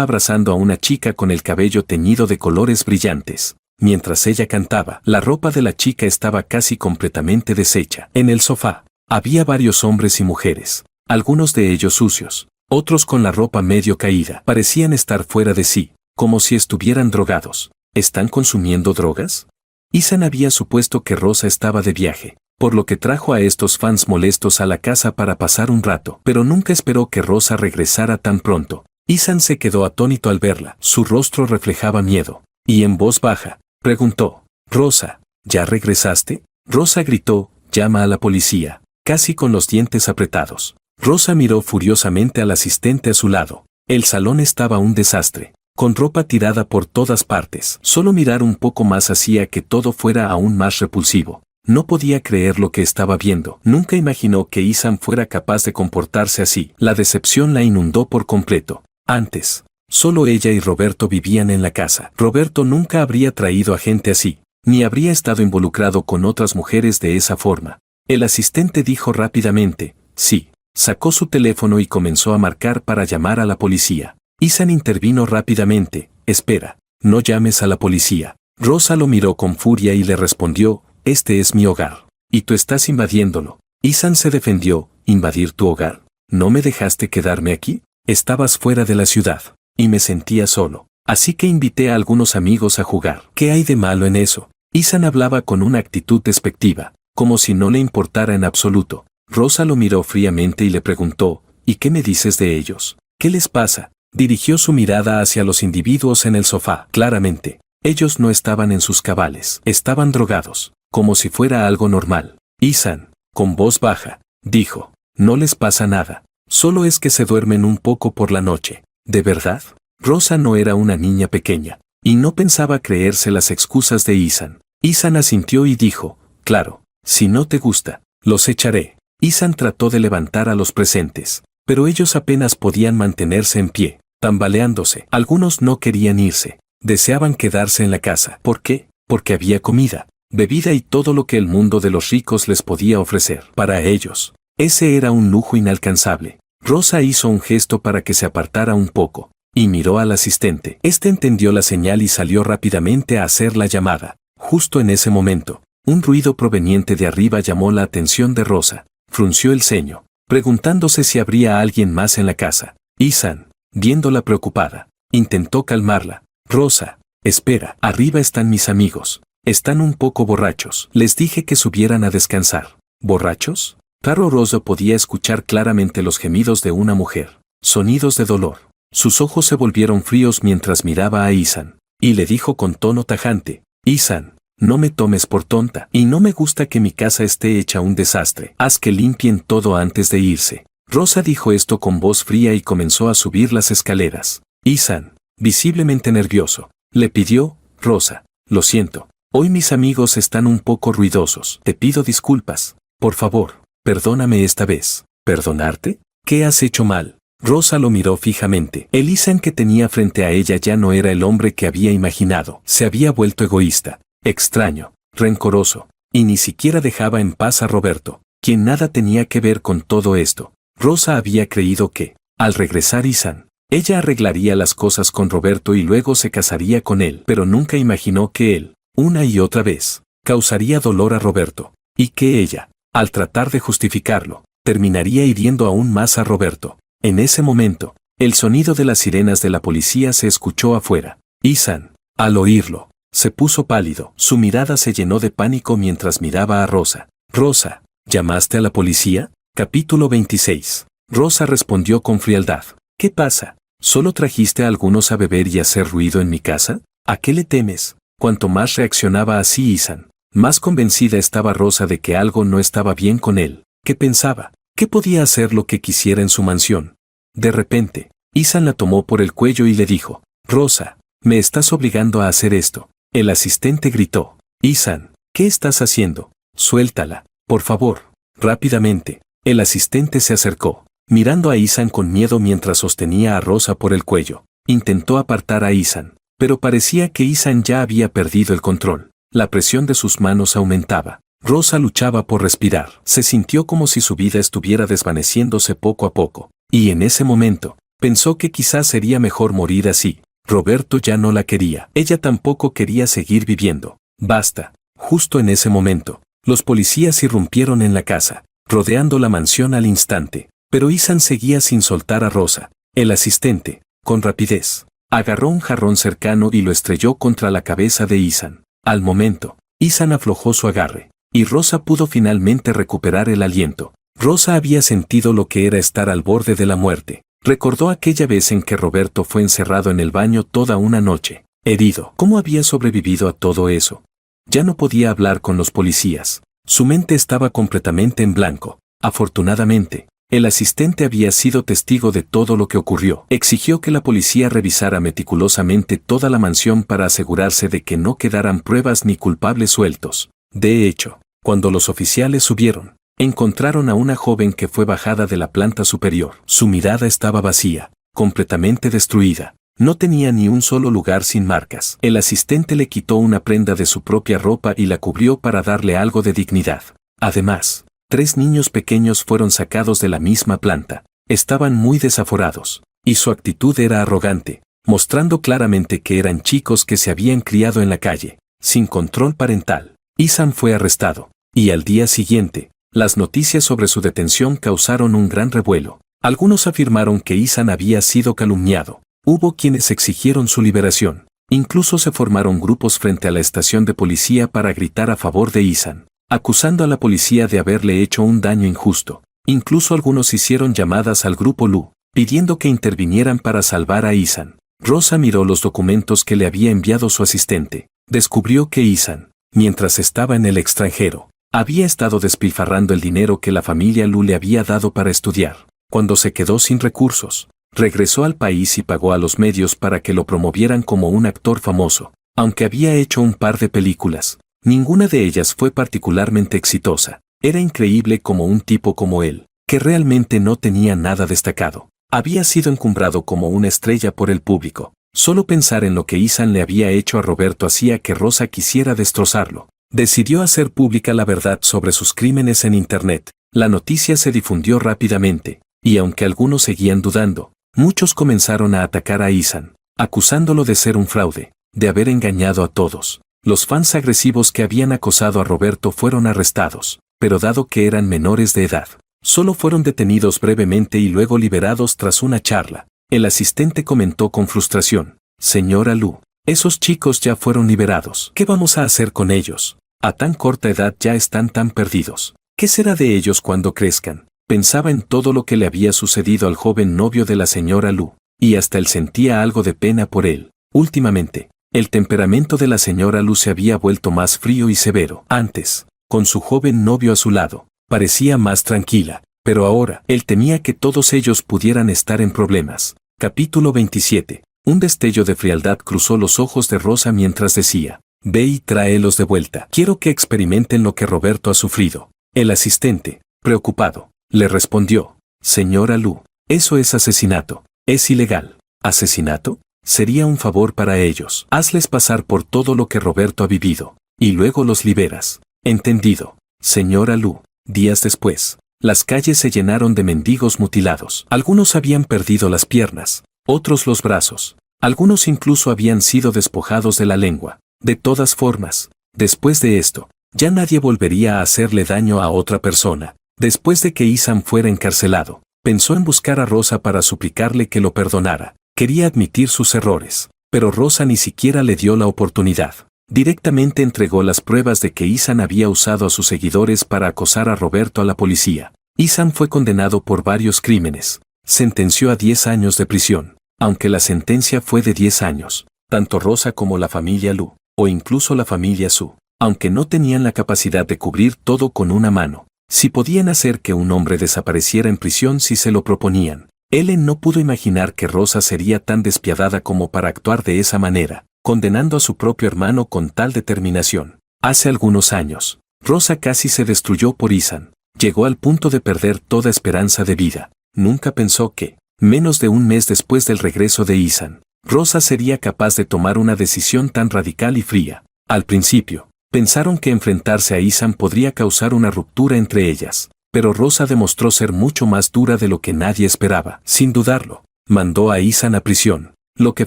abrazando a una chica con el cabello teñido de colores brillantes. Mientras ella cantaba, la ropa de la chica estaba casi completamente deshecha. En el sofá, había varios hombres y mujeres, algunos de ellos sucios, otros con la ropa medio caída. Parecían estar fuera de sí, como si estuvieran drogados. ¿Están consumiendo drogas? Ethan había supuesto que Rosa estaba de viaje, por lo que trajo a estos fans molestos a la casa para pasar un rato, pero nunca esperó que Rosa regresara tan pronto. Ethan se quedó atónito al verla, su rostro reflejaba miedo, y en voz baja, preguntó, «Rosa, ¿ya regresaste?» Rosa gritó, «Llama a la policía», casi con los dientes apretados. Rosa miró furiosamente al asistente a su lado. El salón estaba un desastre, con ropa tirada por todas partes. Solo mirar un poco más hacía que todo fuera aún más repulsivo. No podía creer lo que estaba viendo. Nunca imaginó que Ethan fuera capaz de comportarse así. La decepción la inundó por completo. Antes, solo ella y Roberto vivían en la casa. Roberto nunca habría traído a gente así, ni habría estado involucrado con otras mujeres de esa forma. El asistente dijo rápidamente, «Sí». Sacó su teléfono y comenzó a marcar para llamar a la policía. Ethan intervino rápidamente, «Espera, no llames a la policía». Rosa lo miró con furia y le respondió, «Este es mi hogar, y tú estás invadiéndolo». Ethan se defendió, «¿Invadir tu hogar? ¿No me dejaste quedarme aquí? Estabas fuera de la ciudad, y me sentía solo. Así que invité a algunos amigos a jugar. ¿Qué hay de malo en eso?». Ethan hablaba con una actitud despectiva, como si no le importara en absoluto. Rosa lo miró fríamente y le preguntó, «¿Y qué me dices de ellos? ¿Qué les pasa?». Dirigió su mirada hacia los individuos en el sofá. Claramente, ellos no estaban en sus cabales. Estaban drogados, como si fuera algo normal. Ethan, con voz baja, dijo, «No les pasa nada. Solo es que se duermen un poco por la noche». ¿De verdad? Rosa no era una niña pequeña, y no pensaba creerse las excusas de Ethan. Ethan asintió y dijo, «Claro, si no te gusta, los echaré». Ethan trató de levantar a los presentes, pero ellos apenas podían mantenerse en pie, tambaleándose. Algunos no querían irse, deseaban quedarse en la casa. ¿Por qué? Porque había comida, bebida y todo lo que el mundo de los ricos les podía ofrecer. Para ellos, ese era un lujo inalcanzable. Rosa hizo un gesto para que se apartara un poco, y miró al asistente. Este entendió la señal y salió rápidamente a hacer la llamada. Justo en ese momento, un ruido proveniente de arriba llamó la atención de Rosa. Frunció el ceño, preguntándose si habría alguien más en la casa. Ethan, viéndola preocupada, intentó calmarla. «Rosa, espera, arriba están mis amigos. Están un poco borrachos. Les dije que subieran a descansar». ¿Borrachos? Claro, Rosa podía escuchar claramente los gemidos de una mujer, sonidos de dolor. Sus ojos se volvieron fríos mientras miraba a Ethan, y le dijo con tono tajante, «Ethan, no me tomes por tonta, y no me gusta que mi casa esté hecha un desastre. Haz que limpien todo antes de irse». Rosa dijo esto con voz fría y comenzó a subir las escaleras. Ethan, visiblemente nervioso, le pidió, «Rosa, lo siento, hoy mis amigos están un poco ruidosos. Te pido disculpas. Por favor, perdóname esta vez». «¿Perdonarte? ¿Qué has hecho mal?». Rosa lo miró fijamente. El Ethan que tenía frente a ella ya no era el hombre que había imaginado. Se había vuelto egoísta, extraño, rencoroso, y ni siquiera dejaba en paz a Roberto, quien nada tenía que ver con todo esto. Rosa había creído que, al regresar Ethan, ella arreglaría las cosas con Roberto y luego se casaría con él, pero nunca imaginó que él, una y otra vez, causaría dolor a Roberto, y que ella, al tratar de justificarlo, terminaría hiriendo aún más a Roberto. En ese momento, el sonido de las sirenas de la policía se escuchó afuera. Ethan, al oírlo, se puso pálido. Su mirada se llenó de pánico mientras miraba a Rosa. «Rosa, ¿llamaste a la policía?». Capítulo 26. Rosa respondió con frialdad. «¿Qué pasa? ¿Solo trajiste a algunos a beber y hacer ruido en mi casa? ¿A qué le temes?». Cuanto más reaccionaba así Ethan, más convencida estaba Rosa de que algo no estaba bien con él. ¿Qué pensaba? ¿Qué podía hacer lo que quisiera en su mansión? De repente, Ethan la tomó por el cuello y le dijo, «Rosa, me estás obligando a hacer esto». El asistente gritó, «Ethan, ¿qué estás haciendo? Suéltala, por favor». Rápidamente, el asistente se acercó, mirando a Ethan con miedo mientras sostenía a Rosa por el cuello. Intentó apartar a Ethan, pero parecía que Ethan ya había perdido el control. La presión de sus manos aumentaba. Rosa luchaba por respirar. Se sintió como si su vida estuviera desvaneciéndose poco a poco. Y en ese momento, pensó que quizás sería mejor morir así. Roberto ya no la quería. Ella tampoco quería seguir viviendo. Basta. Justo en ese momento, los policías irrumpieron en la casa, rodeando la mansión al instante. Pero Ethan seguía sin soltar a Rosa. El asistente, con rapidez, Agarró un jarrón cercano y lo estrelló contra la cabeza de Ethan. Al momento, Ethan aflojó su agarre, y Rosa pudo finalmente recuperar el aliento. Rosa había sentido lo que era estar al borde de la muerte. Recordó aquella vez en que Roberto fue encerrado en el baño toda una noche, herido. ¿Cómo había sobrevivido a todo eso? Ya no podía hablar con los policías. Su mente estaba completamente en blanco. Afortunadamente, el asistente había sido testigo de todo lo que ocurrió. Exigió que la policía revisara meticulosamente toda la mansión para asegurarse de que no quedaran pruebas ni culpables sueltos. De hecho, cuando los oficiales subieron, encontraron a una joven que fue bajada de la planta superior. Su mirada estaba vacía, completamente destruida. No tenía ni un solo lugar sin marcas. El asistente le quitó una prenda de su propia ropa y la cubrió para darle algo de dignidad. Además, 3 niños pequeños fueron sacados de la misma planta. Estaban muy desaforados, y su actitud era arrogante, mostrando claramente que eran chicos que se habían criado en la calle, sin control parental. Ethan fue arrestado, y al día siguiente, las noticias sobre su detención causaron un gran revuelo. Algunos afirmaron que Ethan había sido calumniado. Hubo quienes exigieron su liberación. Incluso se formaron grupos frente a la estación de policía para gritar a favor de Ethan, acusando a la policía de haberle hecho un daño injusto. Incluso algunos hicieron llamadas al grupo Lu, pidiendo que intervinieran para salvar a Ethan. Rosa miró los documentos que le había enviado su asistente. Descubrió que Ethan, mientras estaba en el extranjero, había estado despilfarrando el dinero que la familia Lu le había dado para estudiar. Cuando se quedó sin recursos, regresó al país y pagó a los medios para que lo promovieran como un actor famoso. Aunque había hecho un par de películas, ninguna de ellas fue particularmente exitosa. Era increíble cómo un tipo como él, que realmente no tenía nada destacado, había sido encumbrado como una estrella por el público. Solo pensar en lo que Ethan le había hecho a Roberto hacía que Rosa quisiera destrozarlo. Decidió hacer pública la verdad sobre sus crímenes en Internet. La noticia se difundió rápidamente, y aunque algunos seguían dudando, muchos comenzaron a atacar a Ethan, acusándolo de ser un fraude, de haber engañado a todos. Los fans agresivos que habían acosado a Roberto fueron arrestados, pero dado que eran menores de edad, solo fueron detenidos brevemente y luego liberados tras una charla. El asistente comentó con frustración: «Señora Lu, esos chicos ya fueron liberados. ¿Qué vamos a hacer con ellos? A tan corta edad ya están tan perdidos. ¿Qué será de ellos cuando crezcan?». Pensaba en todo lo que le había sucedido al joven novio de la señora Lu, y hasta él sentía algo de pena por él. Últimamente, el temperamento de la señora Lu se había vuelto más frío y severo. Antes, con su joven novio a su lado, parecía más tranquila, pero ahora, él temía que todos ellos pudieran estar en problemas. Capítulo 27. Un destello de frialdad cruzó los ojos de Rosa mientras decía: «Ve y tráelos de vuelta. Quiero que experimenten lo que Roberto ha sufrido». El asistente, preocupado, le respondió: «Señora Lu, eso es asesinato. Es ilegal». ¿Asesinato? Sería un favor para ellos. Hazles pasar por todo lo que Roberto ha vivido, y luego los liberas. Entendido, señora Lu. Días después, las calles se llenaron de mendigos mutilados. Algunos habían perdido las piernas, otros los brazos. Algunos incluso habían sido despojados de la lengua. De todas formas, después de esto, ya nadie volvería a hacerle daño a otra persona. Después de que Ethan fuera encarcelado, pensó en buscar a Rosa para suplicarle que lo perdonara. Quería admitir sus errores, pero Rosa ni siquiera le dio la oportunidad. Directamente entregó las pruebas de que Ethan había usado a sus seguidores para acosar a Roberto a la policía. Ethan fue condenado por varios crímenes. Sentenció a 10 años de prisión. Aunque la sentencia fue de 10 años, tanto Rosa como la familia Lu, o incluso la familia Su, aunque no tenían la capacidad de cubrir todo con una mano, sí podían hacer que un hombre desapareciera en prisión si se lo proponían. Ellen no pudo imaginar que Rosa sería tan despiadada como para actuar de esa manera, condenando a su propio hermano con tal determinación. Hace algunos años, Rosa casi se destruyó por Ethan. Llegó al punto de perder toda esperanza de vida. Nunca pensó que, menos de un mes después del regreso de Ethan, Rosa sería capaz de tomar una decisión tan radical y fría. Al principio, pensaron que enfrentarse a Ethan podría causar una ruptura entre ellas, pero Rosa demostró ser mucho más dura de lo que nadie esperaba. Sin dudarlo, mandó a Ethan a prisión, lo que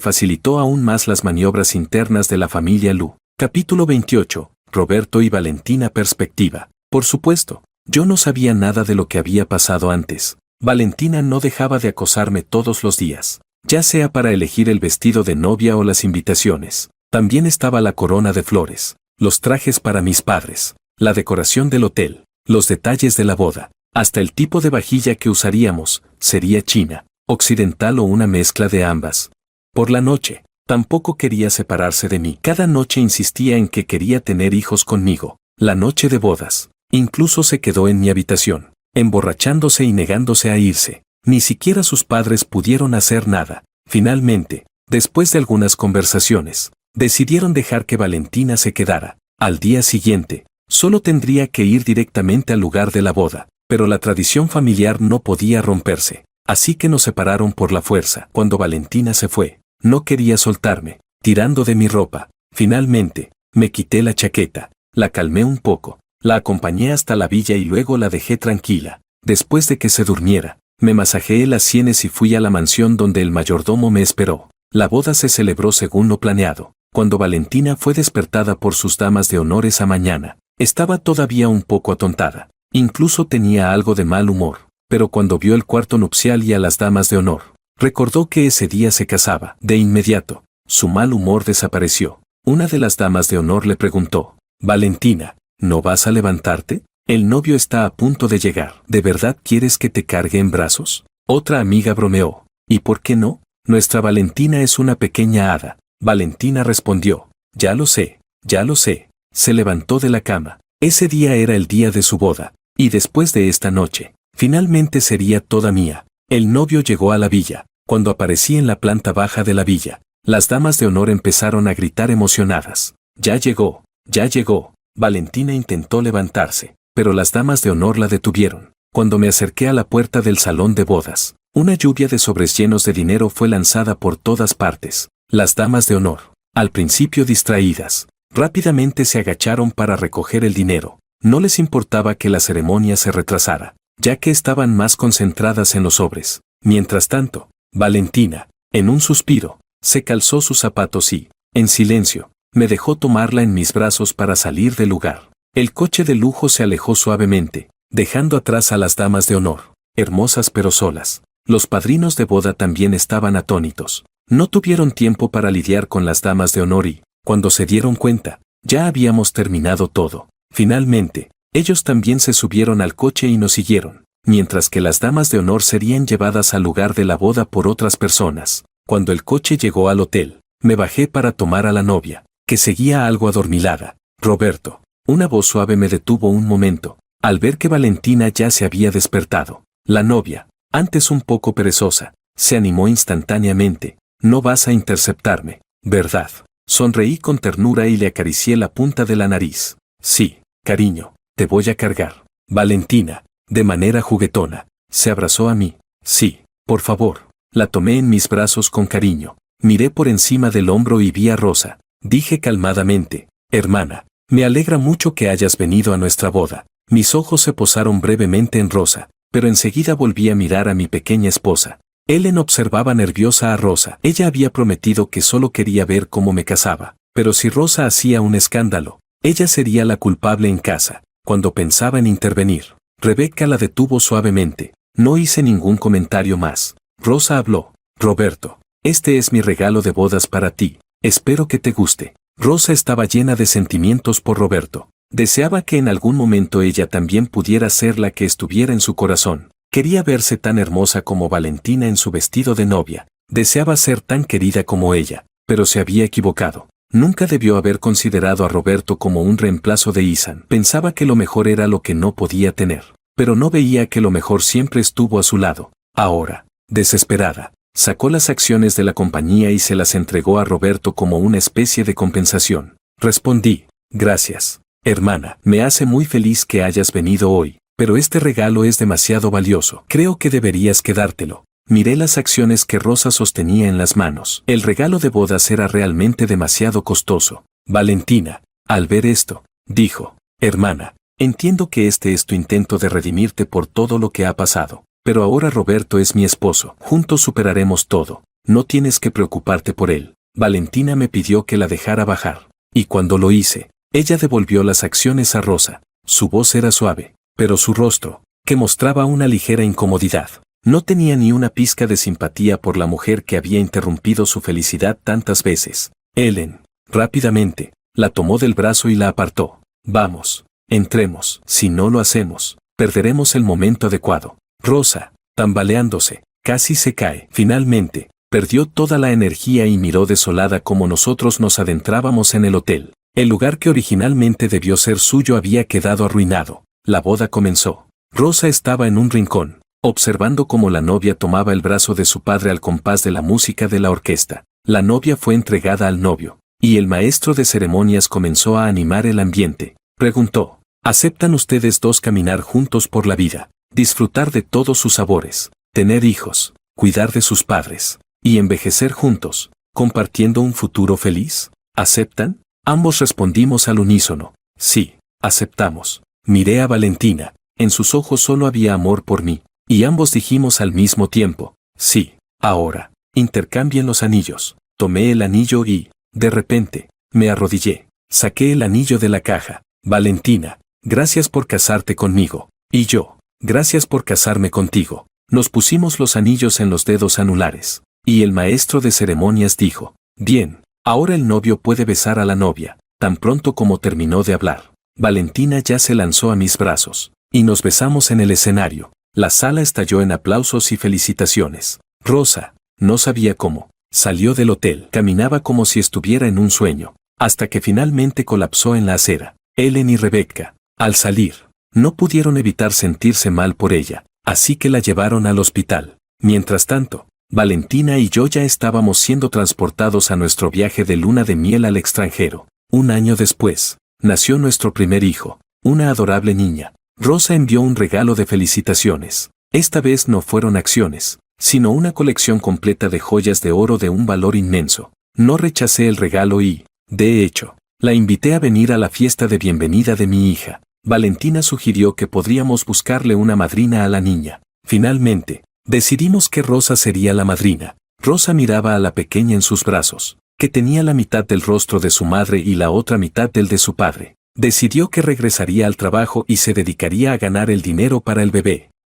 facilitó aún más las maniobras internas de la familia Lu. Capítulo 28. Roberto y Valentina. Perspectiva. Por supuesto, yo no sabía nada de lo que había pasado antes. Valentina no dejaba de acosarme todos los días. ya sea para elegir el vestido de novia o las invitaciones. También estaba la corona de flores, los trajes para mis padres, la decoración del hotel, los detalles de la boda, hasta el tipo de vajilla que usaríamos, sería china, occidental o una mezcla de ambas. Por la noche, tampoco quería separarse de mí. Cada noche insistía en que quería tener hijos conmigo. La noche de bodas, incluso se quedó en mi habitación, emborrachándose y negándose a irse. Ni siquiera sus padres pudieron hacer nada. Finalmente, después de algunas conversaciones, decidieron dejar que Valentina se quedara. Al día siguiente, solo tendría que ir directamente al lugar de la boda, pero la tradición familiar no podía romperse. Así que nos separaron por la fuerza. Cuando Valentina se fue, no quería soltarme, tirando de mi ropa. Finalmente, me quité la chaqueta, la calmé un poco, la acompañé hasta la villa y luego la dejé tranquila. Después de que se durmiera, me masajeé las sienes y fui a la mansión donde el mayordomo me esperó. La boda se celebró según lo planeado. Cuando Valentina fue despertada por sus damas de honor esa mañana, estaba todavía un poco atontada. Incluso tenía algo de mal humor. Pero cuando vio el cuarto nupcial y a las damas de honor, recordó que ese día se casaba. De inmediato, su mal humor desapareció. Una de las damas de honor le preguntó: Valentina, ¿no vas a levantarte? El novio está a punto de llegar. ¿De verdad quieres que te cargue en brazos? Otra amiga bromeó. ¿Y por qué no? Nuestra Valentina es una pequeña hada. Valentina respondió: ya lo sé, ya lo sé. Se levantó de la cama. Ese día era el día de su boda, y después de esta noche, finalmente sería toda mía. El novio llegó a la villa. Cuando aparecí en la planta baja de la villa, las damas de honor empezaron a gritar emocionadas. Ya llegó, ya llegó. Valentina intentó levantarse, pero las damas de honor la detuvieron. Cuando me acerqué a la puerta del salón de bodas, una lluvia de sobres llenos de dinero fue lanzada por todas partes. Las damas de honor, al principio distraídas, rápidamente se agacharon para recoger el dinero. No les importaba que la ceremonia se retrasara, ya que estaban más concentradas en los sobres. Mientras tanto, Valentina, en un suspiro, se calzó sus zapatos y, en silencio, me dejó tomarla en mis brazos para salir del lugar. El coche de lujo se alejó suavemente, dejando atrás a las damas de honor, hermosas pero solas. Los padrinos de boda también estaban atónitos. No tuvieron tiempo para lidiar con las damas de honor y, cuando se dieron cuenta, ya habíamos terminado todo. Finalmente, ellos también se subieron al coche y nos siguieron, mientras que las damas de honor serían llevadas al lugar de la boda por otras personas. Cuando el coche llegó al hotel, me bajé para tomar a la novia, que seguía algo adormilada. Roberto. Una voz suave me detuvo un momento, al ver que Valentina ya se había despertado. La novia, antes un poco perezosa, se animó instantáneamente. No vas a interceptarme, ¿verdad? Sonreí con ternura y le acaricié la punta de la nariz. Sí, cariño, te voy a cargar. Valentina, de manera juguetona, se abrazó a mí. Sí, por favor. La tomé en mis brazos con cariño. Miré por encima del hombro y vi a Rosa. Dije calmadamente: hermana, me alegra mucho que hayas venido a nuestra boda. Mis ojos se posaron brevemente en Rosa, pero enseguida volví a mirar a mi pequeña esposa. Ellen observaba nerviosa a Rosa. Ella había prometido que solo quería ver cómo me casaba, pero si Rosa hacía un escándalo, ella sería la culpable en casa. Cuando pensaba en intervenir, Rebeca la detuvo suavemente. No hice ningún comentario más. Rosa habló: Roberto, este es mi regalo de bodas para ti. Espero que te guste. Rosa estaba llena de sentimientos por Roberto. Deseaba que en algún momento ella también pudiera ser la que estuviera en su corazón. Quería verse tan hermosa como Valentina en su vestido de novia. Deseaba ser tan querida como ella, pero se había equivocado. Nunca debió haber considerado a Roberto como un reemplazo de Ethan. Pensaba que lo mejor era lo que no podía tener, pero no veía que lo mejor siempre estuvo a su lado. Ahora, desesperada, sacó las acciones de la compañía y se las entregó a Roberto como una especie de compensación. Respondí: gracias, hermana. Me hace muy feliz que hayas venido hoy, pero este regalo es demasiado valioso. Creo que deberías quedártelo. Miré las acciones que Rosa sostenía en las manos. El regalo de bodas era realmente demasiado costoso. Valentina, al ver esto, dijo: hermana, entiendo que este es tu intento de redimirte por todo lo que ha pasado. Pero ahora Roberto es mi esposo. Juntos superaremos todo. No tienes que preocuparte por él. Valentina me pidió que la dejara bajar. Y cuando lo hice, ella devolvió las acciones a Rosa. Su voz era suave, pero su rostro, que mostraba una ligera incomodidad, No tenía ni una pizca de simpatía por la mujer que había interrumpido su felicidad tantas veces. Ellen, rápidamente, la tomó del brazo y la apartó. Vamos, entremos. Si no lo hacemos, perderemos el momento adecuado. Rosa, tambaleándose, casi se cae. Finalmente, perdió toda la energía y miró desolada como nosotros nos adentrábamos en el hotel. El lugar que originalmente debió ser suyo había quedado arruinado. La boda comenzó. Rosa estaba en un rincón, observando cómo la novia tomaba el brazo de su padre al compás de la música de la orquesta. La novia fue entregada al novio, y el maestro de ceremonias comenzó a animar el ambiente. Preguntó, ¿aceptan ustedes dos caminar juntos por la vida, disfrutar de todos sus sabores, tener hijos, cuidar de sus padres, y envejecer juntos, compartiendo un futuro feliz? ¿Aceptan? Ambos respondimos al unísono. Sí, aceptamos. Miré a Valentina, en sus ojos solo había amor por mí, y ambos dijimos al mismo tiempo, sí. Ahora, intercambien los anillos. Tomé el anillo y, de repente, me arrodillé. Saqué el anillo de la caja. Valentina, gracias por casarte conmigo. Y yo, gracias por casarme contigo. Nos pusimos los anillos en los dedos anulares. Y el maestro de ceremonias dijo, bien, ahora el novio puede besar a la novia. Tan pronto como terminó de hablar, Valentina ya se lanzó a mis brazos, y nos besamos en el escenario. La sala estalló en aplausos y felicitaciones. Rosa, no sabía cómo, salió del hotel. Caminaba como si estuviera en un sueño, hasta que finalmente colapsó en la acera. Ellen y Rebecca, al salir, no pudieron evitar sentirse mal por ella, así que la llevaron al hospital. Mientras tanto, Valentina y yo ya estábamos siendo transportados a nuestro viaje de luna de miel al extranjero. Un año después, nació nuestro primer hijo, una adorable niña. Rosa envió un regalo de felicitaciones. Esta vez no fueron acciones, sino una colección completa de joyas de oro de un valor inmenso. No rechacé el regalo y, de hecho, la invité a venir a la fiesta de bienvenida de mi hija. Valentina sugirió que podríamos buscarle una madrina a la niña. Finalmente, decidimos que Rosa sería la madrina. Rosa miraba a la pequeña en sus brazos, que tenía la mitad del rostro de su madre y la otra mitad del de su padre. Decidió que regresaría al trabajo y se dedicaría a ganar el dinero para el bebé.